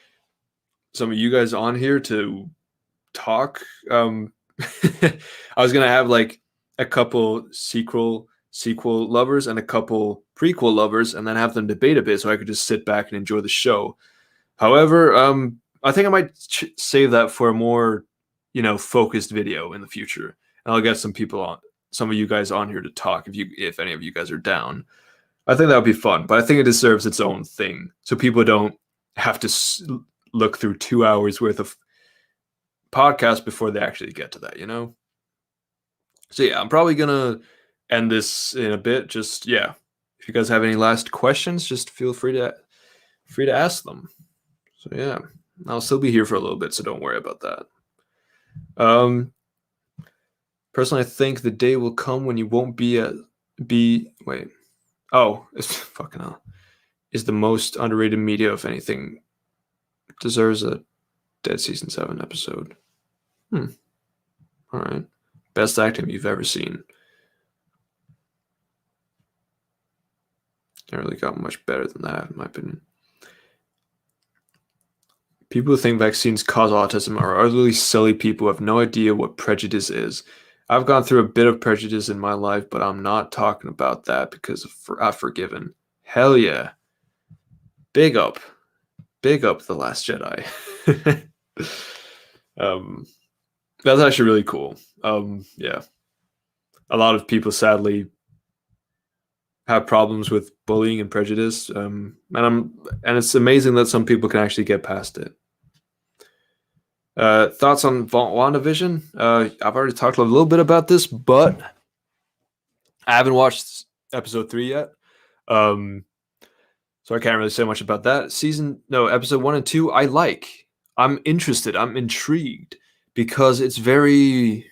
of you guys on here to talk. I was going to have like a couple sequel lovers and a couple prequel lovers, and then have them debate a bit so I could just sit back and enjoy the show. However, I think I might save that for a more, focused video in the future. And I'll get some of you guys on here to talk if any of you guys are down. I think that would be fun, but I think it deserves its own thing, so people don't have to look through 2 hours worth of podcast before they actually get to that, So yeah, I'm probably gonna end this in a bit. Just if you guys have any last questions, just feel free to ask them. So yeah, I'll still be here for a little bit, so don't worry about that. Personally, I think the day will come when you won't wait. Oh, it's fucking hell. is the most underrated media of anything deserves a Dead Season 7 episode. All right. Best acting you've ever seen. I really got much better than that, in my opinion. People who think vaccines cause autism are utterly silly people who have no idea what prejudice is. I've gone through a bit of prejudice in my life, but I'm not talking about that because I've forgiven. Hell yeah. Big up. Big up The Last Jedi. That's actually really cool. Yeah. A lot of people sadly have problems with bullying and prejudice. And it's amazing that some people can actually get past it. Thoughts on WandaVision? I've already talked a little bit about this, but I haven't watched episode 3 yet. So I can't really say much about that. Episode 1 and 2, I like. I'm interested. I'm intrigued because it's very,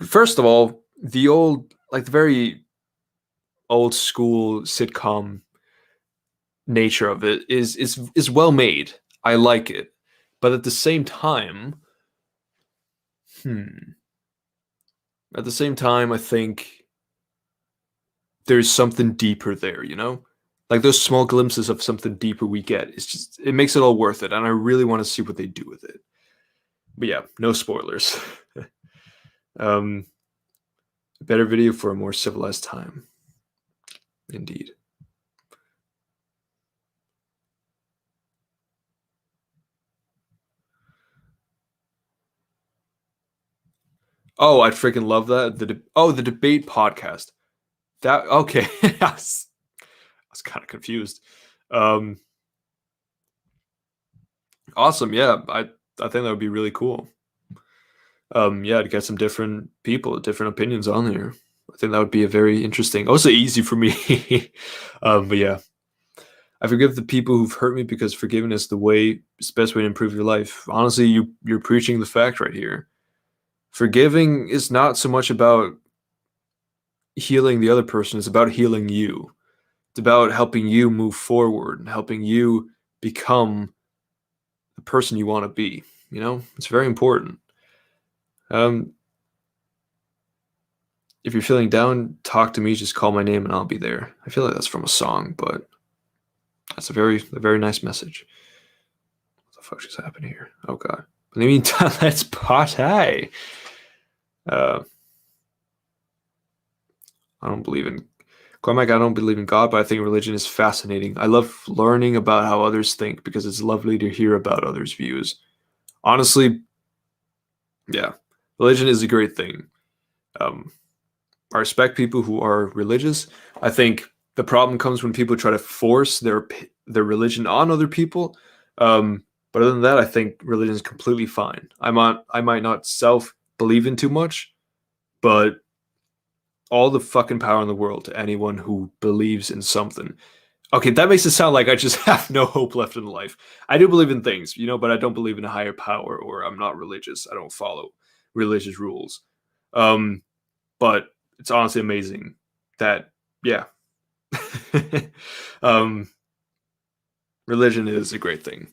first of all, the very old school sitcom nature of it is well made. I like it. But at the same time, I think there's something deeper there, Like those small glimpses of something deeper we get. It makes it all worth it. And I really want to see what they do with it. But yeah, no spoilers. Better video for a more civilized time. Indeed. Oh, I'd freaking love that. The debate podcast. Okay. I was kind of confused. Awesome. Yeah, I think that would be really cool. Yeah, to get some different people, different opinions on here. I think that would be a very interesting, also easy for me. But yeah, I forgive the people who've hurt me because forgiveness is the best way to improve your life. Honestly, you're preaching the fact right here. Forgiving is not so much about healing the other person; it's about healing you. It's about helping you move forward and helping you become the person you want to be. It's very important. If you're feeling down, talk to me. Just call my name and I'll be there. I feel like that's from a song, but that's a very nice message. What the fuck just happened here? Oh god. In the meantime, let's party. I don't believe in Cormac. I don't believe in God, but I think religion is fascinating. I love learning about how others think because it's lovely to hear about others' views. Honestly, yeah, religion is a great thing. I respect people who are religious. I think the problem comes when people try to force their religion on other people. But other than that, I think religion is completely fine. I might not believe in too much, but all the fucking power in the world to anyone who believes in something. Okay, that makes it sound like I just have no hope left in life. I do believe in things, but I don't believe in a higher power, or I'm not religious. I don't follow religious rules. But it's honestly amazing that, yeah. Religion is a great thing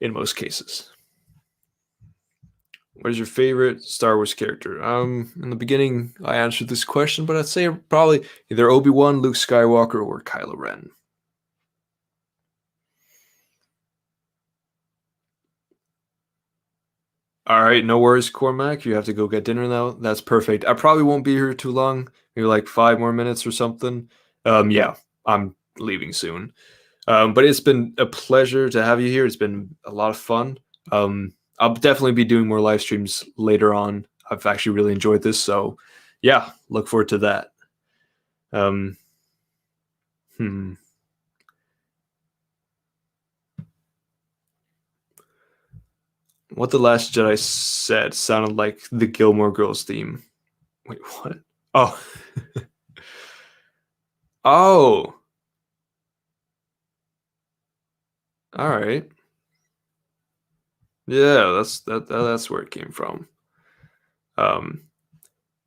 in most cases. What is your favorite Star Wars character? In the beginning, I answered this question, but I'd say probably either Obi-Wan, Luke Skywalker, or Kylo Ren. All right, no worries, Cormac. You have to go get dinner now. That's perfect. I probably won't be here too long. Maybe like 5 more minutes or something. Yeah, I'm leaving soon. But it's been a pleasure to have you here. It's been a lot of fun. I'll definitely be doing more live streams later on. I've actually really enjoyed this, so yeah, look forward to that. What the Last Jedi said sounded like the Gilmore Girls theme. Wait, what? Oh. Oh. All right. Yeah, that's where it came from.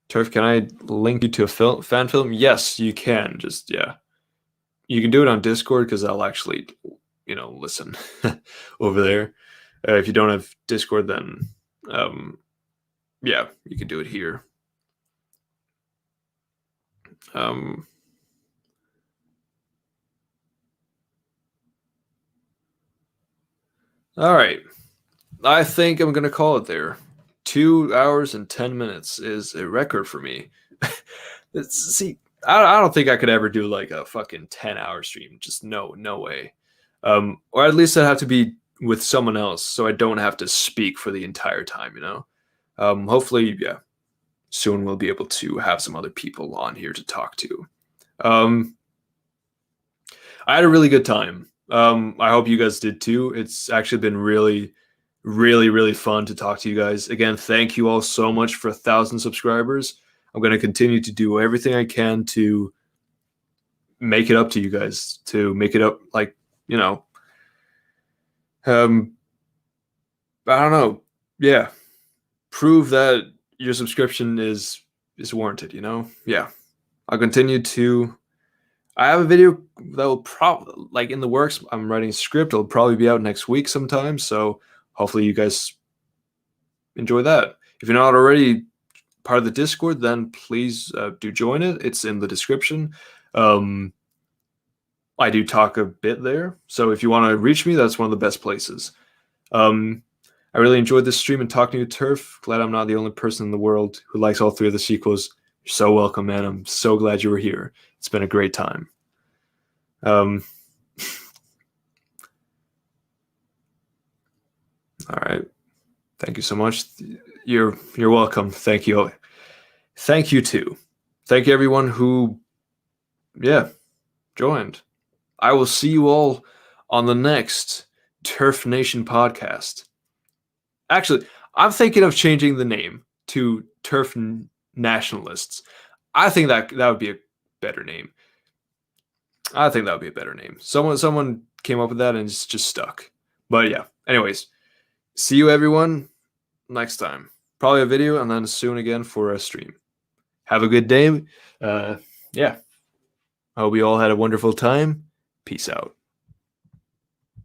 Turf, can I link you to a fan film? Yes, you can. Just, yeah. You can do it on Discord because I'll actually, listen over there. If you don't have Discord, then, yeah, you can do it here. Um, all right. I think I'm going to call it there. 2 hours and 10 minutes is a record for me. See, I don't think I could ever do like a fucking 10-hour stream. Just no way. Or at least I'd have to be with someone else so I don't have to speak for the entire time, Hopefully, yeah, soon we'll be able to have some other people on here to talk to. I had a really good time. I hope you guys did too. It's actually been really, really, really fun to talk to you guys. Again, thank you all so much for 1,000 subscribers. I'm going to continue to do everything I can to make it up to you guys, to make it up, like, I don't know. Yeah. Prove that your subscription is warranted, Yeah. I'll continue to. I have a video that will probably, like, in the works. I'm writing a script. It'll probably be out next week sometime. So hopefully you guys enjoy that. If you're not already part of the Discord, then please do join it. It's in the description. I do talk a bit there. So if you want to reach me, that's one of the best places. I really enjoyed this stream and talking to you, Turf. Glad I'm not the only person in the world who likes all 3 of the sequels. You're so welcome, man. I'm so glad you were here. It's been a great time. All right. Thank you so much. You're welcome. Thank you. Thank you too. Thank you everyone who, joined. I will see you all on the next Turf Nation podcast. Actually, I'm thinking of changing the name to Turf Nationalists. I think that would be a better name. Someone came up with that and it's just stuck. But yeah, anyways, see you everyone next time. Probably a video and then soon again for a stream. Have a good day. Yeah. I hope you all had a wonderful time. Peace out.